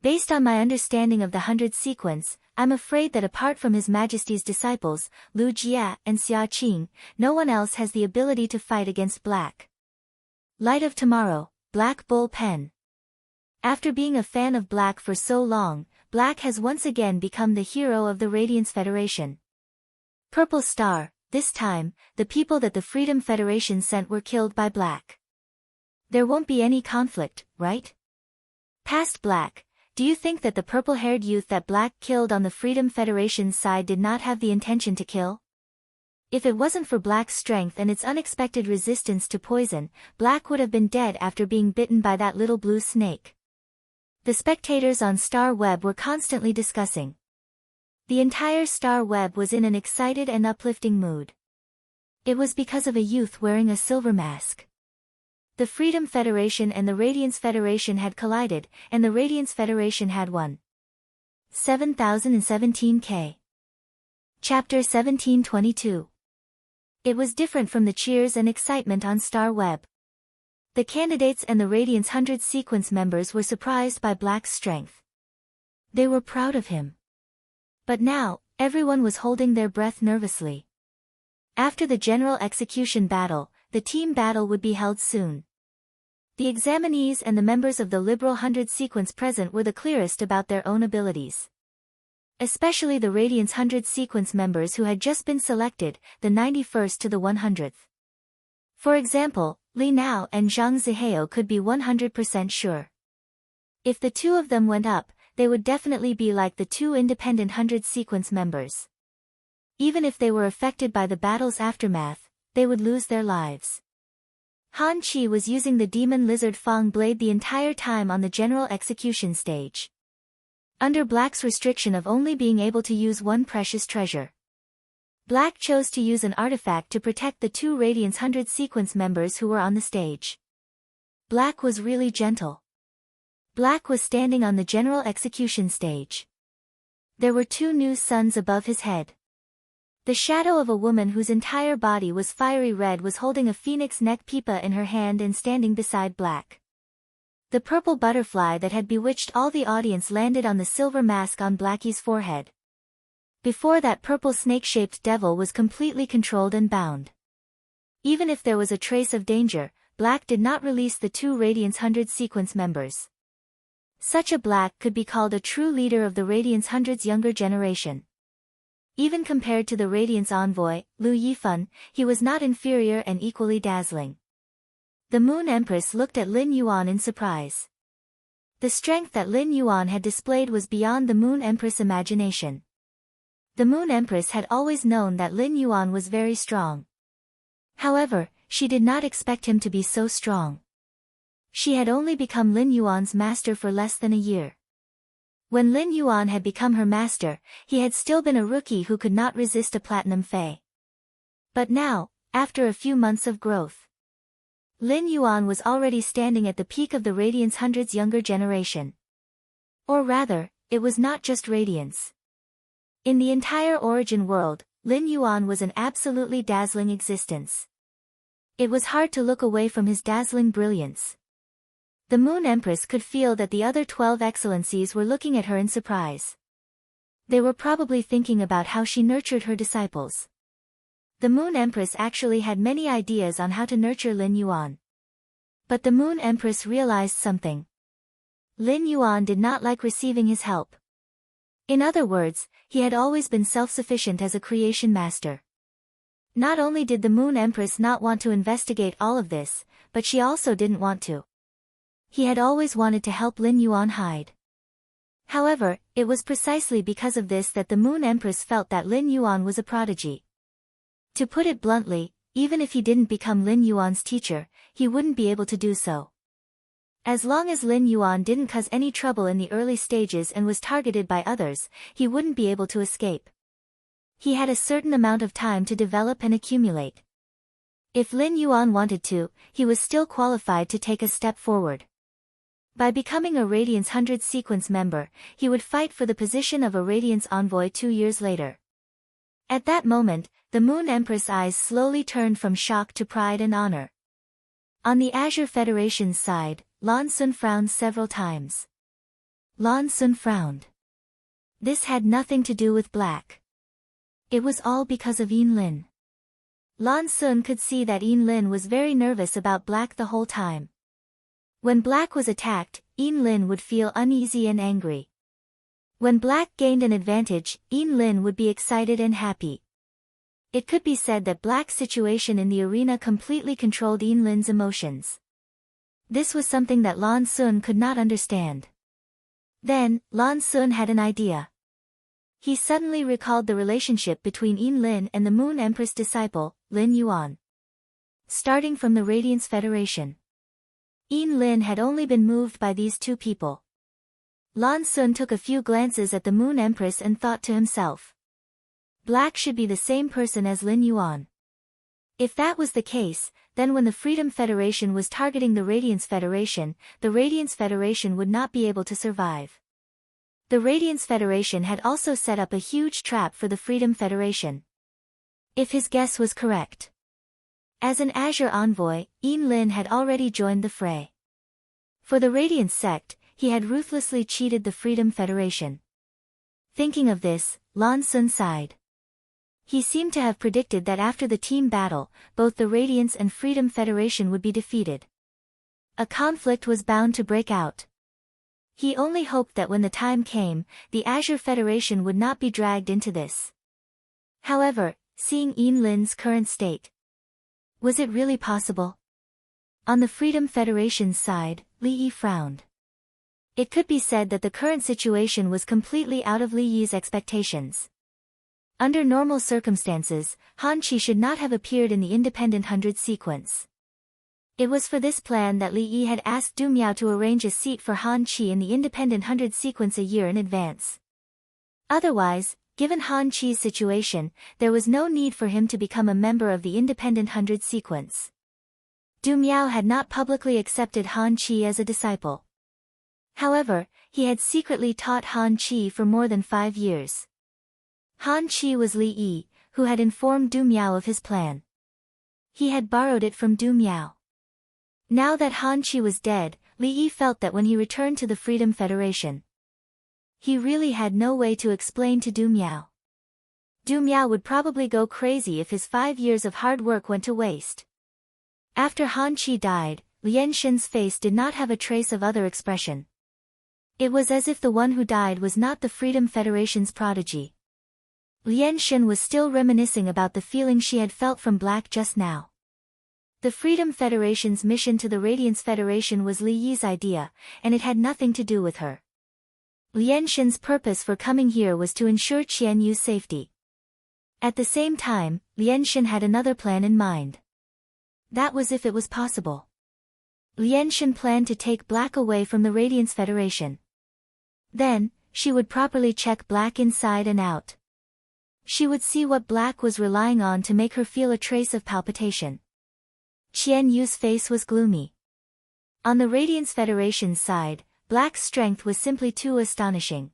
Based on my understanding of the 100 sequence, I'm afraid that apart from His Majesty's disciples, Lu Jia and Xia Qing, no one else has the ability to fight against Black. Light of Tomorrow, Black Bull Pen. After being a fan of Black for so long, Black has once again become the hero of the Radiance Federation. Purple Star, this time, the people that the Freedom Federation sent were killed by Black. There won't be any conflict, right? Past Black, do you think that the purple-haired youth that Black killed on the Freedom Federation's side did not have the intention to kill? If it wasn't for Black's strength and its unexpected resistance to poison, Black would have been dead after being bitten by that little blue snake. The spectators on Star Web were constantly discussing. The entire Star Web was in an excited and uplifting mood. It was because of a youth wearing a silver mask. The Freedom Federation and the Radiance Federation had collided, and the Radiance Federation had won. 7017K. Chapter 1722. It was different from the cheers and excitement on Star Web. The candidates and the Radiance 100 sequence members were surprised by Black's strength. They were proud of him. But now, everyone was holding their breath nervously. After the general execution battle, the team battle would be held soon. The examinees and the members of the Liberal 100 sequence present were the clearest about their own abilities. Especially the Radiance 100 sequence members who had just been selected, the 91st to the 100th. For example, Li Nao and Zhang Zihao could be 100% sure. If the two of them went up, they would definitely be like the two independent 100 sequence members. Even if they were affected by the battle's aftermath, they would lose their lives. Han Qi was using the Demon Lizard Fang Blade the entire time on the general execution stage. Under Black's restriction of only being able to use one precious treasure, Black chose to use an artifact to protect the two Radiance 100 sequence members who were on the stage. Black was really gentle. Black was standing on the general execution stage. There were two new suns above his head. The shadow of a woman whose entire body was fiery red was holding a phoenix neck pipa in her hand and standing beside Black. The purple butterfly that had bewitched all the audience landed on the silver mask on Blackie's forehead. Before that, purple snake-shaped devil was completely controlled and bound. Even if there was a trace of danger, Black did not release the two Radiance 100 sequence members. Such a Black could be called a true leader of the Radiance 100's younger generation. Even compared to the Radiance envoy, Lu Yifan, he was not inferior and equally dazzling. The Moon Empress looked at Lin Yuan in surprise. The strength that Lin Yuan had displayed was beyond the Moon Empress' imagination. The Moon Empress had always known that Lin Yuan was very strong. However, she did not expect him to be so strong. She had only become Lin Yuan's master for less than a year. When Lin Yuan had become her master, he had still been a rookie who could not resist a platinum fae. But now, after a few months of growth, Lin Yuan was already standing at the peak of the Radiance 100's younger generation. Or rather, it was not just Radiance. In the entire Origin world, Lin Yuan was an absolutely dazzling existence. It was hard to look away from his dazzling brilliance. The Moon Empress could feel that the other 12 excellencies were looking at her in surprise. They were probably thinking about how she nurtured her disciples. The Moon Empress actually had many ideas on how to nurture Lin Yuan. But the Moon Empress realized something. Lin Yuan did not like receiving his help. In other words, he had always been self-sufficient as a creation master. Not only did the Moon Empress not want to investigate all of this, but she also didn't want to. He had always wanted to help Lin Yuan hide. However, it was precisely because of this that the Moon Empress felt that Lin Yuan was a prodigy. To put it bluntly, even if he didn't become Lin Yuan's teacher, he wouldn't be able to do so. As long as Lin Yuan didn't cause any trouble in the early stages and was targeted by others, he wouldn't be able to escape. He had a certain amount of time to develop and accumulate. If Lin Yuan wanted to, he was still qualified to take a step forward. By becoming a Radiance 100 sequence member, he would fight for the position of a Radiance envoy 2 years later. At that moment, the Moon Empress' eyes slowly turned from shock to pride and honor. On the Azure Federation's side, Lan Sun frowned several times. Lan Sun frowned. This had nothing to do with Black. It was all because of Yin Lin. Lan Sun could see that Yin Lin was very nervous about Black the whole time. When Black was attacked, Yin Lin would feel uneasy and angry. When Black gained an advantage, Yin Lin would be excited and happy. It could be said that Black's situation in the arena completely controlled Yin Lin's emotions. This was something that Lan Sun could not understand. Then, Lan Sun had an idea. He suddenly recalled the relationship between Yin Lin and the Moon Empress disciple, Lin Yuan. Starting from the Radiance Federation, Yin Lin had only been moved by these two people. Lan Sun took a few glances at the Moon Empress and thought to himself, Black should be the same person as Lin Yuan. If that was the case, then when the Freedom Federation was targeting the Radiance Federation would not be able to survive. The Radiance Federation had also set up a huge trap for the Freedom Federation. If his guess was correct. As an Azure envoy, Yin Lin had already joined the fray. For the Radiance sect, he had ruthlessly cheated the Freedom Federation. Thinking of this, Lan Sun sighed. He seemed to have predicted that after the team battle, both the Radiance and Freedom Federation would be defeated. A conflict was bound to break out. He only hoped that when the time came, the Azure Federation would not be dragged into this. However, seeing Yin Lin's current state, was it really possible? On the Freedom Federation's side, Li Yi frowned. It could be said that the current situation was completely out of Li Yi's expectations. Under normal circumstances, Han Qi should not have appeared in the Independent 100 sequence. It was for this plan that Li Yi had asked Du Miao to arrange a seat for Han Qi in the Independent 100 sequence a year in advance. Otherwise, given Han Qi's situation, there was no need for him to become a member of the Independent 100 sequence. Du Miao had not publicly accepted Han Qi as a disciple. However, he had secretly taught Han Qi for more than 5 years. Han Qi was Li Yi, who had informed Du Miao of his plan. He had borrowed it from Du Miao. Now that Han Qi was dead, Li Yi felt that when he returned to the Freedom Federation, he really had no way to explain to Du Miao. Du Miao would probably go crazy if his 5 years of hard work went to waste. After Han Qi died, Lian Shen's face did not have a trace of other expression. It was as if the one who died was not the Freedom Federation's prodigy. Lian Shen was still reminiscing about the feeling she had felt from Black just now. The Freedom Federation's mission to the Radiance Federation was Li Yi's idea, and it had nothing to do with her. Lian Shen's purpose for coming here was to ensure Qian Yu's safety. At the same time, Lian Shen had another plan in mind. That was if it was possible. Lian Shen planned to take Black away from the Radiance Federation. Then, she would properly check Black inside and out. She would see what Black was relying on to make her feel a trace of palpitation. Qian Yu's face was gloomy. On the Radiance Federation's side, Black's strength was simply too astonishing.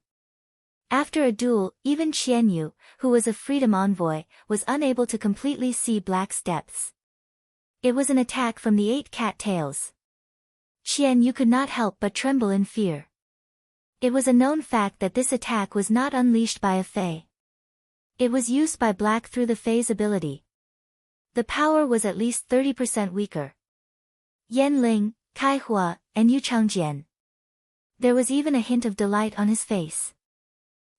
After a duel, even Qian Yu, who was a Freedom Envoy, was unable to completely see Black's depths. It was an attack from the 8 cat tails. Qian Yu could not help but tremble in fear. It was a known fact that this attack was not unleashed by a Fey. It was used by Black through the Fey's ability. The power was at least 30% weaker. Yan Ling, Kai Hua, and Yu Changjian. There was even a hint of delight on his face.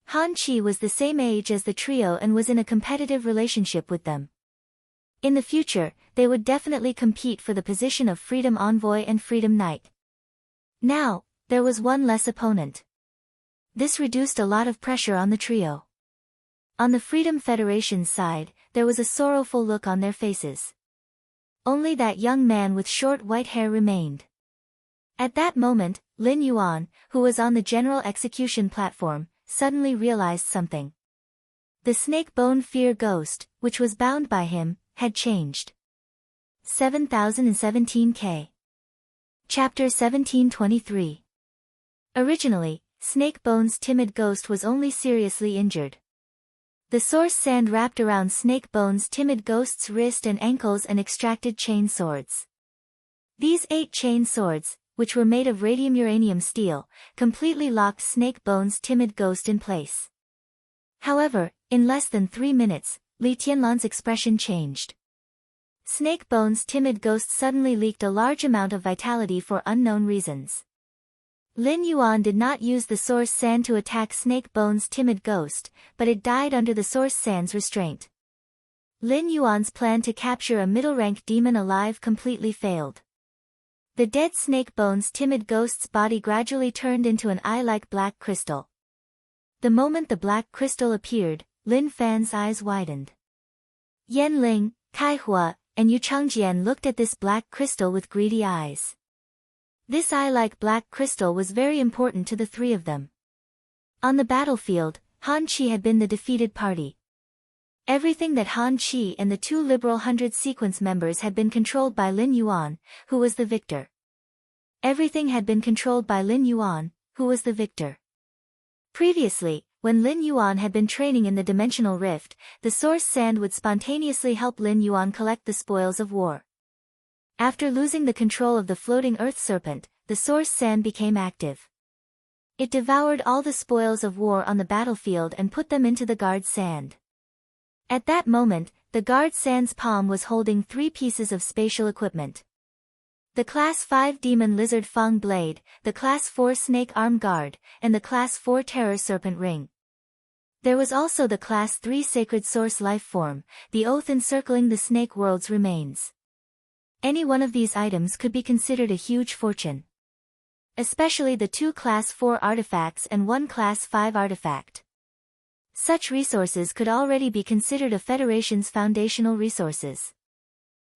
Han Qi was the same age as the trio and was in a competitive relationship with them. In the future, they would definitely compete for the position of Freedom Envoy and Freedom Knight. Now, there was one less opponent. This reduced a lot of pressure on the trio. On the Freedom Federation's side, there was a sorrowful look on their faces. Only that young man with short white hair remained. At that moment, Lin Yuan, who was on the general execution platform, suddenly realized something. The snake bone fear ghost, which was bound by him, had changed. 7017K. Chapter 1723. Originally, Snake Bone's timid ghost was only seriously injured. The source sand wrapped around Snake Bone's timid ghost's wrist and ankles and extracted chain swords. These 8 chain swords, which were made of radium-uranium steel, completely locked Snake Bone's timid ghost in place. However, in less than 3 minutes, Li Tianlan's expression changed. Snake Bone's timid ghost suddenly leaked a large amount of vitality for unknown reasons. Lin Yuan did not use the source sand to attack Snake Bone's timid ghost, but it died under the source sand's restraint. Lin Yuan's plan to capture a middle-rank demon alive completely failed. The dead Snake Bone's timid ghost's body gradually turned into an eye-like black crystal. The moment the black crystal appeared, Lin Fan's eyes widened. Yan Ling, Kai Hua, and Yu Changjian looked at this black crystal with greedy eyes. This eye-like black crystal was very important to the 3 of them. On the battlefield, Han Qi had been the defeated party. Everything that Han Qi and the 2 Liberal 100 sequence members had been controlled by Lin Yuan, who was the victor. Everything had been controlled by Lin Yuan, who was the victor. Previously, when Lin Yuan had been training in the dimensional rift, the source sand would spontaneously help Lin Yuan collect the spoils of war. After losing the control of the floating earth serpent, the source sand became active. It devoured all the spoils of war on the battlefield and put them into the guard sand. At that moment, the guard sand's palm was holding 3 pieces of spatial equipment. The Class 5 Demon Lizard Fang Blade, the Class 4 Snake Arm Guard, and the Class 4 Terror Serpent Ring. There was also the Class 3 Sacred Source Life Form, the oath encircling the Snake World's remains. Any one of these items could be considered a huge fortune. Especially the 2 Class 4 artifacts and 1 Class 5 artifact. Such resources could already be considered a Federation's foundational resources.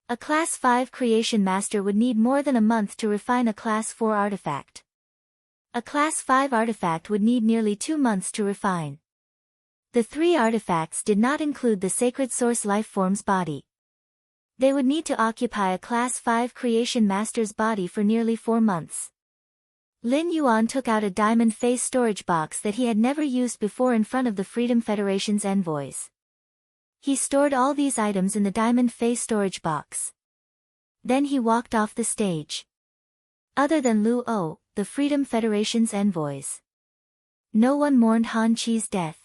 A Class 5 creation master would need more than a month to refine a Class 4 artifact. A Class 5 artifact would need nearly 2 months to refine. The 3 artifacts did not include the Sacred Source Lifeform's body. They would need to occupy a Class 5 creation master's body for nearly 4 months. Lin Yuan took out a diamond face storage box that he had never used before in front of the Freedom Federation's envoys. He stored all these items in the diamond face storage box. Then he walked off the stage. Other than Lu O, the Freedom Federation's envoys, no one mourned Han Qi's death.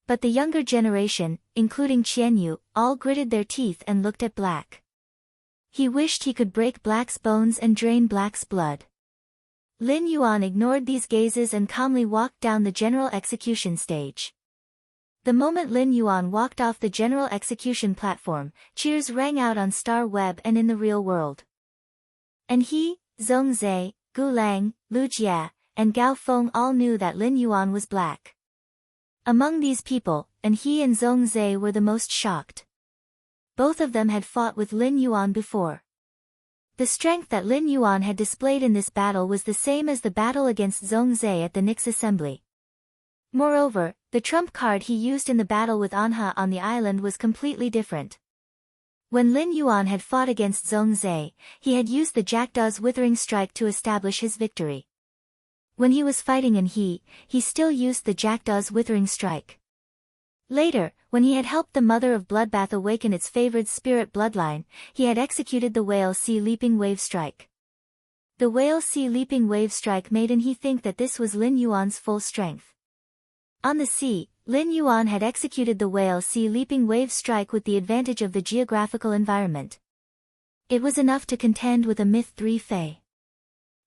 But the younger generation, including Qianyu, all gritted their teeth and looked at Black. He wished he could break Black's bones and drain Black's blood. Lin Yuan ignored these gazes and calmly walked down the general execution stage. The moment Lin Yuan walked off the general execution platform, cheers rang out on Star Web and in the real world. And he, Zhong Zhe, Gu Lang, Lu Jia, and Gao Feng all knew that Lin Yuan was Black. Among these people, and he and Zhong Zhe were the most shocked. Both of them had fought with Lin Yuan before. The strength that Lin Yuan had displayed in this battle was the same as the battle against Zhong Zhe at the Nix Assembly. Moreover, the trump card he used in the battle with Anha on the island was completely different. When Lin Yuan had fought against Zhong Zhe, he had used the Jackdaw's Withering Strike to establish his victory. When he was fighting in he still used the Jackdaw's Withering Strike. Later, when he had helped the Mother of Bloodbath awaken its favored spirit bloodline, he had executed the Whale Sea Leaping Wave Strike. The Whale Sea Leaping Wave Strike made he think that this was Lin Yuan's full strength. On the sea, Lin Yuan had executed the Whale Sea Leaping Wave Strike with the advantage of the geographical environment. It was enough to contend with a Myth 3 Fei.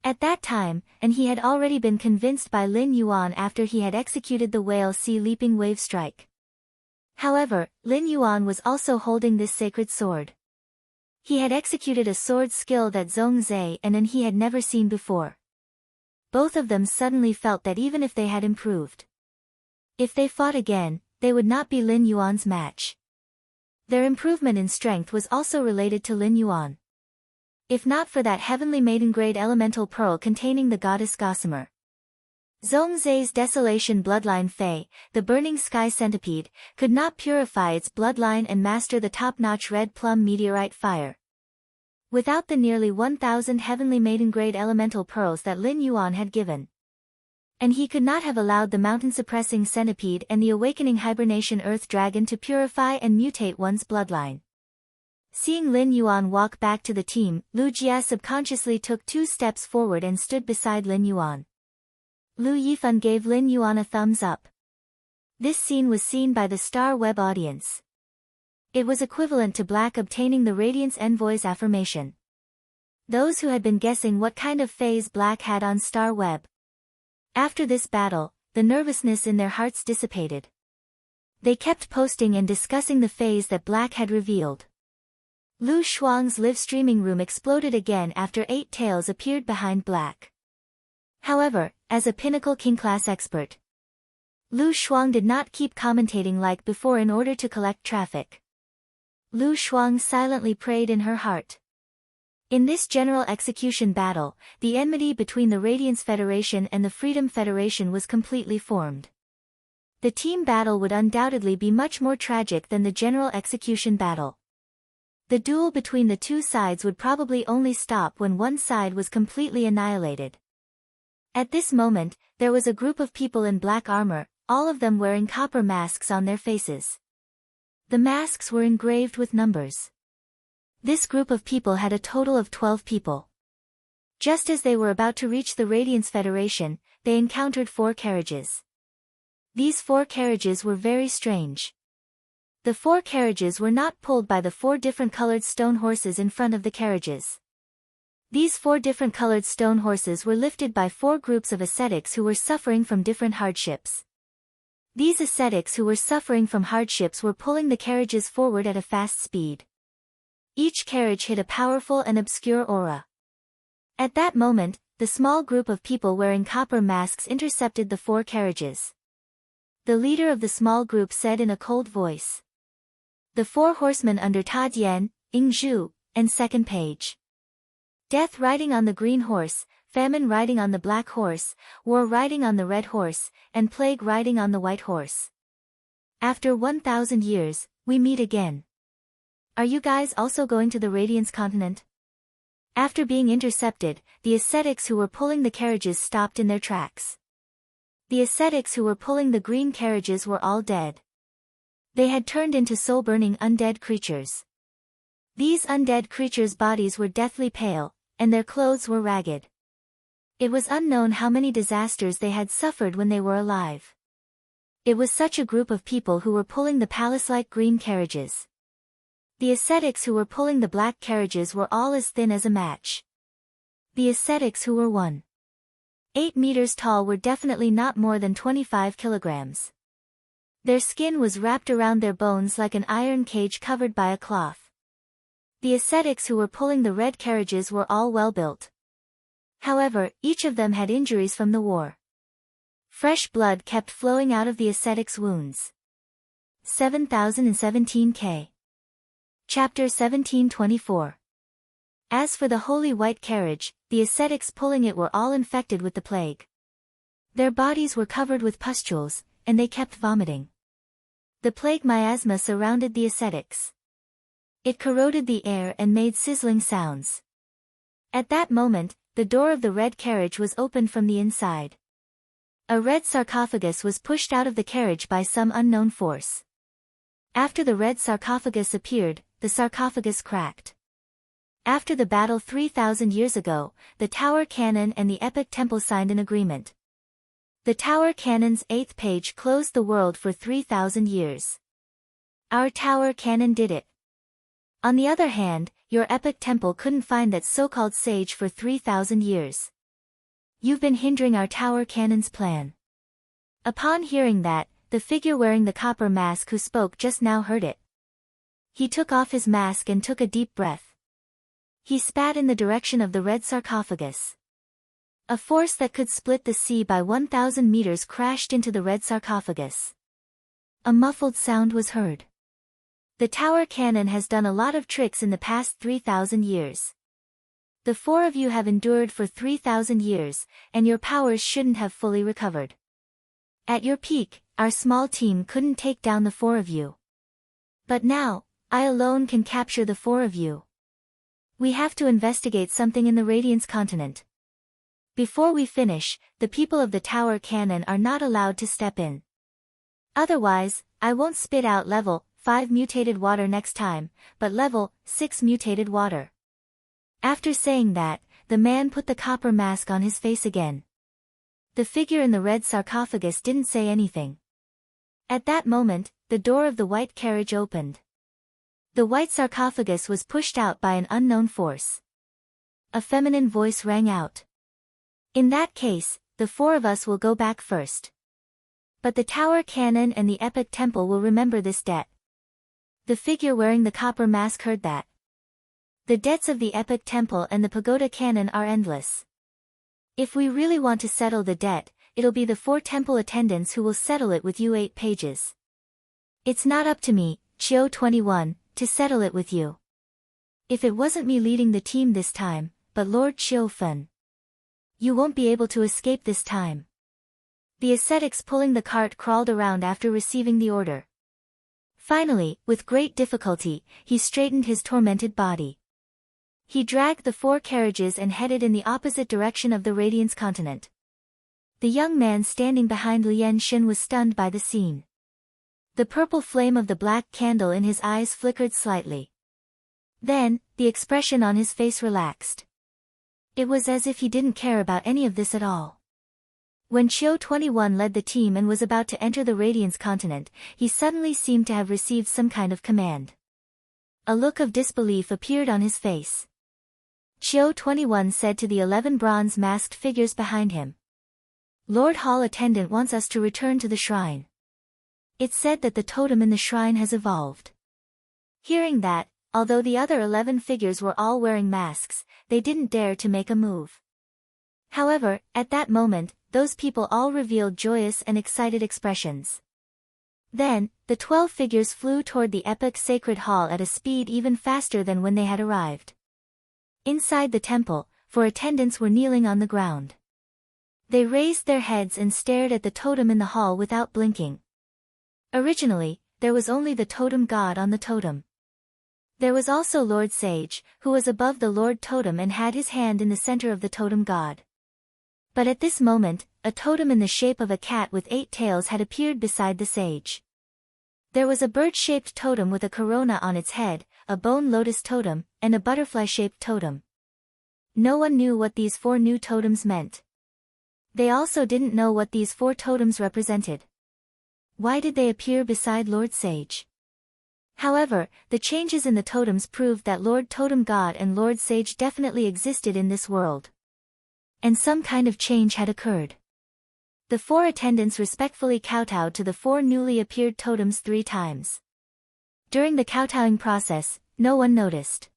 At that time, and he had already been convinced by Lin Yuan after he had executed the Whale Sea Leaping Wave Strike. However, Lin Yuan was also holding this sacred sword. He had executed a sword skill that Zhong Zhe and he had never seen before. Both of them suddenly felt that even if they had improved, if they fought again, they would not be Lin Yuan's match. Their improvement in strength was also related to Lin Yuan. If not for that heavenly maiden-grade elemental pearl containing the goddess Gossamer. Zhongzai's Desolation bloodline Fei, the burning sky centipede, could not purify its bloodline and master the top-notch red plum meteorite fire. Without the nearly 1,000 heavenly maiden-grade elemental pearls that Lin Yuan had given. And he could not have allowed the mountain-suppressing centipede and the awakening hibernation earth dragon to purify and mutate one's bloodline. Seeing Lin Yuan walk back to the team, Lu Jia subconsciously took 2 steps forward and stood beside Lin Yuan. Lu Yifan gave Lin Yuan a thumbs up. This scene was seen by the Star Web audience. It was equivalent to Black obtaining the Radiance Envoy's affirmation. Those who had been guessing what kind of phase Black had on Star Web. After this battle, the nervousness in their hearts dissipated. They kept posting and discussing the phase that Black had revealed. Lu Shuang's live streaming room exploded again after 8 tails appeared behind Black. However, as a Pinnacle King class expert, Lu Shuang did not keep commentating like before in order to collect traffic. Lu Shuang silently prayed in her heart. In this general execution battle, the enmity between the Radiance Federation and the Freedom Federation was completely formed. The team battle would undoubtedly be much more tragic than the general execution battle. The duel between the two sides would probably only stop when one side was completely annihilated. At this moment, there was a group of people in black armor, all of them wearing copper masks on their faces. The masks were engraved with numbers. This group of people had a total of 12 people. Just as they were about to reach the Radiance Federation, they encountered 4 carriages. These 4 carriages were very strange. The 4 carriages were not pulled by the 4 different colored stone horses in front of the carriages. These 4 different colored stone horses were lifted by 4 groups of ascetics who were suffering from different hardships. These ascetics who were suffering from hardships were pulling the carriages forward at a fast speed. Each carriage hid a powerful and obscure aura. At that moment, the small group of people wearing copper masks intercepted the 4 carriages. The leader of the small group said in a cold voice. The 4 horsemen under Ta Dian, Ying Zhu, and second page. Death riding on the green horse, Famine riding on the black horse, War riding on the red horse, and Plague riding on the white horse. After 1,000 years, we meet again. Are you guys also going to the Radiance continent? After being intercepted, the ascetics who were pulling the carriages stopped in their tracks. The ascetics who were pulling the green carriages were all dead. They had turned into soul-burning undead creatures. These undead creatures' bodies were deathly pale, and their clothes were ragged. It was unknown how many disasters they had suffered when they were alive. It was such a group of people who were pulling the palace-like green carriages. The ascetics who were pulling the black carriages were all as thin as a match. The ascetics who were 1.8 meters tall were definitely not more than 25 kilograms. Their skin was wrapped around their bones like an iron cage covered by a cloth. The ascetics who were pulling the red carriages were all well-built. However, each of them had injuries from the war. Fresh blood kept flowing out of the ascetics' wounds. 7017 K. Chapter 1724. As for the holy white carriage, the ascetics pulling it were all infected with the plague. Their bodies were covered with pustules, and they kept vomiting. The plague miasma surrounded the ascetics. It corroded the air and made sizzling sounds. At that moment, the door of the red carriage was opened from the inside. A red sarcophagus was pushed out of the carriage by some unknown force. After the red sarcophagus appeared, the sarcophagus cracked. After the battle 3,000 years ago, the Tower Cannon and the Epic Temple signed an agreement. The Tower Cannon's 8th page closed the world for 3,000 years. Our Tower Cannon did it. On the other hand, your Epic Temple couldn't find that so-called sage for 3,000 years. You've been hindering our Tower Cannon's plan. Upon hearing that, the figure wearing the copper mask who spoke just now heard it. He took off his mask and took a deep breath. He spat in the direction of the red sarcophagus. A force that could split the sea by 1,000 meters crashed into the red sarcophagus. A muffled sound was heard. The tower cannon has done a lot of tricks in the past 3,000 years. The four of you have endured for 3,000 years, and your powers shouldn't have fully recovered. At your peak, our small team couldn't take down the four of you. But now, I alone can capture the four of you. We have to investigate something in the Radiance continent. Before we finish, the people of the tower cannon are not allowed to step in. Otherwise, I won't spit out level 5 mutated water next time, but level 6 mutated water. After saying that, the man put the copper mask on his face again. The figure in the red sarcophagus didn't say anything. At that moment, the door of the white carriage opened. The white sarcophagus was pushed out by an unknown force. A feminine voice rang out. In that case, the four of us will go back first. But the tower cannon and the epic temple will remember this debt. The figure wearing the copper mask heard that. The debts of the epic temple and the pagoda cannon are endless. If we really want to settle the debt, it'll be the 4 temple attendants who will settle it with you 8 pages. It's not up to me, Chio 21, to settle it with you. If it wasn't me leading the team this time, but Lord Chio Fun. You won't be able to escape this time. The ascetics pulling the cart crawled around after receiving the order. Finally, with great difficulty, he straightened his tormented body. He dragged the 4 carriages and headed in the opposite direction of the Radiance continent. The young man standing behind Lien Shin was stunned by the scene. The purple flame of the black candle in his eyes flickered slightly. Then, the expression on his face relaxed. It was as if he didn't care about any of this at all. When Chio 21 led the team and was about to enter the Radiance continent, he suddenly seemed to have received some kind of command. A look of disbelief appeared on his face. Chio 21 said to the 11 bronze-masked figures behind him. Lord Hall Attendant wants us to return to the shrine. It's said that the totem in the shrine has evolved. Hearing that, although the other 11 figures were all wearing masks, they didn't dare to make a move. However, at that moment, those people all revealed joyous and excited expressions. Then, the 12 figures flew toward the epic sacred hall at a speed even faster than when they had arrived. Inside the temple, 4 attendants were kneeling on the ground. They raised their heads and stared at the totem in the hall without blinking. Originally, there was only the totem god on the totem. There was also Lord Sage, who was above the Lord Totem and had his hand in the center of the totem god. But at this moment, a totem in the shape of a cat with 8 tails had appeared beside the sage. There was a bird-shaped totem with a corona on its head, a bone lotus totem, and a butterfly-shaped totem. No one knew what these 4 new totems meant. They also didn't know what these 4 totems represented. Why did they appear beside Lord Sage? However, the changes in the totems proved that Lord Totem God and Lord Sage definitely existed in this world. And some kind of change had occurred. The 4 attendants respectfully kowtowed to the 4 newly appeared totems 3 times. During the kowtowing process, no one noticed.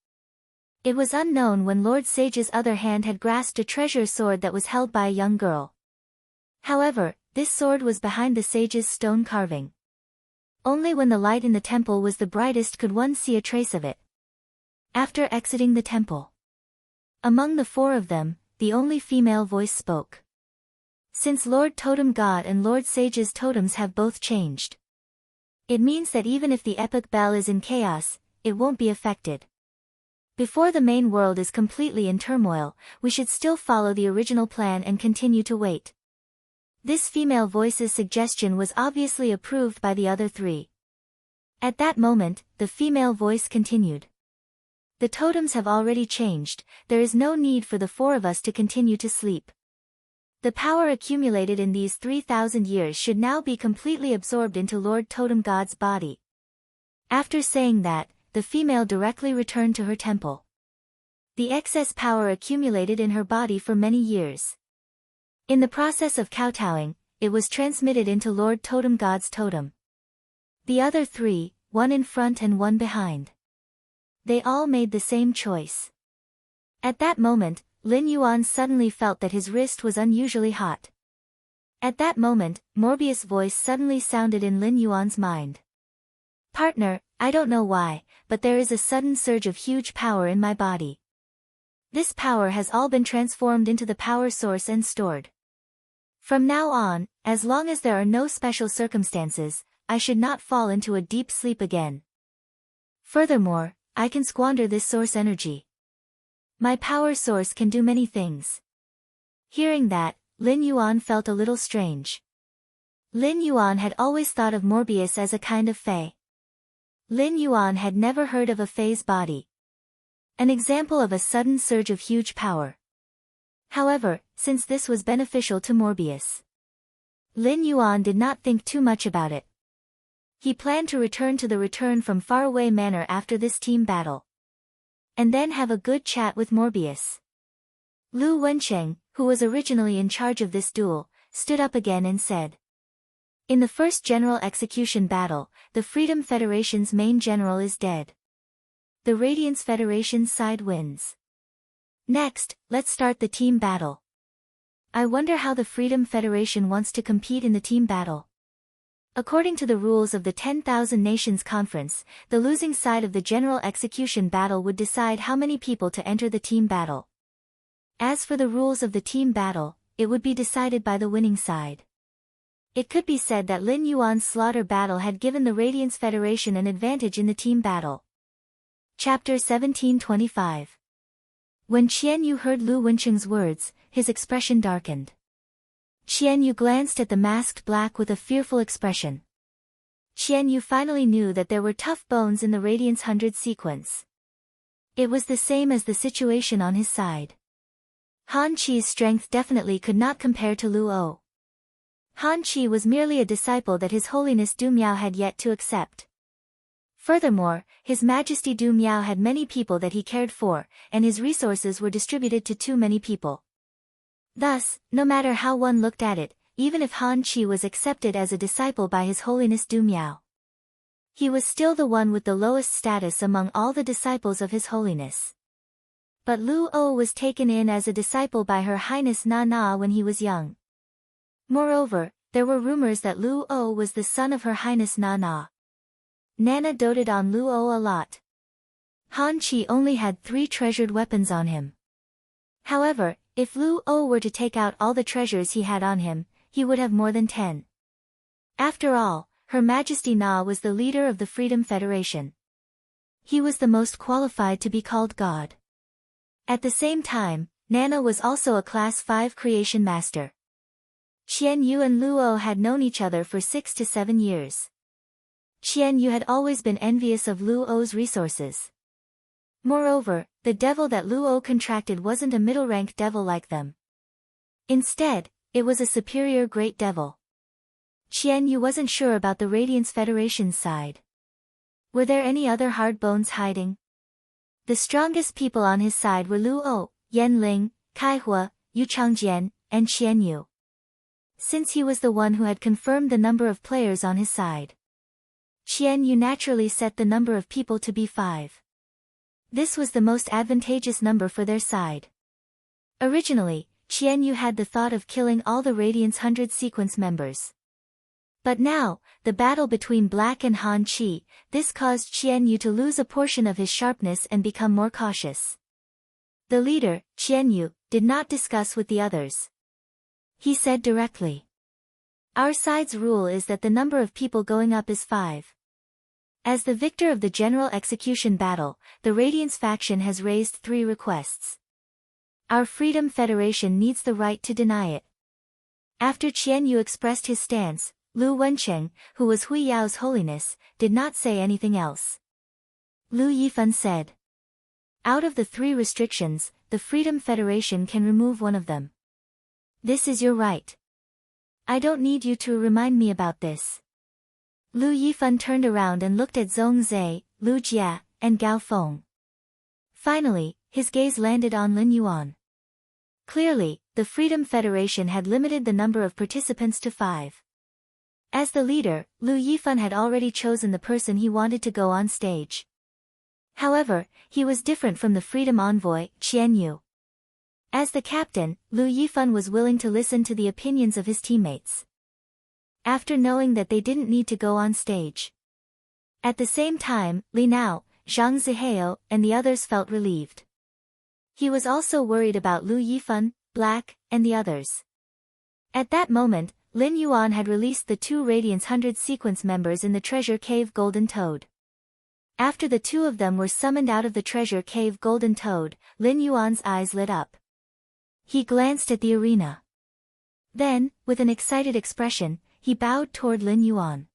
It was unknown when Lord Sage's other hand had grasped a treasure sword that was held by a young girl. However, this sword was behind the sage's stone carving. Only when the light in the temple was the brightest could one see a trace of it. After exiting the temple, among the 4 of them, the only female voice spoke. Since Lord Totem God and Lord Sage's totems have both changed, it means that even if the epic bell is in chaos, it won't be affected. Before the main world is completely in turmoil, we should still follow the original plan and continue to wait. This female voice's suggestion was obviously approved by the other 3. At that moment, the female voice continued. The totems have already changed, there is no need for the 4 of us to continue to sleep. The power accumulated in these 3,000 years should now be completely absorbed into Lord Totem God's body. After saying that, the female directly returned to her temple. The excess power accumulated in her body for many years. In the process of kowtowing, it was transmitted into Lord Totem God's totem. The other 3, one in front and one behind. They all made the same choice. At that moment, Lin Yuan suddenly felt that his wrist was unusually hot. At that moment, Morbius' voice suddenly sounded in Lin Yuan's mind. Partner, I don't know why, but there is a sudden surge of huge power in my body. This power has all been transformed into the power source and stored. From now on, as long as there are no special circumstances, I should not fall into a deep sleep again. Furthermore, I can squander this source energy. My power source can do many things. Hearing that, Lin Yuan felt a little strange. Lin Yuan had always thought of Morbius as a kind of fae. Lin Yuan had never heard of a fae's body. An example of a sudden surge of huge power. However, since this was beneficial to Morbius, Lin Yuan did not think too much about it. He planned to return to the Return from Faraway Manor after this team battle, and then have a good chat with Morbius. Lu Wencheng, who was originally in charge of this duel, stood up again and said, "In the first general execution battle, the Freedom Federation's main general is dead. The Radiance Federation's side wins. Next, let's start the team battle. I wonder how the Freedom Federation wants to compete in the team battle." According to the rules of the 10,000 Nations Conference, the losing side of the general execution battle would decide how many people to enter the team battle. As for the rules of the team battle, it would be decided by the winning side. It could be said that Lin Yuan's slaughter battle had given the Radiance Federation an advantage in the team battle. Chapter 1725. When Qian Yu heard Lu Wencheng's words, his expression darkened. Qian Yu glanced at the masked black with a fearful expression. Qian Yu finally knew that there were tough bones in the Radiance 100 sequence. It was the same as the situation on his side. Han Qi's strength definitely could not compare to Lu O. Han Qi was merely a disciple that His Holiness Du Miao had yet to accept. Furthermore, His Majesty Du Miao had many people that he cared for, and his resources were distributed to too many people. Thus, no matter how one looked at it, even if Han Qi was accepted as a disciple by His Holiness Du Miao, he was still the one with the lowest status among all the disciples of His Holiness. But Lu O was taken in as a disciple by Her Highness Na when he was young. Moreover, there were rumors that Lu O was the son of Her Highness Na. Nana doted on Lu O a lot. Han Qi only had 3 treasured weapons on him. However, if Lu O were to take out all the treasures he had on him, he would have more than 10. After all, Her Majesty Na was the leader of the Freedom Federation. He was the most qualified to be called God. At the same time, Nana was also a Class 5 creation master. Qian Yu and Lu O had known each other for 6 to 7 years. Qian Yu had always been envious of Lu O's resources. Moreover, the devil that Lu O contracted wasn't a middle-ranked devil like them. Instead, it was a superior great devil. Qian Yu wasn't sure about the Radiance Federation's side. Were there any other hard bones hiding? The strongest people on his side were Lu O, Yan Ling, Kai Hua, Yu Changjian, and Qian Yu. Since he was the one who had confirmed the number of players on his side, Qian Yu naturally set the number of people to be 5. This was the most advantageous number for their side. Originally, Qian Yu had the thought of killing all the Radiance 100 sequence members. But now, the battle between Black and Han Qi, this caused Qian Yu to lose a portion of his sharpness and become more cautious. The leader, Qian Yu, did not discuss with the others. He said directly, "Our side's rule is that the number of people going up is 5. As the victor of the general execution battle, the Radiance faction has raised 3 requests. Our Freedom Federation needs the right to deny it." After Qian Yu expressed his stance, Lu Wencheng, who was Hui Yao's holiness, did not say anything else. Lu Yifan said, "Out of the 3 restrictions, the Freedom Federation can remove one of them. This is your right. I don't need you to remind me about this." Lu Yifan turned around and looked at Zhong Zhe, Lu Jia, and Gao Feng. Finally, his gaze landed on Lin Yuan. Clearly, the Freedom Federation had limited the number of participants to 5. As the leader, Lu Yifan had already chosen the person he wanted to go on stage. However, he was different from the Freedom Envoy, Qian Yu. As the captain, Lu Yifan was willing to listen to the opinions of his teammates. After knowing that they didn't need to go on stage, At the same time, Li Nao, Zhang Zihao, and the others felt relieved. He was also worried about Lu Yifan, Black, and the others. At that moment, Lin Yuan had released the 2 Radiance 100 sequence members in the Treasure Cave Golden Toad. After the 2 of them were summoned out of the Treasure Cave Golden Toad, Lin Yuan's eyes lit up. He glanced at the arena. Then, with an excited expression, he bowed toward Lin Yuan.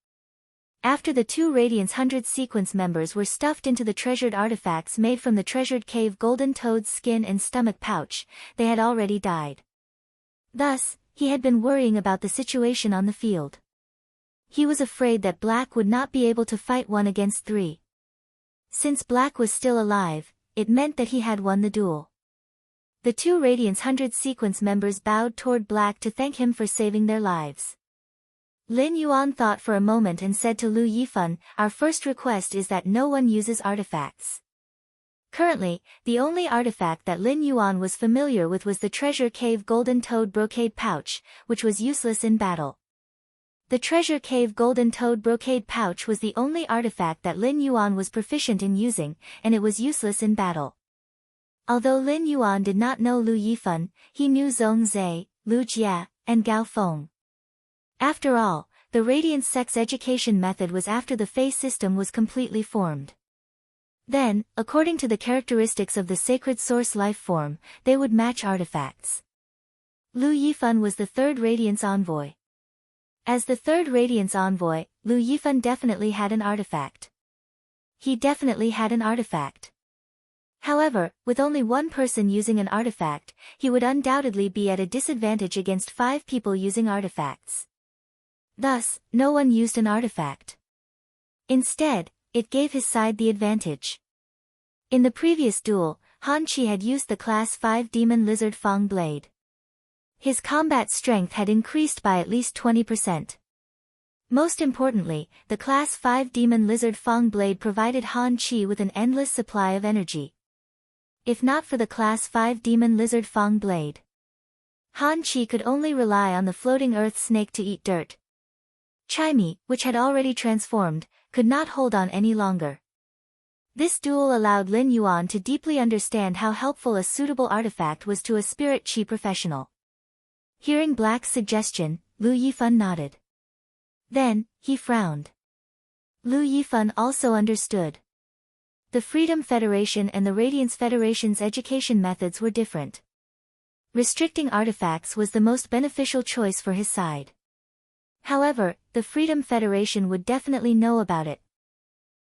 After the 2 Radiance 100 sequence members were stuffed into the treasured artifacts made from the Treasured Cave Golden Toad's skin and stomach pouch, they had already died. Thus, he had been worrying about the situation on the field. He was afraid that Black would not be able to fight 1 against 3. Since Black was still alive, it meant that he had won the duel. The 2 Radiance 100 sequence members bowed toward Black to thank him for saving their lives. Lin Yuan thought for a moment and said to Lu Yifan, "Our first request is that no one uses artifacts." Currently, the only artifact that Lin Yuan was familiar with was the Treasure Cave Golden Toad brocade pouch, which was useless in battle. The Treasure Cave Golden Toad brocade pouch was the only artifact that Lin Yuan was proficient in using, and it was useless in battle. Although Lin Yuan did not know Lu Yifan, he knew Zhong Zhe, Lu Jia, and Gao Feng. After all, the Radiance sex education method was after the Fei system was completely formed. Then, according to the characteristics of the sacred source life form, they would match artifacts. Lu Yifan was the 3rd Radiance envoy. As the 3rd Radiance envoy, Lu Yifan definitely had an artifact. He definitely had an artifact. However, with only 1 person using an artifact, he would undoubtedly be at a disadvantage against 5 people using artifacts. Thus, no one used an artifact. Instead, it gave his side the advantage. In the previous duel, Han Qi had used the Class 5 Demon Lizard Fang Blade. His combat strength had increased by at least 20%. Most importantly, the Class 5 Demon Lizard Fang Blade provided Han Qi with an endless supply of energy. If not for the Class 5 Demon Lizard Fang Blade, Han Qi could only rely on the floating earth snake to eat dirt. Chaimi, which had already transformed, could not hold on any longer. This duel allowed Lin Yuan to deeply understand how helpful a suitable artifact was to a spirit qi professional. Hearing Black's suggestion, Lu Yifan nodded. Then, he frowned. Lu Yifan also understood. The Freedom Federation and the Radiance Federation's education methods were different. Restricting artifacts was the most beneficial choice for his side. However, the Freedom Federation would definitely know about it.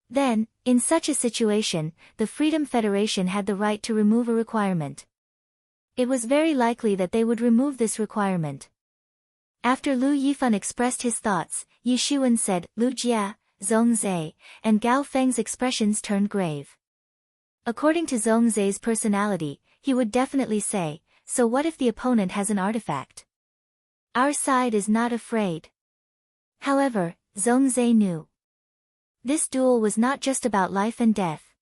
Then, in such a situation, the Freedom Federation had the right to remove a requirement. It was very likely that they would remove this requirement. After Lu Yifan expressed his thoughts, Yi Shiwen said, "Lu Jia, Zhong Zhe, and Gao Feng's expressions turned grave." According to Zhong Zhe's personality, he would definitely say, "So what if the opponent has an artifact? Our side is not afraid." However, Zhong Zhe knew. This duel was not just about life and death.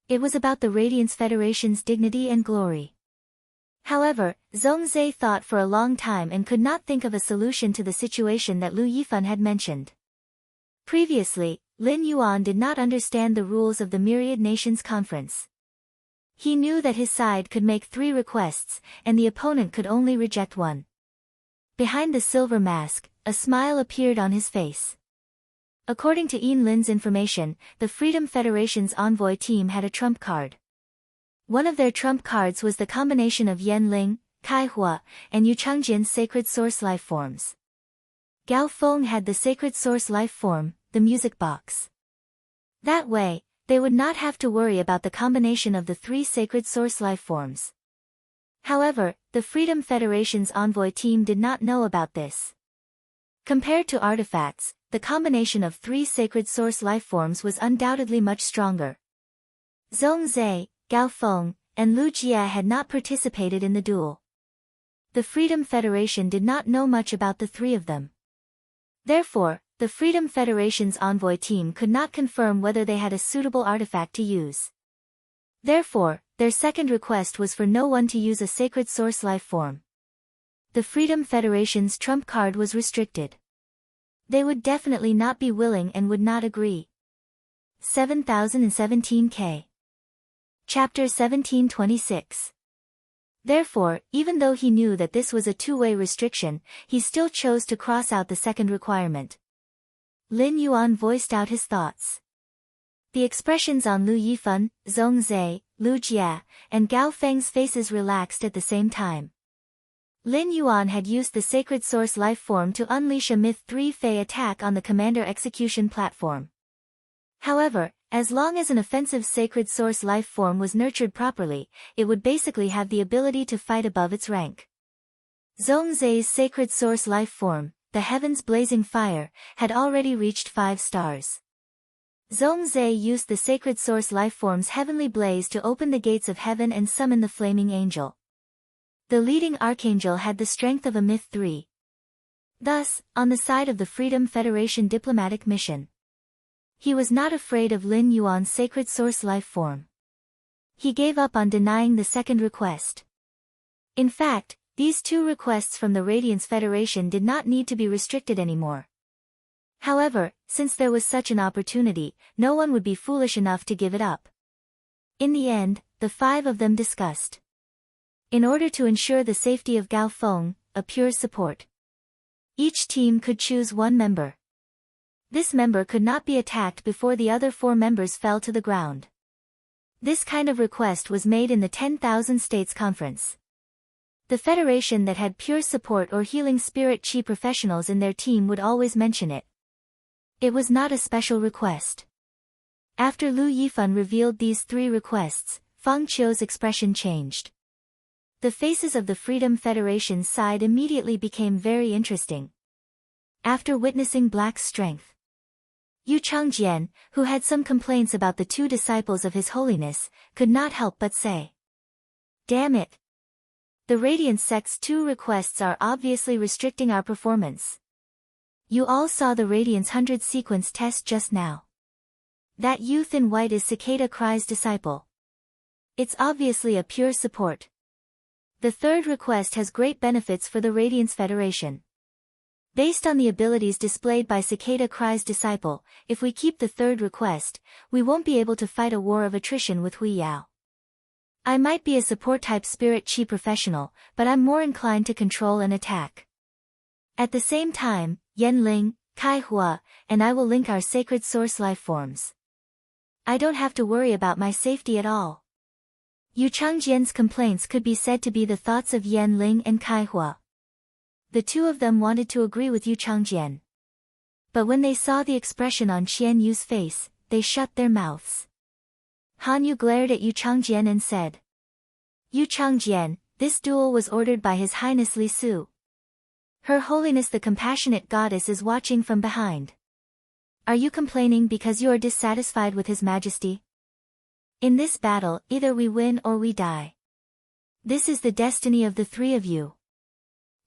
It was about the Radiance Federation's dignity and glory. However, Zhong Zhe thought for a long time and could not think of a solution to the situation that Lu Yifan had mentioned. Previously, Lin Yuan did not understand the rules of the Myriad Nations Conference. He knew that his side could make 3 requests, and the opponent could only reject 1. Behind the silver mask, a smile appeared on his face. According to Yin Lin's information, the Freedom Federation's envoy team had a trump card. One of their trump cards was the combination of Yan Ling, Kai Hua, and Yu Changjin's sacred source life forms. Gao Feng had the sacred source life form, the music box. That way, they would not have to worry about the combination of the 3 sacred source life forms. However, the Freedom Federation's envoy team did not know about this. Compared to artifacts, the combination of 3 sacred source life forms was undoubtedly much stronger. Zhong Zhe, Gao Feng, and Lu Jia had not participated in the duel. The Freedom Federation did not know much about the 3 of them. Therefore, the Freedom Federation's envoy team could not confirm whether they had a suitable artifact to use. Therefore, their second request was for no one to use a sacred source life form. The Freedom Federation's trump card was restricted. They would definitely not be willing and would not agree. 7017K. Chapter 1726. Therefore, even though he knew that this was a two-way restriction, he still chose to cross out the second requirement. Lin Yuan voiced out his thoughts. The expressions on Lu Yifan, Zhong Zhe, Lu Jia, and Gao Feng's faces relaxed at the same time. Lin Yuan had used the Sacred Source life form to unleash a Myth 3 Fei attack on the Commander Execution platform. However, as long as an offensive Sacred Source life form was nurtured properly, it would basically have the ability to fight above its rank. Zhong Zhe's Sacred Source life form, the Heaven's Blazing Fire, had already reached 5 stars. Zhong Zhe used the Sacred Source life form's heavenly blaze to open the gates of heaven and summon the Flaming Angel. The leading archangel had the strength of a Myth 3. Thus, on the side of the Freedom Federation diplomatic mission, he was not afraid of Lin Yuan's Sacred Source life form. He gave up on denying the second request. In fact, these two requests from the Radiance Federation did not need to be restricted anymore. However, since there was such an opportunity, no one would be foolish enough to give it up. In the end, the 5 of them discussed. In order to ensure the safety of Gao Feng, a pure support, each team could choose one member. This member could not be attacked before the other 4 members fell to the ground. This kind of request was made in the 10,000 States Conference. The federation that had pure support or healing spirit chi professionals in their team would always mention it. It was not a special request. After Lu Yifan revealed these 3 requests, Feng Qiu's expression changed. The faces of the Freedom Federation's side immediately became very interesting. After witnessing Black's strength, Yu Changjian, who had some complaints about the 2 disciples of His Holiness, could not help but say, "Damn it! The Radiant Sect's 2 requests are obviously restricting our performance. You all saw the Radiance 100 sequence test just now. That youth in white is Cicada Cry's disciple. It's obviously a pure support. The third request has great benefits for the Radiance Federation. Based on the abilities displayed by Cicada Cry's disciple, if we keep the third request, we won't be able to fight a war of attrition with Hui Yao. I might be a support-type spirit chi professional, but I'm more inclined to control and attack. At the same time, Yan Ling, Kai Hua, and I will link our Sacred Source life forms. I don't have to worry about my safety at all." Yu Changjian's complaints could be said to be the thoughts of Yan Ling and Kai Hua. The 2 of them wanted to agree with Yu Changjian. But when they saw the expression on Qian Yu's face, they shut their mouths. Han Yu glared at Yu Changjian and said, "Yu Changjian, this duel was ordered by His Highness Li Su. Her Holiness the Compassionate Goddess is watching from behind. Are you complaining because you are dissatisfied with His Majesty? In this battle, either we win or we die. This is the destiny of the 3 of you.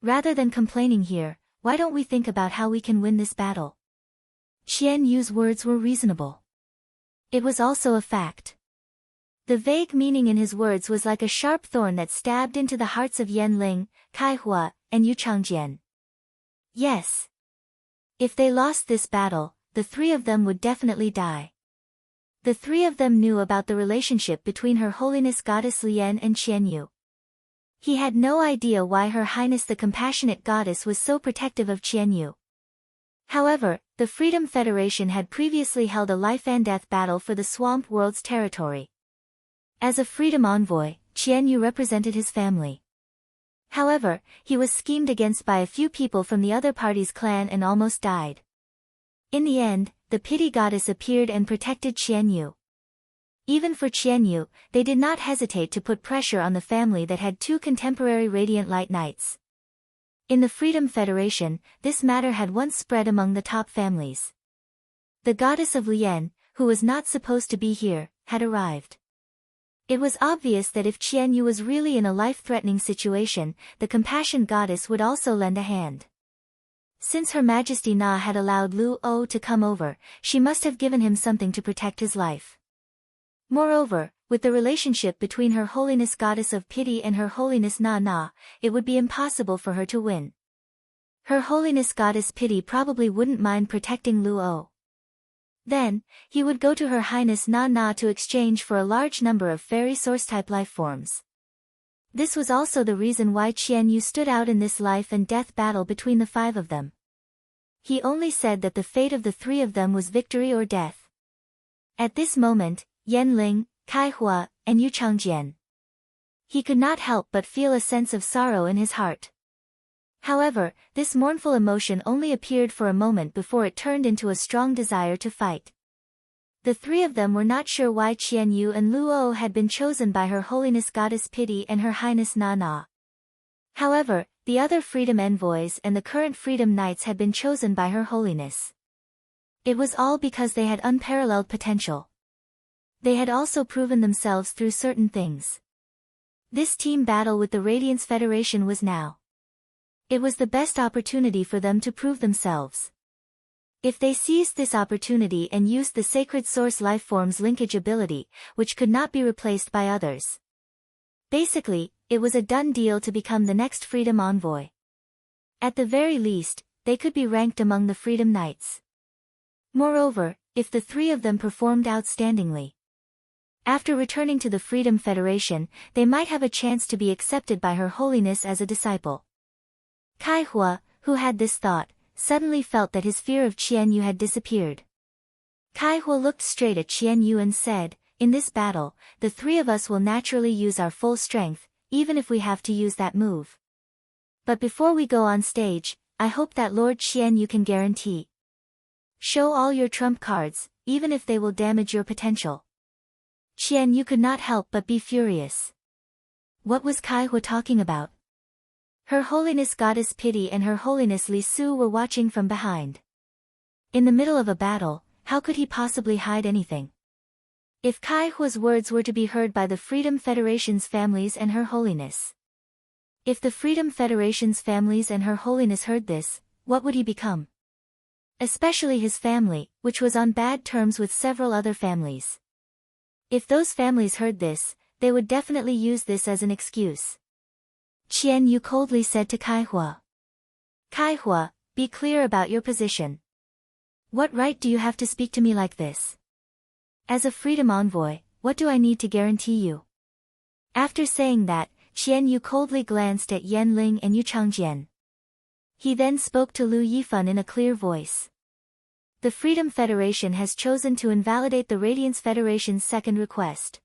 Rather than complaining here, why don't we think about how we can win this battle?" Qian Yu's words were reasonable. It was also a fact. The vague meaning in his words was like a sharp thorn that stabbed into the hearts of Yan Ling, Kai Hua, and Yu Changjian. Yes. If they lost this battle, the 3 of them would definitely die. The 3 of them knew about the relationship between Her Holiness Goddess Lian and Qian Yu. He had no idea why Her Highness the Compassionate Goddess was so protective of Qian Yu. However, the Freedom Federation had previously held a life-and-death battle for the Swamp World's territory. As a freedom envoy, Qian Yu represented his family. However, he was schemed against by a few people from the other party's clan and almost died. In the end, the Pity Goddess appeared and protected Qian Yu. Even for Qian Yu, they did not hesitate to put pressure on the family that had 2 contemporary Radiant Light Knights. In the Freedom Federation, this matter had once spread among the top families. The goddess of Lian, who was not supposed to be here, had arrived. It was obvious that if Qian Yu was really in a life-threatening situation, the Compassion Goddess would also lend a hand. Since Her Majesty Na had allowed Lu O to come over, she must have given him something to protect his life. Moreover, with the relationship between Her Holiness Goddess of Pity and Her Holiness Na, it would be impossible for her to win. Her Holiness Goddess Pity probably wouldn't mind protecting Lu O. Then, he would go to Her Highness Na Na to exchange for a large number of fairy source-type life forms. This was also the reason why Qian Yu stood out in this life and death battle between the 5 of them. He only said that the fate of the 3 of them was victory or death. At this moment, Yan Ling, Kai Hua, and Yu Changjian. He could not help but feel a sense of sorrow in his heart. However, this mournful emotion only appeared for a moment before it turned into a strong desire to fight. The 3 of them were not sure why Qian Yu and Luo had been chosen by Her Holiness Goddess Pity and Her Highness Na Na. However, the other Freedom Envoys and the current Freedom Knights had been chosen by Her Holiness. It was all because they had unparalleled potential. They had also proven themselves through certain things. This team battle with the Radiance Federation was now. It was the best opportunity for them to prove themselves. If they seized this opportunity and used the Sacred Source Lifeform's linkage ability, which could not be replaced by others. Basically, it was a done deal to become the next Freedom Envoy. At the very least, they could be ranked among the Freedom Knights. Moreover, if the 3 of them performed outstandingly. After returning to the Freedom Federation, they might have a chance to be accepted by Her Holiness as a disciple. Kai Hua, who had this thought, suddenly felt that his fear of Qian Yu had disappeared. Kai Hua looked straight at Qian Yu and said, "In this battle, the 3 of us will naturally use our full strength, even if we have to use that move. But before we go on stage, I hope that Lord Qian Yu can guarantee. Show all your trump cards, even if they will damage your potential." Qian Yu could not help but be furious. What was Kai Hua talking about? Her Holiness Goddess Pity and Her Holiness Li Su were watching from behind. In the middle of a battle, how could he possibly hide anything? If Kai Hua's words were to be heard by the Freedom Federation's families and Her Holiness. If the Freedom Federation's families and Her Holiness heard this, what would he become? Especially his family, which was on bad terms with several other families. If those families heard this, they would definitely use this as an excuse. Qian Yu coldly said to Kai Hua. "Kai Hua, be clear about your position. What right do you have to speak to me like this? As a Freedom Envoy, what do I need to guarantee you?" After saying that, Qian Yu coldly glanced at Yan Ling and Yu Changjian. He then spoke to Lu Yifan in a clear voice. The Freedom Federation has chosen to invalidate the Radiance Federation's second request.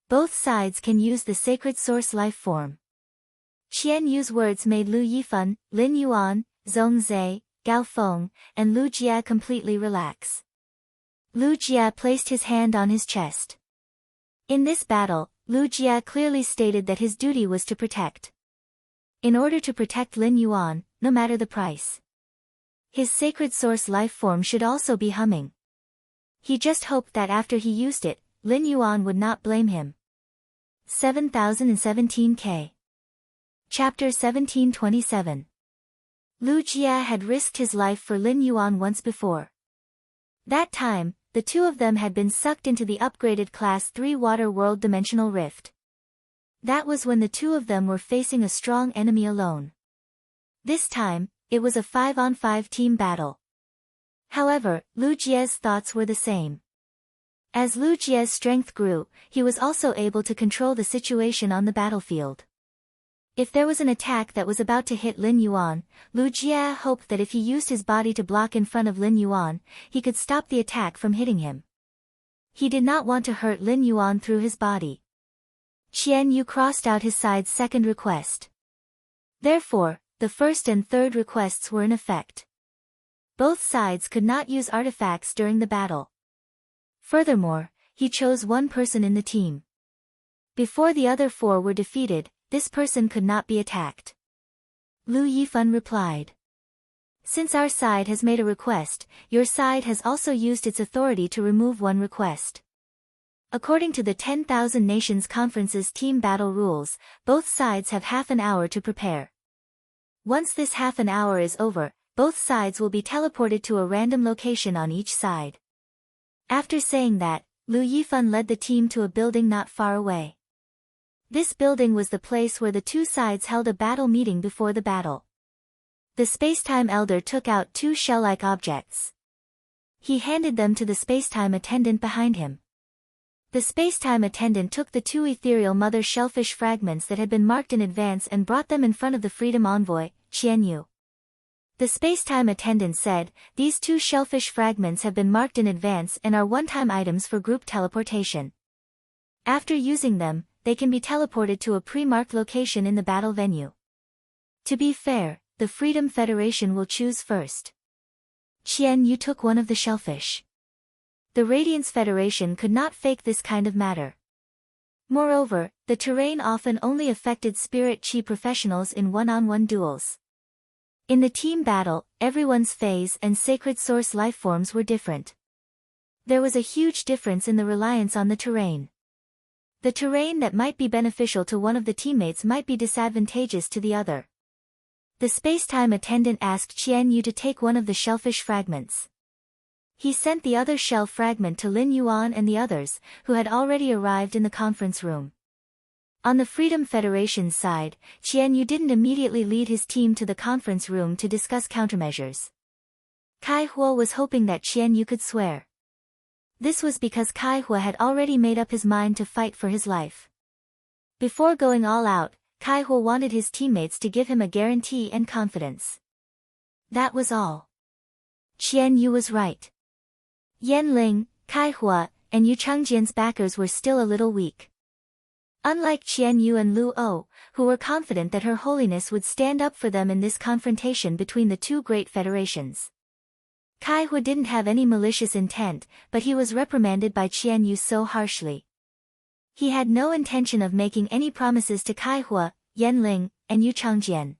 Both sides can use the Sacred Source life form. Qian Yu's words made Lu Yifan, Lin Yuan, Zhong Zhe, Gao Feng, and Lu Jia completely relax. Lu Jia placed his hand on his chest. In this battle, Lu Jia clearly stated that his duty was to protect. In order to protect Lin Yuan, no matter the price. His Sacred Source life form should also be humming. He just hoped that after he used it, Lin Yuan would not blame him. 7017K. Chapter 1727. Lu Jia had risked his life for Lin Yuan once before. That time, the 2 of them had been sucked into the upgraded Class 3 Water World Dimensional Rift. That was when the 2 of them were facing a strong enemy alone. This time, it was a 5-on-5 team battle. However, Lu Jia's thoughts were the same. As Lu Jia's strength grew, he was also able to control the situation on the battlefield. If there was an attack that was about to hit Lin Yuan, Lu Jia hoped that if he used his body to block in front of Lin Yuan, he could stop the attack from hitting him. He did not want to hurt Lin Yuan through his body. Qian Yu crossed out his side's second request. Therefore, the first and third requests were in effect. Both sides could not use artifacts during the battle. Furthermore, he chose one person in the team. Before the other 4 were defeated, this person could not be attacked. Lu Yifan replied. "Since our side has made a request, your side has also used its authority to remove one request. According to the 10,000 Nations Conference's team battle rules, both sides have half an hour to prepare. Once this half an hour is over, both sides will be teleported to a random location on each side." After saying that, Lu Yifan led the team to a building not far away. This building was the place where the 2 sides held a battle meeting before the battle. The Spacetime Elder took out 2 shell-like objects. He handed them to the spacetime attendant behind him. The spacetime attendant took the two ethereal mother shellfish fragments that had been marked in advance and brought them in front of the Freedom Envoy, Qianyu. The spacetime attendant said, "These two shellfish fragments have been marked in advance and are one-time items for group teleportation. After using them, they can be teleported to a pre-marked location in the battle venue. To be fair, the Freedom Federation will choose first." Qianyu took one of the shellfish. The Radiance Federation could not fake this kind of matter. Moreover, the terrain often only affected spirit chi professionals in one-on-one duels. In the team battle, everyone's phase and sacred source lifeforms were different. There was a huge difference in the reliance on the terrain. The terrain that might be beneficial to one of the teammates might be disadvantageous to the other. The spacetime attendant asked Qianyu to take one of the shellfish fragments. He sent the other shell fragment to Lin Yuan and the others, who had already arrived in the conference room. On the Freedom Federation's side, Qianyu didn't immediately lead his team to the conference room to discuss countermeasures. Kai Hua was hoping that Qianyu could swear. This was because Kai Hua had already made up his mind to fight for his life. Before going all out, Kai Hua wanted his teammates to give him a guarantee and confidence. That was all. Qianyu was right. Yan Ling, Kai Hua, and Yu Changjian's backers were still a little weak. Unlike Qianyu and Lu O, who were confident that Her Holiness would stand up for them in this confrontation between the two great federations. Kai Hua didn't have any malicious intent, but he was reprimanded by Qianyu so harshly. He had no intention of making any promises to Kai Hua, Yan Ling, and Yu Changjian.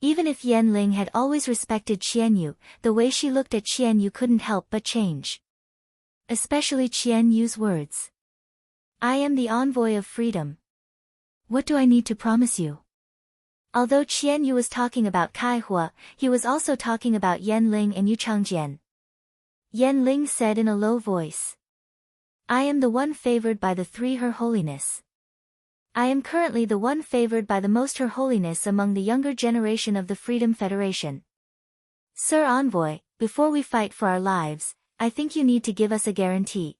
Even if Yan Ling had always respected Qianyu, the way she looked at Qianyu couldn't help but change. Especially Qianyu's words. "I am the envoy of freedom. What do I need to promise you?" Although Qianyu was talking about Kai Hua, he was also talking about Yan Ling and Yu Changjian. Yan Ling said in a low voice, "I am the one favored by the three Her Holiness. I am currently the one favored by the most Her Holiness among the younger generation of the Freedom Federation. Sir Envoy, before we fight for our lives, I think you need to give us a guarantee.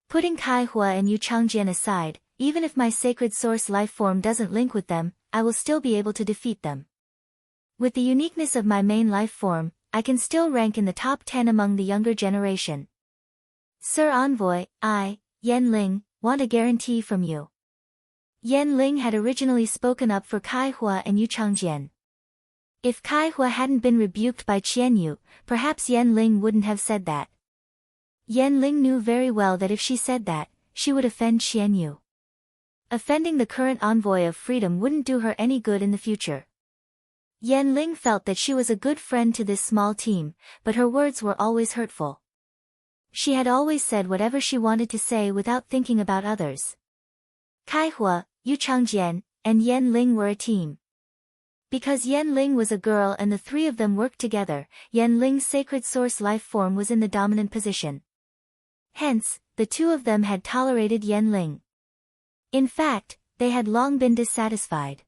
Putting Kai Hua and Yu Changjian aside, even if my sacred source life form doesn't link with them, I will still be able to defeat them. With the uniqueness of my main life form, I can still rank in the top 10 among the younger generation. Sir Envoy, I, Yan Ling, want a guarantee from you." Yan Ling had originally spoken up for Kai Hua and Yu Changjian. If Kai Hua hadn't been rebuked by Qianyu, perhaps Yan Ling wouldn't have said that. Yan Ling knew very well that if she said that, she would offend Qianyu. Offending the current envoy of freedom wouldn't do her any good in the future. Yan Ling felt that she was a good friend to this small team, but her words were always hurtful. She had always said whatever she wanted to say without thinking about others. Kai Hua, Yu Changjian, and Yan Ling were a team. Because Yan Ling was a girl and the three of them worked together, Yan Ling's sacred source life form was in the dominant position. Hence, the two of them had tolerated Yan Ling. In fact, they had long been dissatisfied.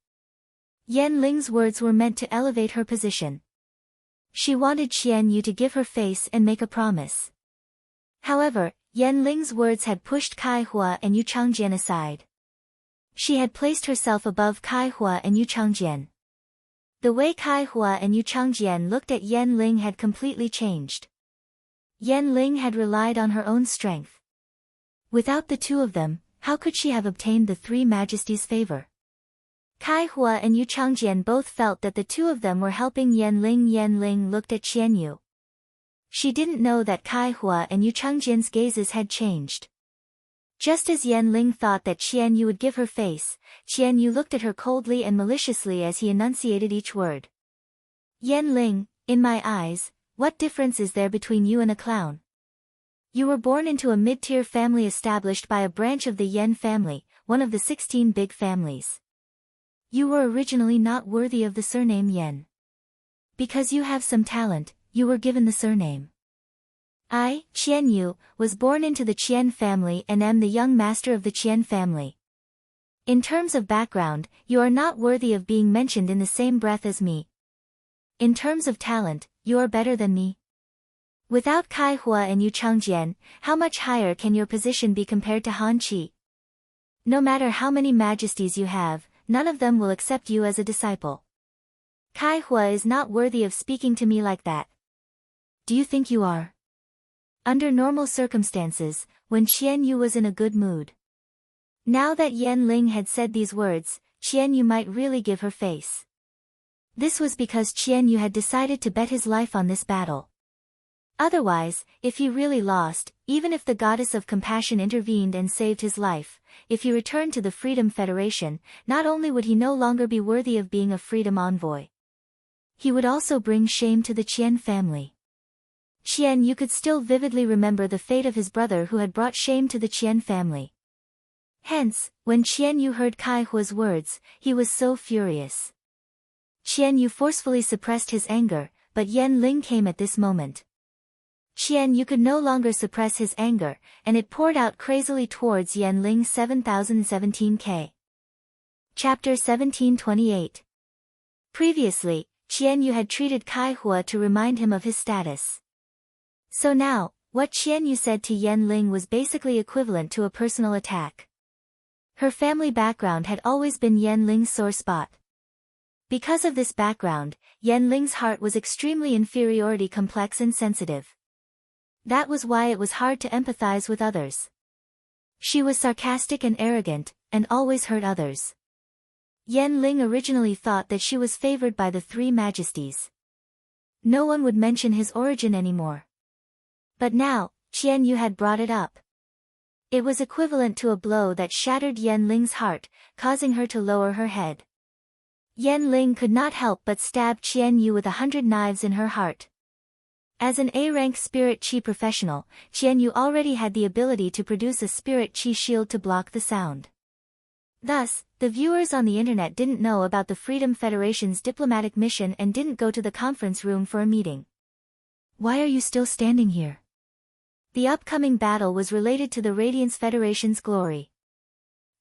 Yan Ling's words were meant to elevate her position. She wanted Qianyu to give her face and make a promise. However, Yan Ling's words had pushed Kai Hua and Yu Changjian aside. She had placed herself above Kai Hua and Yu Changjian. The way Kai Hua and Yu Changjian looked at Yan Ling had completely changed. Yan Ling had relied on her own strength. Without the two of them, how could she have obtained the Three Majesties' favor? Kai Hua and Yu Changjian both felt that the two of them were helping Yan Ling. Yan Ling looked at Qianyu. She didn't know that Kai Hua and Yu Changjian's gazes had changed. Just as Yan Ling thought that Qianyu would give her face, Qianyu looked at her coldly and maliciously as he enunciated each word. "Yan Ling, in my eyes, what difference is there between you and a clown? You were born into a mid-tier family established by a branch of the Yan family, one of the 16 big families. You were originally not worthy of the surname Yan. Because you have some talent, you were given the surname. I, Qianyu, was born into the Qian family and am the young master of the Qian family. In terms of background, you are not worthy of being mentioned in the same breath as me. In terms of talent, you are better than me. Without Kai Hua and Yu Changjian, how much higher can your position be compared to Han Qi? No matter how many majesties you have, none of them will accept you as a disciple. Kai Hua is not worthy of speaking to me like that. Do you think you are? Under normal circumstances, when Qian Yu was in a good mood. Now that Yan Ling had said these words, Qian Yu might really give her face. This was because Qian Yu had decided to bet his life on this battle. Otherwise, if he really lost, even if the goddess of compassion intervened and saved his life, if he returned to the Freedom Federation, not only would he no longer be worthy of being a freedom envoy, he would also bring shame to the Qian family. Qian Yu could still vividly remember the fate of his brother who had brought shame to the Qian family. Hence, when Qian Yu heard Kai Hua's words, he was so furious. Qian Yu forcefully suppressed his anger, but Yan Ling came at this moment. Qian Yu could no longer suppress his anger, and it poured out crazily towards Yan Ling. 7017K. Chapter 1728. Previously, Qian Yu had treated Kai Hua to remind him of his status. So now, what Qian Yu said to Yan Ling was basically equivalent to a personal attack. Her family background had always been Yan Ling's sore spot. Because of this background, Yan Ling's heart was extremely inferiority complex and sensitive. That was why it was hard to empathize with others. She was sarcastic and arrogant, and always hurt others. Yan Ling originally thought that she was favored by the three majesties. No one would mention his origin anymore. But now, Qian Yu had brought it up. It was equivalent to a blow that shattered Yan Ling's heart, causing her to lower her head. Yan Ling could not help but stab Qian Yu with 100 knives in her heart. As an A-rank spirit chi professional, Qian Yu already had the ability to produce a spirit chi shield to block the sound. Thus, the viewers on the internet didn't know about the Freedom Federation's diplomatic mission and didn't go to the conference room for a meeting. Why are you still standing here? The upcoming battle was related to the Radiance Federation's glory.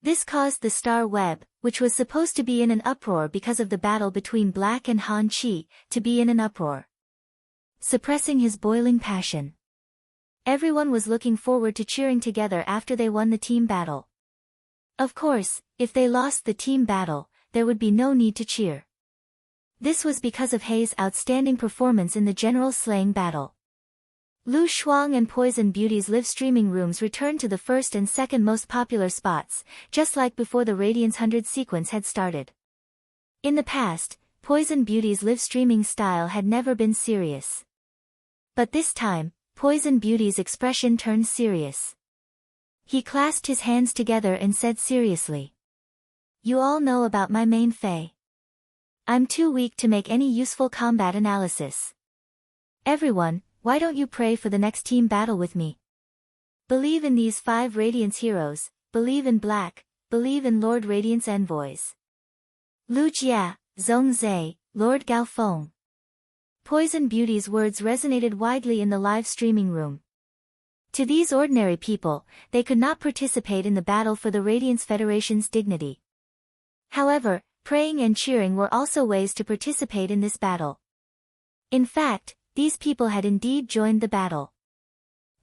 This caused the Star Web, which was supposed to be in an uproar because of the battle between Black and Han Qi, to be in an uproar. Suppressing his boiling passion. Everyone was looking forward to cheering together after they won the team battle. Of course, if they lost the team battle, there would be no need to cheer. This was because of Hei's outstanding performance in the general slaying battle. Lu Shuang and Poison Beauty's live streaming rooms returned to the first and second most popular spots, just like before the Radiance 100 sequence had started. In the past, Poison Beauty's live streaming style had never been serious. But this time, Poison Beauty's expression turned serious. He clasped his hands together and said seriously, "You all know about my main Fei. I'm too weak to make any useful combat analysis. Everyone, why don't you pray for the next team battle with me? Believe in these 5 Radiance heroes, believe in Black, believe in Lord Radiance envoys. Lu Jia, Zhong Zhe, Lord Gaofeng." Poison Beauty's words resonated widely in the live streaming room. To these ordinary people, they could not participate in the battle for the Radiance Federation's dignity. However, praying and cheering were also ways to participate in this battle. In fact, these people had indeed joined the battle.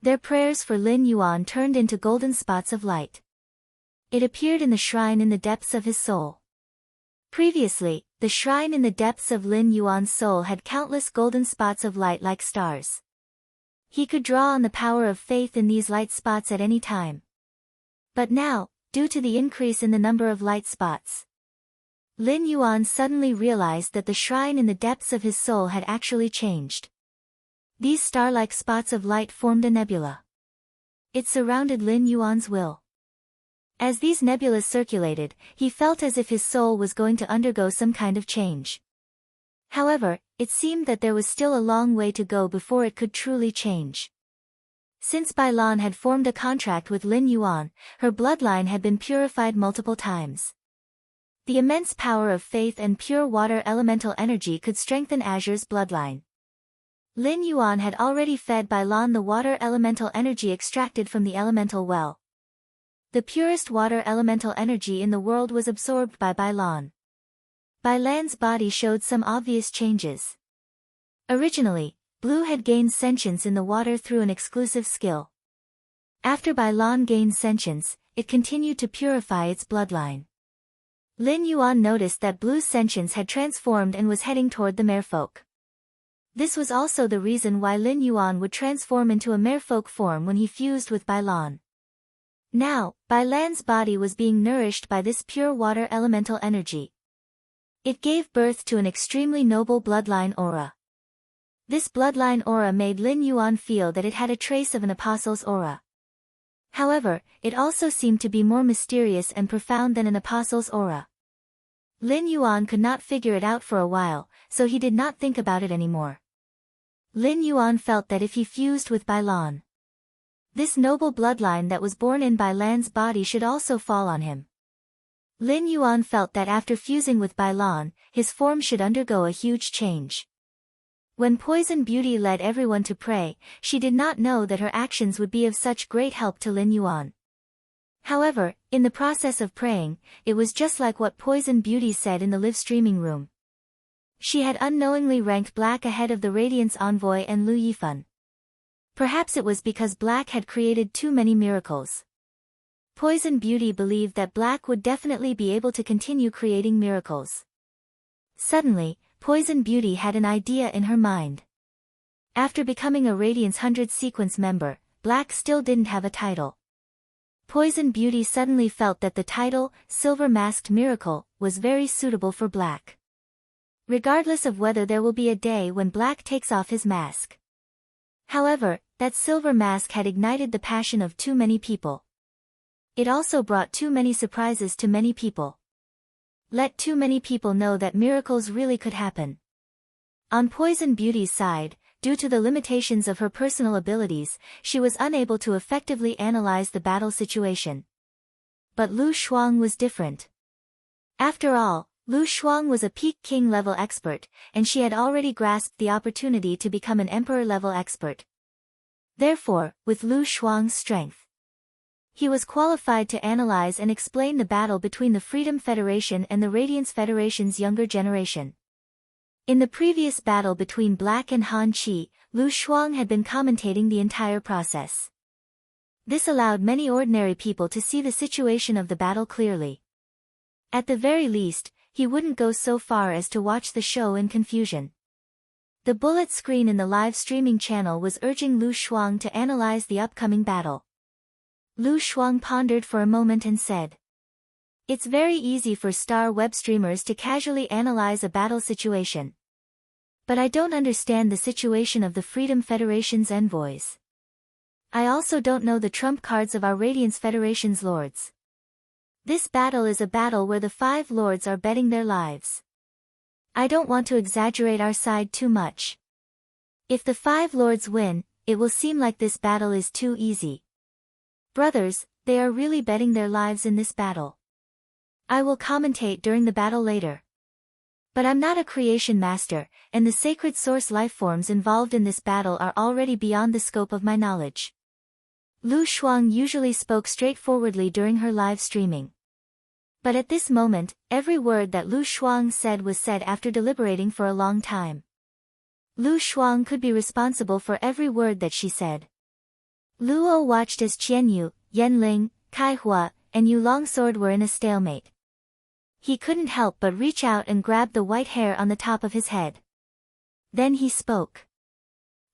Their prayers for Lin Yuan turned into golden spots of light. It appeared in the shrine in the depths of his soul. Previously, the shrine in the depths of Lin Yuan's soul had countless golden spots of light like stars. He could draw on the power of faith in these light spots at any time. But now, due to the increase in the number of light spots, Lin Yuan suddenly realized that the shrine in the depths of his soul had actually changed. These star-like spots of light formed a nebula. It surrounded Lin Yuan's will. As these nebulas circulated, he felt as if his soul was going to undergo some kind of change. However, it seemed that there was still a long way to go before it could truly change. Since Bai Lan had formed a contract with Lin Yuan, her bloodline had been purified multiple times. The immense power of faith and pure water elemental energy could strengthen Azure's bloodline. Lin Yuan had already fed Bai Lan the water elemental energy extracted from the elemental well. The purest water elemental energy in the world was absorbed by Bai Lan. Bai Lan's body showed some obvious changes. Originally, Blue had gained sentience in the water through an exclusive skill. After Bailan gained sentience, it continued to purify its bloodline. Lin Yuan noticed that Blue's sentience had transformed and was heading toward the merfolk. This was also the reason why Lin Yuan would transform into a merfolk form when he fused with Bailan. Now, Bailan's body was being nourished by this pure water elemental energy. It gave birth to an extremely noble bloodline aura. This bloodline aura made Lin Yuan feel that it had a trace of an apostle's aura. However, it also seemed to be more mysterious and profound than an apostle's aura. Lin Yuan could not figure it out for a while, so he did not think about it anymore. Lin Yuan felt that if he fused with Bailan, this noble bloodline that was born in Bailan's body should also fall on him. Lin Yuan felt that after fusing with Bailan, his form should undergo a huge change. When Poison Beauty led everyone to pray, she did not know that her actions would be of such great help to Lin Yuan. However, in the process of praying, it was just like what Poison Beauty said in the live streaming room. She had unknowingly ranked Black ahead of the Radiance Envoy and Lu Yifan. Perhaps it was because Black had created too many miracles. Poison Beauty believed that Black would definitely be able to continue creating miracles. Suddenly, Poison Beauty had an idea in her mind. After becoming a Radiance 100 sequence member, Black still didn't have a title. Poison Beauty suddenly felt that the title, Silver Masked Miracle, was very suitable for Black. Regardless of whether there will be a day when Black takes off his mask. However, that silver mask had ignited the passion of too many people. It also brought too many surprises to many people. Let too many people know that miracles really could happen. On Poison Beauty's side, due to the limitations of her personal abilities, she was unable to effectively analyze the battle situation. But Lu Shuang was different. After all, Lu Shuang was a peak king level expert, and she had already grasped the opportunity to become an emperor level expert. Therefore, with Lu Shuang's strength, he was qualified to analyze and explain the battle between the Freedom Federation and the Radiance Federation's younger generation. In the previous battle between Black and Han Chi, Lu Shuang had been commentating the entire process. This allowed many ordinary people to see the situation of the battle clearly. At the very least, he wouldn't go so far as to watch the show in confusion. The bullet screen in the live streaming channel was urging Lu Shuang to analyze the upcoming battle. Lu Shuang pondered for a moment and said, "It's very easy for star web streamers to casually analyze a battle situation. But I don't understand the situation of the Freedom Federation's envoys. I also don't know the trump cards of our Radiance Federation's lords. This battle is a battle where the 5 lords are betting their lives. I don't want to exaggerate our side too much. If the 5 lords win, it will seem like this battle is too easy. Brothers, they are really betting their lives in this battle. I will commentate during the battle later. But I'm not a creation master, and the sacred source lifeforms involved in this battle are already beyond the scope of my knowledge." Lu Shuang usually spoke straightforwardly during her live streaming. But at this moment, every word that Lu Shuang said was said after deliberating for a long time. Lu Shuang could be responsible for every word that she said. Luo watched as Qianyu, Yanling, Kaihua, and Yu Longsword were in a stalemate. He couldn't help but reach out and grab the white hair on the top of his head. Then he spoke.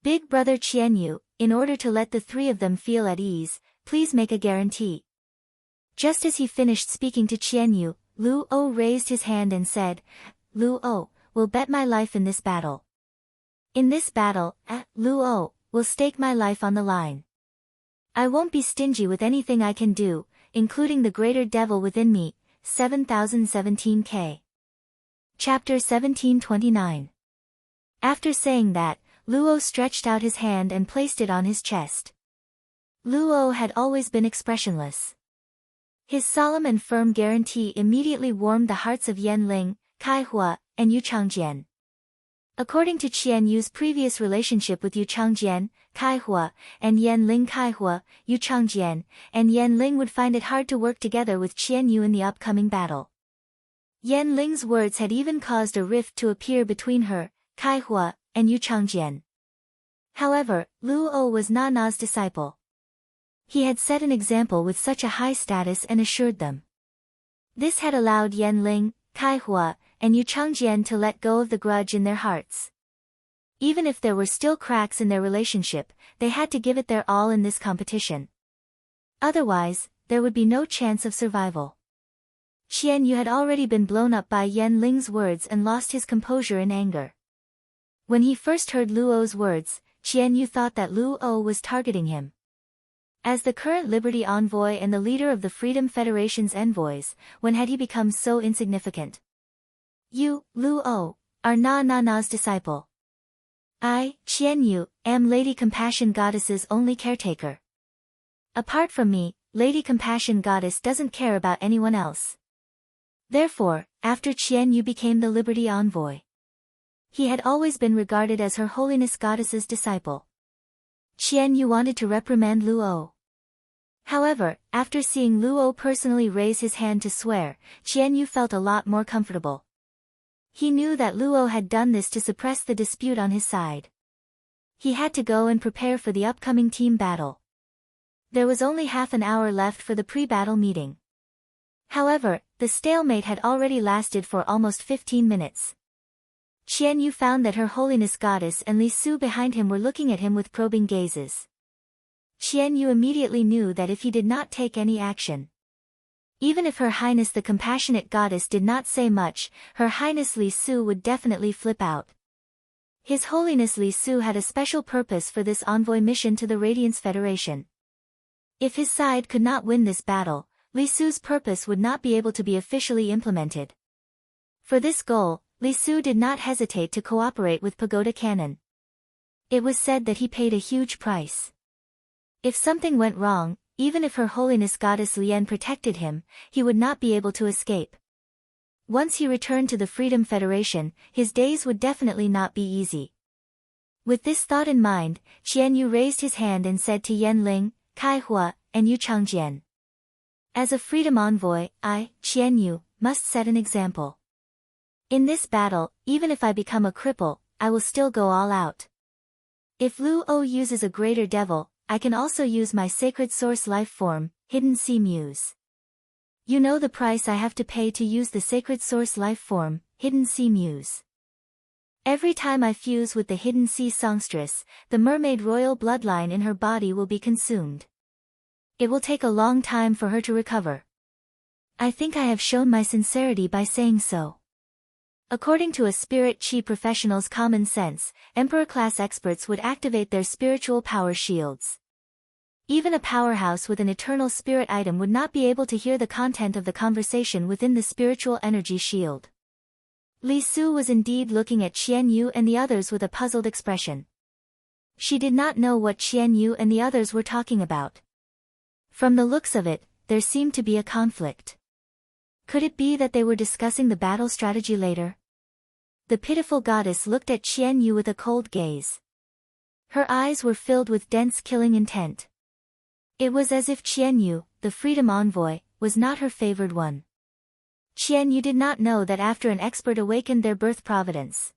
"Big brother Qianyu, in order to let the 3 of them feel at ease, please make a guarantee." Just as he finished speaking to Qianyu, Luo raised his hand and said, "Luo, will bet my life in this battle. In this battle, Luo, will stake my life on the line. I won't be stingy with anything I can do, including the greater devil within me." 7017K. Chapter 1729. After saying that, Luo stretched out his hand and placed it on his chest. Luo had always been expressionless. His solemn and firm guarantee immediately warmed the hearts of Yanling, Kaihua, and Yu Changjian. According to Qianyu's previous relationship with Yu Changjian, Kaihua, and Yanling Kaihua, Yu Changjian, and Yanling would find it hard to work together with Qianyu in the upcoming battle. Yanling's words had even caused a rift to appear between her, Kaihua, and Yu Changjian. However, Luo was Nana's disciple. He had set an example with such a high status and assured them. This had allowed Yan Ling, Kai Hua, and Yu Changjian to let go of the grudge in their hearts. Even if there were still cracks in their relationship, they had to give it their all in this competition. Otherwise, there would be no chance of survival. Qian Yu had already been blown up by Yan Ling's words and lost his composure in anger. When he first heard Luo's words, Qian Yu thought that Luo was targeting him. As the current Liberty envoy and the leader of the Freedom Federation's envoys, when had he become so insignificant? You, Luo, are Nana's disciple. I, Qian Yu, am Lady Compassion Goddess's only caretaker. Apart from me, Lady Compassion Goddess doesn't care about anyone else. Therefore, after Qian Yu became the Liberty envoy, he had always been regarded as Her Holiness Goddess's disciple. Qian Yu wanted to reprimand Luo. However, after seeing Luo personally raise his hand to swear, Qian Yu felt a lot more comfortable. He knew that Luo had done this to suppress the dispute on his side. He had to go and prepare for the upcoming team battle. There was only half an hour left for the pre-battle meeting. However, the stalemate had already lasted for almost 15 minutes. Qian Yu found that Her Holiness Goddess and Li Su behind him were looking at him with probing gazes. Qian Yu immediately knew that if he did not take any action, even if Her Highness the Compassionate Goddess did not say much, Her Highness Li Su would definitely flip out. His Holiness Li Su had a special purpose for this envoy mission to the Radiance Federation. If his side could not win this battle, Li Su's purpose would not be able to be officially implemented. For this goal, Li Su did not hesitate to cooperate with Pagoda Cannon. It was said that he paid a huge price. If something went wrong, even if Her Holiness Goddess Lian protected him, he would not be able to escape. Once he returned to the Freedom Federation, his days would definitely not be easy. With this thought in mind, Qian Yu raised his hand and said to Yan Ling, Kai Hua, and Yu Changjian. As a Freedom envoy, I, Qian Yu, must set an example. In this battle, even if I become a cripple, I will still go all out. If Luo uses a greater devil, I can also use my sacred source life form, Hidden Sea Muse. You know the price I have to pay to use the sacred source life form, Hidden Sea Muse. Every time I fuse with the Hidden Sea Songstress, the mermaid royal bloodline in her body will be consumed. It will take a long time for her to recover. I think I have shown my sincerity by saying so. According to a spirit chi professional's common sense, Emperor-class experts would activate their spiritual power shields. Even a powerhouse with an eternal spirit item would not be able to hear the content of the conversation within the spiritual energy shield. Li Su was indeed looking at Qian Yu and the others with a puzzled expression. She did not know what Qian Yu and the others were talking about. From the looks of it, there seemed to be a conflict. Could it be that they were discussing the battle strategy later? The pitiful goddess looked at Qian Yu with a cold gaze. Her eyes were filled with dense killing intent. It was as if Qian Yu, the Freedom Envoy, was not her favored one. Qian Yu did not know that after an expert awakened their birth providence,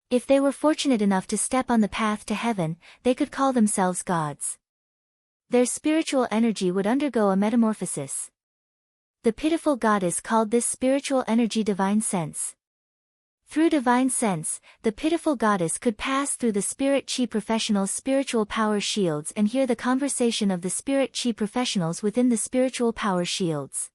if they were fortunate enough to step on the path to heaven, they could call themselves gods. Their spiritual energy would undergo a metamorphosis. The pitiful goddess called this spiritual energy divine sense. Through divine sense, the pitiful goddess could pass through the spirit chi professionals' spiritual power shields and hear the conversation of the spirit chi professionals within the spiritual power shields.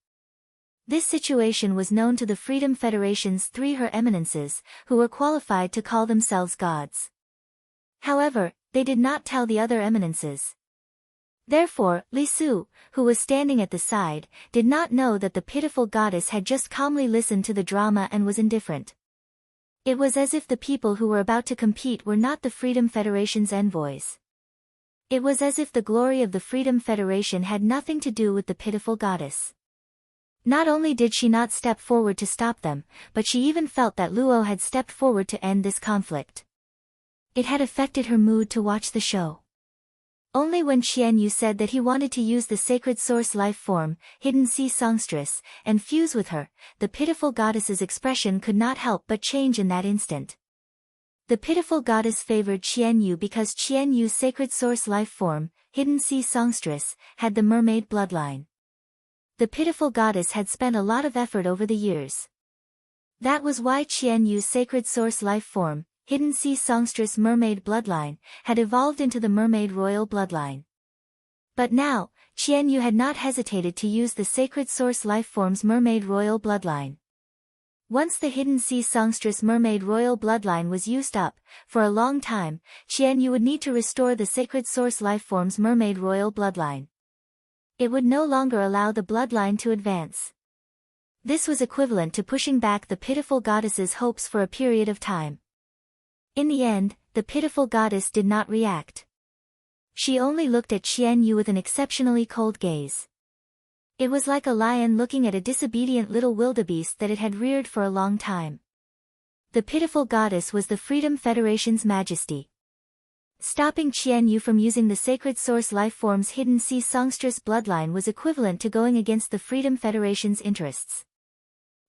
This situation was known to the Freedom Federation's three Her Eminences, who were qualified to call themselves gods. However, they did not tell the other eminences. Therefore, Li Su, who was standing at the side, did not know that the pitiful goddess had just calmly listened to the drama and was indifferent. It was as if the people who were about to compete were not the Freedom Federation's envoys. It was as if the glory of the Freedom Federation had nothing to do with the pitiful goddess. Not only did she not step forward to stop them, but she even felt that Luo had stepped forward to end this conflict. It had affected her mood to watch the show. Only when Qian Yu said that he wanted to use the sacred source life form, Hidden Sea Songstress, and fuse with her, the pitiful goddess's expression could not help but change in that instant. The pitiful goddess favored Qian Yu because Qian Yu's sacred source life form, hidden sea songstress, had the mermaid bloodline. The pitiful goddess had spent a lot of effort over the years. That was why Qian Yu's sacred source life form, hidden sea songstress mermaid bloodline, had evolved into the mermaid royal bloodline. But now, Qian Yu had not hesitated to use the sacred source life form's mermaid royal bloodline. Once the hidden sea songstress mermaid royal bloodline was used up, for a long time, Qian Yu would need to restore the sacred source life form's mermaid royal bloodline. It would no longer allow the bloodline to advance. This was equivalent to pushing back the pitiful goddess's hopes for a period of time. In the end, the pitiful goddess did not react. She only looked at Qian Yu with an exceptionally cold gaze. It was like a lion looking at a disobedient little wildebeest that it had reared for a long time. The pitiful goddess was the Freedom Federation's majesty. Stopping Qian Yu from using the sacred source life form's hidden sea songstress bloodline was equivalent to going against the Freedom Federation's interests.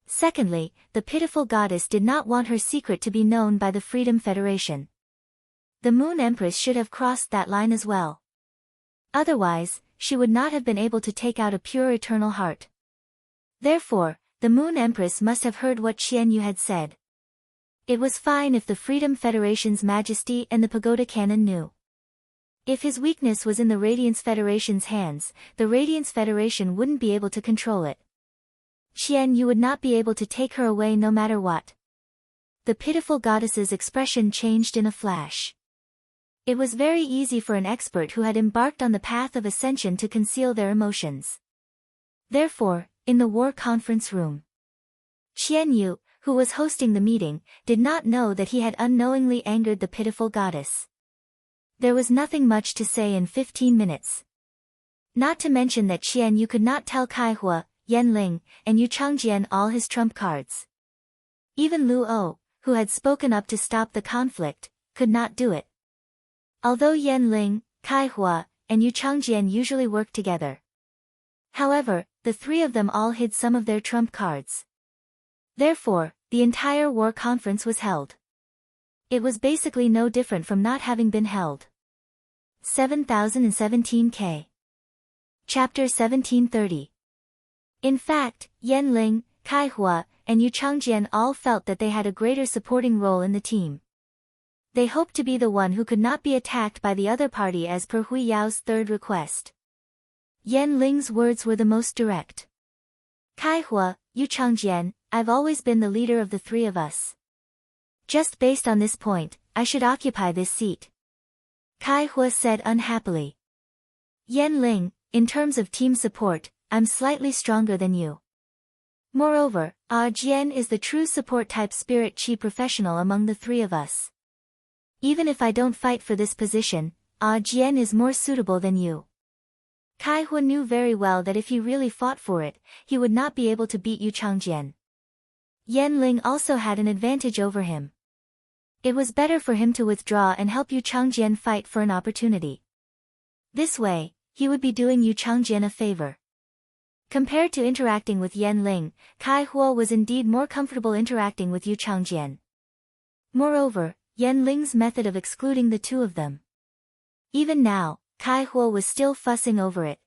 Secondly, the pitiful goddess did not want her secret to be known by the Freedom Federation. The Moon Empress should have crossed that line as well. Otherwise, she would not have been able to take out a pure eternal heart. Therefore, the Moon Empress must have heard what Qian Yu had said. It was fine if the Freedom Federation's majesty and the Pagoda Canon knew. If his weakness was in the Radiance Federation's hands, the Radiance Federation wouldn't be able to control it. Qian Yu would not be able to take her away no matter what. The pitiful goddess's expression changed in a flash. It was very easy for an expert who had embarked on the path of ascension to conceal their emotions. Therefore, in the war conference room, Qian Yu, who was hosting the meeting, did not know that he had unknowingly angered the pitiful goddess. There was nothing much to say in 15 minutes. Not to mention that Qian Yu could not tell Kaihua, Yan Ling, and Yu Changjian all his trump cards. Even Lu O, who had spoken up to stop the conflict, could not do it. Although Yan Ling, Kaihua, and Yu Changjian usually worked together. However, the three of them all hid some of their trump cards. Therefore, the entire war conference was held. It was basically no different from not having been held. 7017K. Chapter 1730. In fact, Yan Ling, Kaihua, and Yu Changjian all felt that they had a greater supporting role in the team. They hoped to be the one who could not be attacked by the other party as per Hui Yao's third request. Yan Ling's words were the most direct. Kaihua, Yu Changjian, I've always been the leader of the three of us. Just based on this point, I should occupy this seat. Kaihua said unhappily. Yan Ling, in terms of team support, I'm slightly stronger than you. Moreover, Jian is the true support-type spirit chi professional among the three of us. Even if I don't fight for this position, Jian is more suitable than you. Kaihua knew very well that if he really fought for it, he would not be able to beat Yu Changjian. Yan Ling also had an advantage over him. It was better for him to withdraw and help Yu Changjian fight for an opportunity. This way, he would be doing Yu Changjian a favor. Compared to interacting with Yan Ling, Kaihua was indeed more comfortable interacting with Yu Changjian. Moreover, Yan Ling's method of excluding the two of them. Even now, Kaihua was still fussing over it.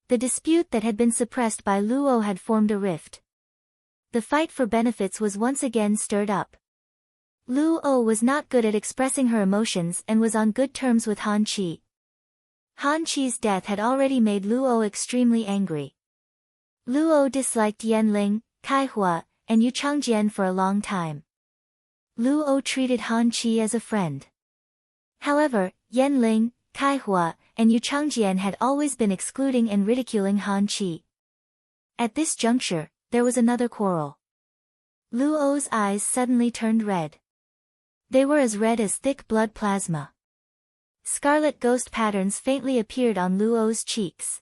The dispute that had been suppressed by Luo had formed a rift. The fight for benefits was once again stirred up. Luo was not good at expressing her emotions and was on good terms with Han Qi. Han Qi's death had already made Luo extremely angry. Luo disliked Yan Ling, Kaihua, and Yu Changjian for a long time. Luo treated Han Qi as a friend. However, Yan Ling, Kaihua, and Yu Changjian had always been excluding and ridiculing Han Qi. At this juncture, there was another quarrel. Luo's eyes suddenly turned red. They were as red as thick blood plasma. Scarlet ghost patterns faintly appeared on Luo's cheeks.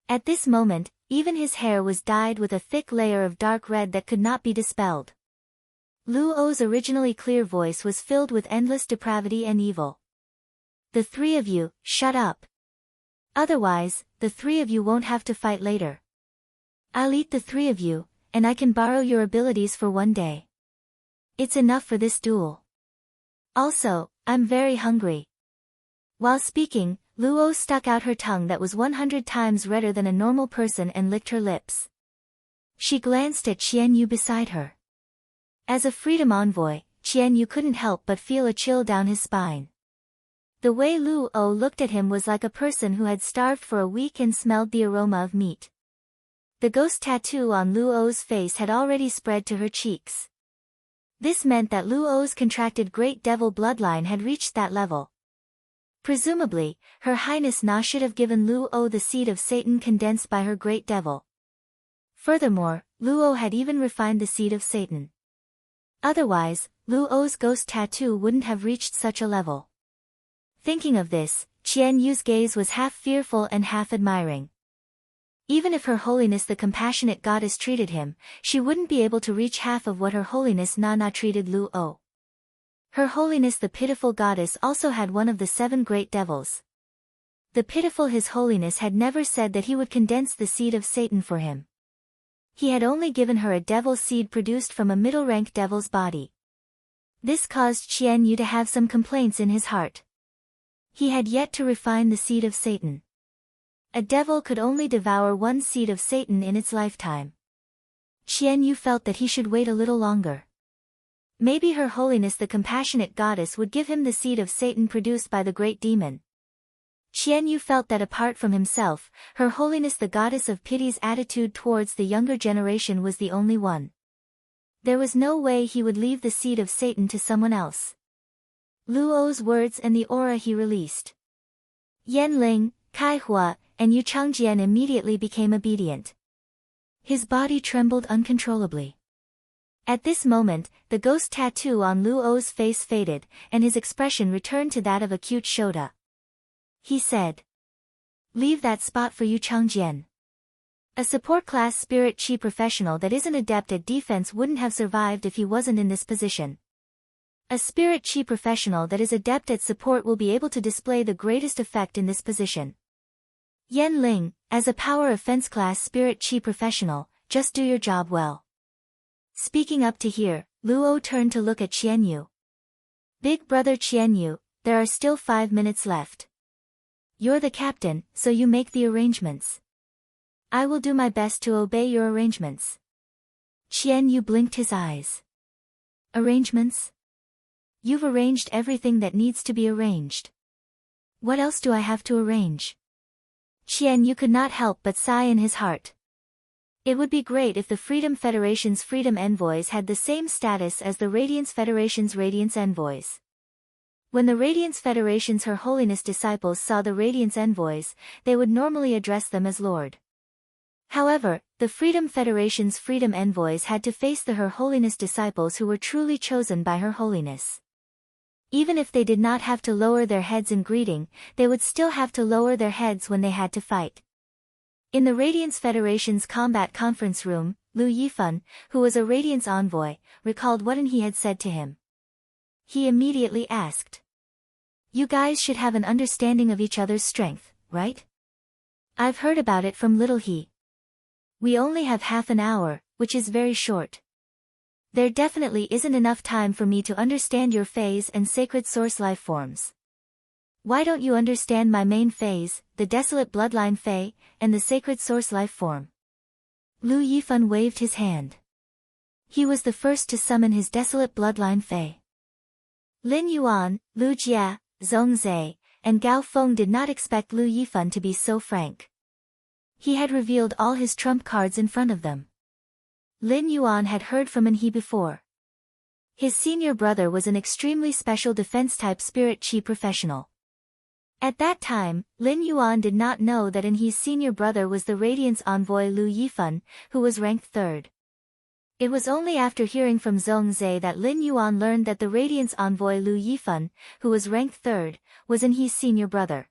At this moment, even his hair was dyed with a thick layer of dark red that could not be dispelled. Luo's originally clear voice was filled with endless depravity and evil. The three of you, shut up. Otherwise, the three of you won't have to fight later. I'll eat the three of you, and I can borrow your abilities for one day. It's enough for this duel. Also, I'm very hungry. While speaking, Luo stuck out her tongue that was 100 times redder than a normal person and licked her lips. She glanced at Qian Yu beside her. As a freedom envoy, Qian Yu couldn't help but feel a chill down his spine. The way Luo looked at him was like a person who had starved for a week and smelled the aroma of meat. The ghost tattoo on Luo's face had already spread to her cheeks. This meant that Luo's contracted Great Devil bloodline had reached that level. Presumably, Her Highness Na should have given Luo the seed of Satan condensed by her Great Devil. Furthermore, Luo had even refined the seed of Satan. Otherwise, Luo's ghost tattoo wouldn't have reached such a level. Thinking of this, Qian Yu's gaze was half fearful and half admiring. Even if Her Holiness the Compassionate Goddess treated him, she wouldn't be able to reach half of what Her Holiness Na treated Luo. Her Holiness the Pitiful Goddess also had one of the 7 great devils. The Pitiful His Holiness had never said that he would condense the seed of Satan for him. He had only given her a devil seed produced from a middle-rank devil's body. This caused Qian Yu to have some complaints in his heart. He had yet to refine the seed of Satan. A devil could only devour one seed of Satan in its lifetime. Qian Yu felt that he should wait a little longer. Maybe Her Holiness the Compassionate Goddess would give him the seed of Satan produced by the great demon. Qian Yu felt that apart from himself, Her Holiness the Goddess of Pity's attitude towards the younger generation was the only one. There was no way he would leave the seed of Satan to someone else. Luo's words and the aura he released. Yan Ling, Kai Hua, and Yu Changjian immediately became obedient. His body trembled uncontrollably. At this moment, the ghost tattoo on Luo's face faded, and his expression returned to that of acute Shota. He said, "Leave that spot for Yu Changjian." A support class spirit chi professional that isn't adept at defense wouldn't have survived if he wasn't in this position. A spirit chi professional that is adept at support will be able to display the greatest effect in this position. Yan Ling, as a power offense class spirit chi professional, just do your job well. Speaking up to here, Luo turned to look at Qian Yu. Big brother Qian Yu, there are still 5 minutes left. You're the captain, so you make the arrangements. I will do my best to obey your arrangements. Qian Yu blinked his eyes. Arrangements? You've arranged everything that needs to be arranged. What else do I have to arrange? Qian Yu could not help but sigh in his heart. It would be great if the Freedom Federation's Freedom Envoys had the same status as the Radiance Federation's Radiance Envoys. When the Radiance Federation's Her Holiness disciples saw the Radiance Envoys, they would normally address them as Lord. However, the Freedom Federation's Freedom Envoys had to face the Her Holiness disciples who were truly chosen by Her Holiness. Even if they did not have to lower their heads in greeting, they would still have to lower their heads when they had to fight. In the Radiance Federation's combat conference room, Lu Yifan, who was a Radiance envoy, recalled what he had said to him. He immediately asked, "You guys should have an understanding of each other's strength, right? I've heard about it from little he. We only have half an hour, which is very short. There definitely isn't enough time for me to understand your phase and sacred source life forms. Why don't you understand my main phase, the desolate bloodline Fei, and the sacred source life form?" Lu Yifan waved his hand. He was the first to summon his desolate bloodline Fei. Lin Yuan, Lu Jia, Zhong Zhe, and Gao Feng did not expect Lu Yifan to be so frank. He had revealed all his trump cards in front of them. Lin Yuan had heard from he before. His senior brother was an extremely special defense-type spirit chi professional. At that time, Lin Yuan did not know that he's senior brother was the Radiance envoy Lu Yifan, who was ranked 3rd. It was only after hearing from Zhong Zhe that Lin Yuan learned that the Radiance envoy Lu Yifan, who was ranked 3rd, was he's senior brother.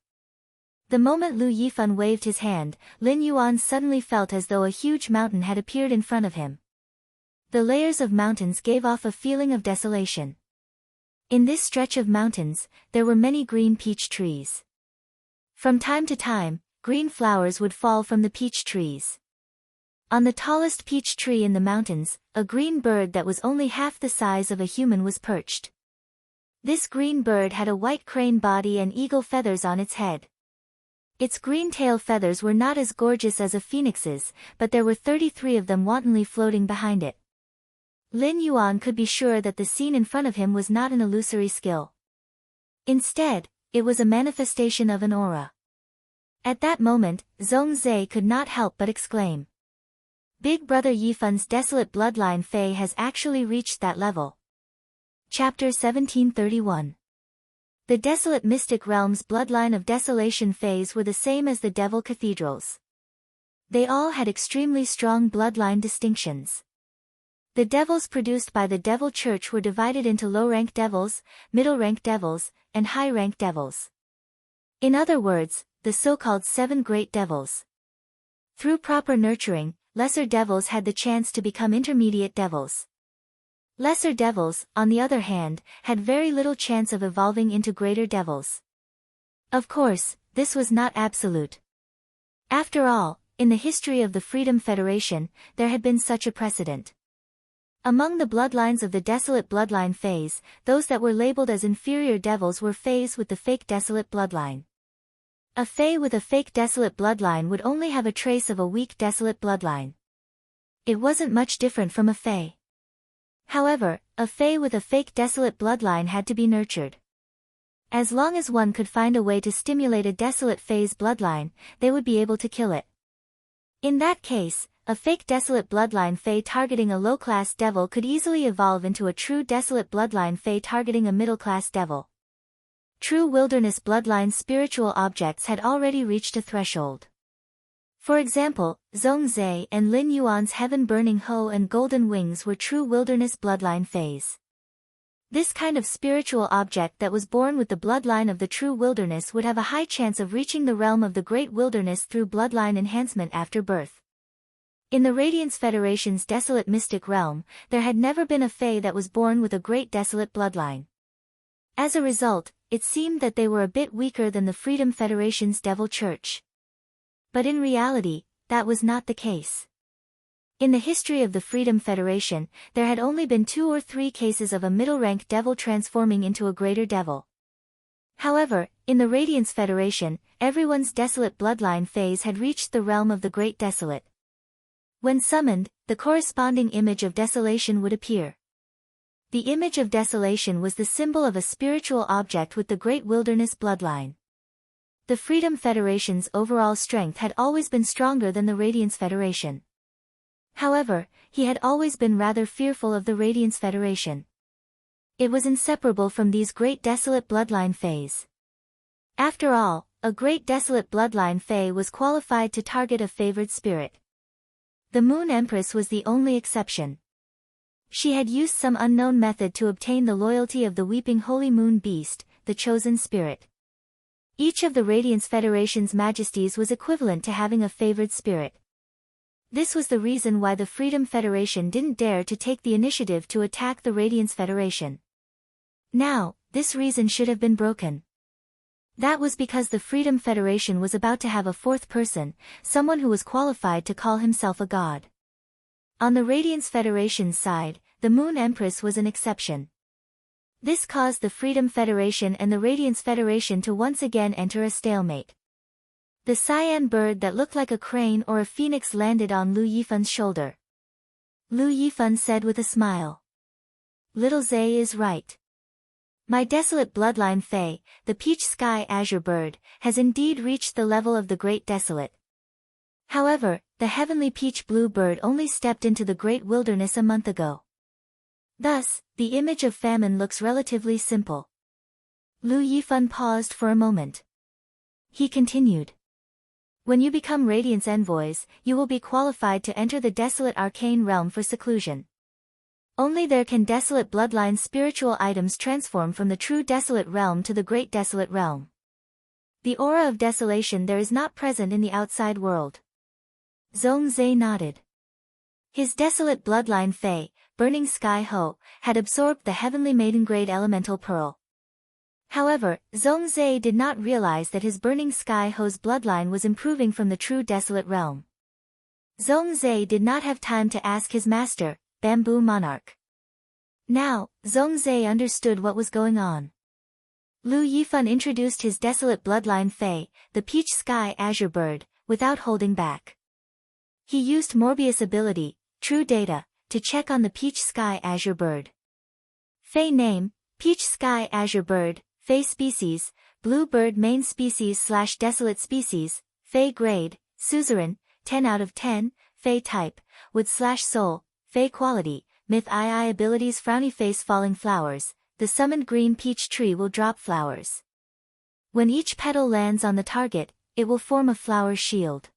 The moment Lu Yifan waved his hand, Lin Yuan suddenly felt as though a huge mountain had appeared in front of him. The layers of mountains gave off a feeling of desolation. In this stretch of mountains, there were many green peach trees. From time to time, green flowers would fall from the peach trees. On the tallest peach tree in the mountains, a green bird that was only half the size of a human was perched. This green bird had a white crane body and eagle feathers on its head. Its green tail feathers were not as gorgeous as a phoenix's, but there were 33 of them wantonly floating behind it. Lin Yuan could be sure that the scene in front of him was not an illusory skill. Instead, it was a manifestation of an aura. At that moment, Zhongzhe could not help but exclaim. Big Brother Yifun's desolate bloodline Fei has actually reached that level. Chapter 1731. The desolate mystic realm's bloodline of desolation Feis were the same as the devil cathedrals. They all had extremely strong bloodline distinctions. The devils produced by the devil church were divided into low-rank devils, middle-rank devils, and high-rank devils. In other words, the so-called 7 great devils. Through proper nurturing, lesser devils had the chance to become intermediate devils. Lesser devils, on the other hand, had very little chance of evolving into greater devils. Of course, this was not absolute. After all, in the history of the Freedom Federation, there had been such a precedent. Among the bloodlines of the desolate bloodline Feis, those that were labeled as inferior devils were Feis with the fake desolate bloodline. A Fei with a fake desolate bloodline would only have a trace of a weak desolate bloodline. It wasn't much different from a Fei. However, a Fei with a fake desolate bloodline had to be nurtured. As long as one could find a way to stimulate a desolate Fei's bloodline, they would be able to kill it. In that case, a fake desolate bloodline Fei targeting a low-class devil could easily evolve into a true desolate bloodline Fei targeting a middle-class devil. True wilderness bloodline spiritual objects had already reached a threshold. For example, Zhongzhe and Lin Yuan's heaven-burning Ho and golden wings were true wilderness bloodline Feis. This kind of spiritual object that was born with the bloodline of the true wilderness would have a high chance of reaching the realm of the great wilderness through bloodline enhancement after birth. In the Radiance Federation's desolate mystic realm, there had never been a Fei that was born with a great desolate bloodline. As a result, it seemed that they were a bit weaker than the Freedom Federation's Devil Church. But in reality, that was not the case. In the history of the Freedom Federation, there had only been 2 or 3 cases of a middle-rank devil transforming into a greater devil. However, in the Radiance Federation, everyone's desolate bloodline phase had reached the realm of the Great Desolate. When summoned, the corresponding image of desolation would appear. The image of desolation was the symbol of a spiritual object with the Great Wilderness bloodline. The Freedom Federation's overall strength had always been stronger than the Radiance Federation. However, he had always been rather fearful of the Radiance Federation. It was inseparable from these Great Desolate bloodline Fays. After all, a Great Desolate bloodline Fay was qualified to target a favored spirit. The Moon Empress was the only exception. She had used some unknown method to obtain the loyalty of the Weeping Holy Moon Beast, the chosen spirit. Each of the Radiance Federation's majesties was equivalent to having a favored spirit. This was the reason why the Freedom Federation didn't dare to take the initiative to attack the Radiance Federation. Now, this reason should have been broken. That was because the Freedom Federation was about to have a fourth person, someone who was qualified to call himself a god. On the Radiance Federation's side, the Moon Empress was an exception. This caused the Freedom Federation and the Radiance Federation to once again enter a stalemate. The cyan bird that looked like a crane or a phoenix landed on Lu Yifun's shoulder. Lu Yifun said with a smile. Little Zay is right. My desolate bloodline Fei, the peach sky azure bird, has indeed reached the level of the Great Desolate. However, the heavenly peach blue bird only stepped into the great wilderness a month ago. Thus, the image of famine looks relatively simple. Lu Yifun paused for a moment. He continued. When you become Radiance Envoys, you will be qualified to enter the desolate arcane realm for seclusion. Only there can desolate bloodline spiritual items transform from the true desolate realm to the Great Desolate realm. The aura of desolation there is not present in the outside world. Zhongzhe nodded. His desolate bloodline Fei, Burning Sky Ho, had absorbed the heavenly maiden-grade elemental pearl. However, Zhongzhe did not realize that his Burning Sky Ho's bloodline was improving from the true desolate realm. Zhongzhe did not have time to ask his master, Bamboo Monarch. Now, Zhongzhe understood what was going on. Lu Yifan introduced his desolate bloodline Fei, the peach sky azure bird, without holding back. He used Morbius ability, True Data, to check on the peach sky azure bird. Fei name, peach sky azure bird, Fei species, blue bird main species / desolate species, Fei grade, suzerain, 10 out of 10, Fei type, wood / soul, Fei quality, myth II abilities frowny face falling flowers, the summoned green peach tree will drop flowers. When each petal lands on the target, it will form a flower shield.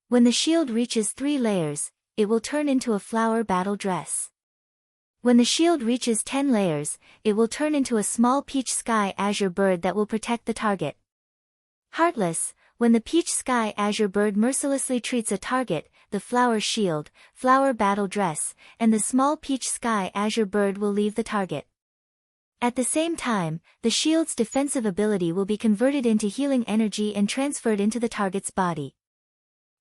When the shield reaches 3 layers, it will turn into a flower battle dress. When the shield reaches 10 layers, it will turn into a small peach sky azure bird that will protect the target. Heartless, when the peach sky azure bird mercilessly treats a target, the flower shield, flower battle dress, and the small peach sky azure bird will leave the target. At the same time, the shield's defensive ability will be converted into healing energy and transferred into the target's body.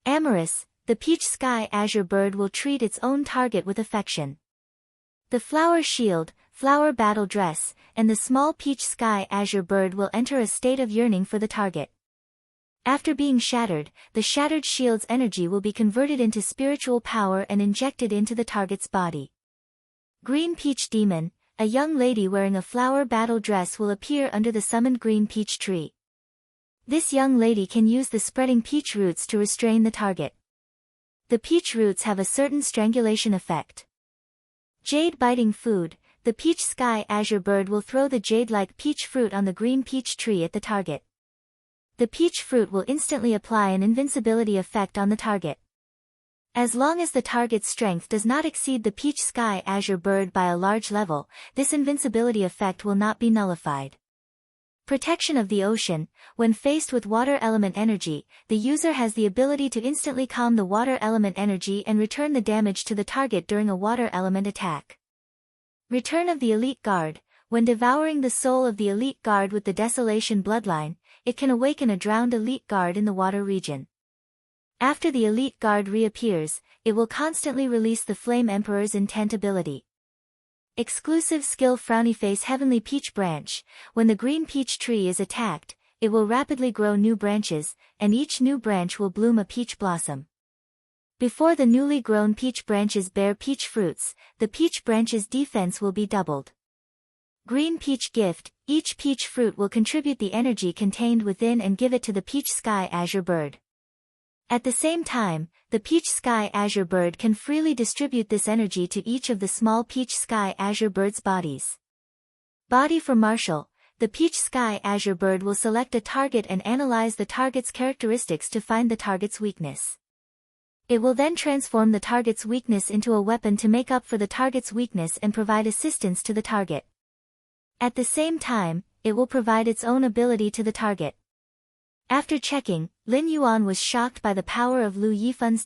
Amorous, the peach sky azure bird will treat its own target with affection. The flower shield, flower battle dress, and the small peach sky azure bird will enter a state of yearning for the target. After being shattered, the shattered shield's energy will be converted into spiritual power and injected into the target's body. Green Peach Demon, a young lady wearing a flower battle dress will appear under the summoned green peach tree. This young lady can use the spreading peach roots to restrain the target. The peach roots have a certain strangulation effect. Jade biting food, the peach sky azure bird will throw the jade-like peach fruit on the green peach tree at the target. The peach fruit will instantly apply an invincibility effect on the target. As long as the target's strength does not exceed the peach sky azure bird by a large level, this invincibility effect will not be nullified. Protection of the ocean, when faced with water element energy, the user has the ability to instantly calm the water element energy and return the damage to the target during a water element attack. Return of the Elite Guard, when devouring the soul of the Elite Guard with the Desolation bloodline, it can awaken a drowned Elite Guard in the water region. After the Elite Guard reappears, it will constantly release the Flame Emperor's intent ability. Exclusive skill Frowny Face Heavenly Peach Branch, when the green peach tree is attacked, it will rapidly grow new branches, and each new branch will bloom a peach blossom. Before the newly grown peach branches bear peach fruits, the peach branch's defense will be doubled. Green Peach Gift, each peach fruit will contribute the energy contained within and give it to the peach sky azure bird. At the same time, the peach sky azure bird can freely distribute this energy to each of the small peach sky azure bird's bodies. Body for Martial, the peach sky azure bird will select a target and analyze the target's characteristics to find the target's weakness. It will then transform the target's weakness into a weapon to make up for the target's weakness and provide assistance to the target. At the same time, it will provide its own ability to the target. After checking, Lin Yuan was shocked by the power of Lu Yifan's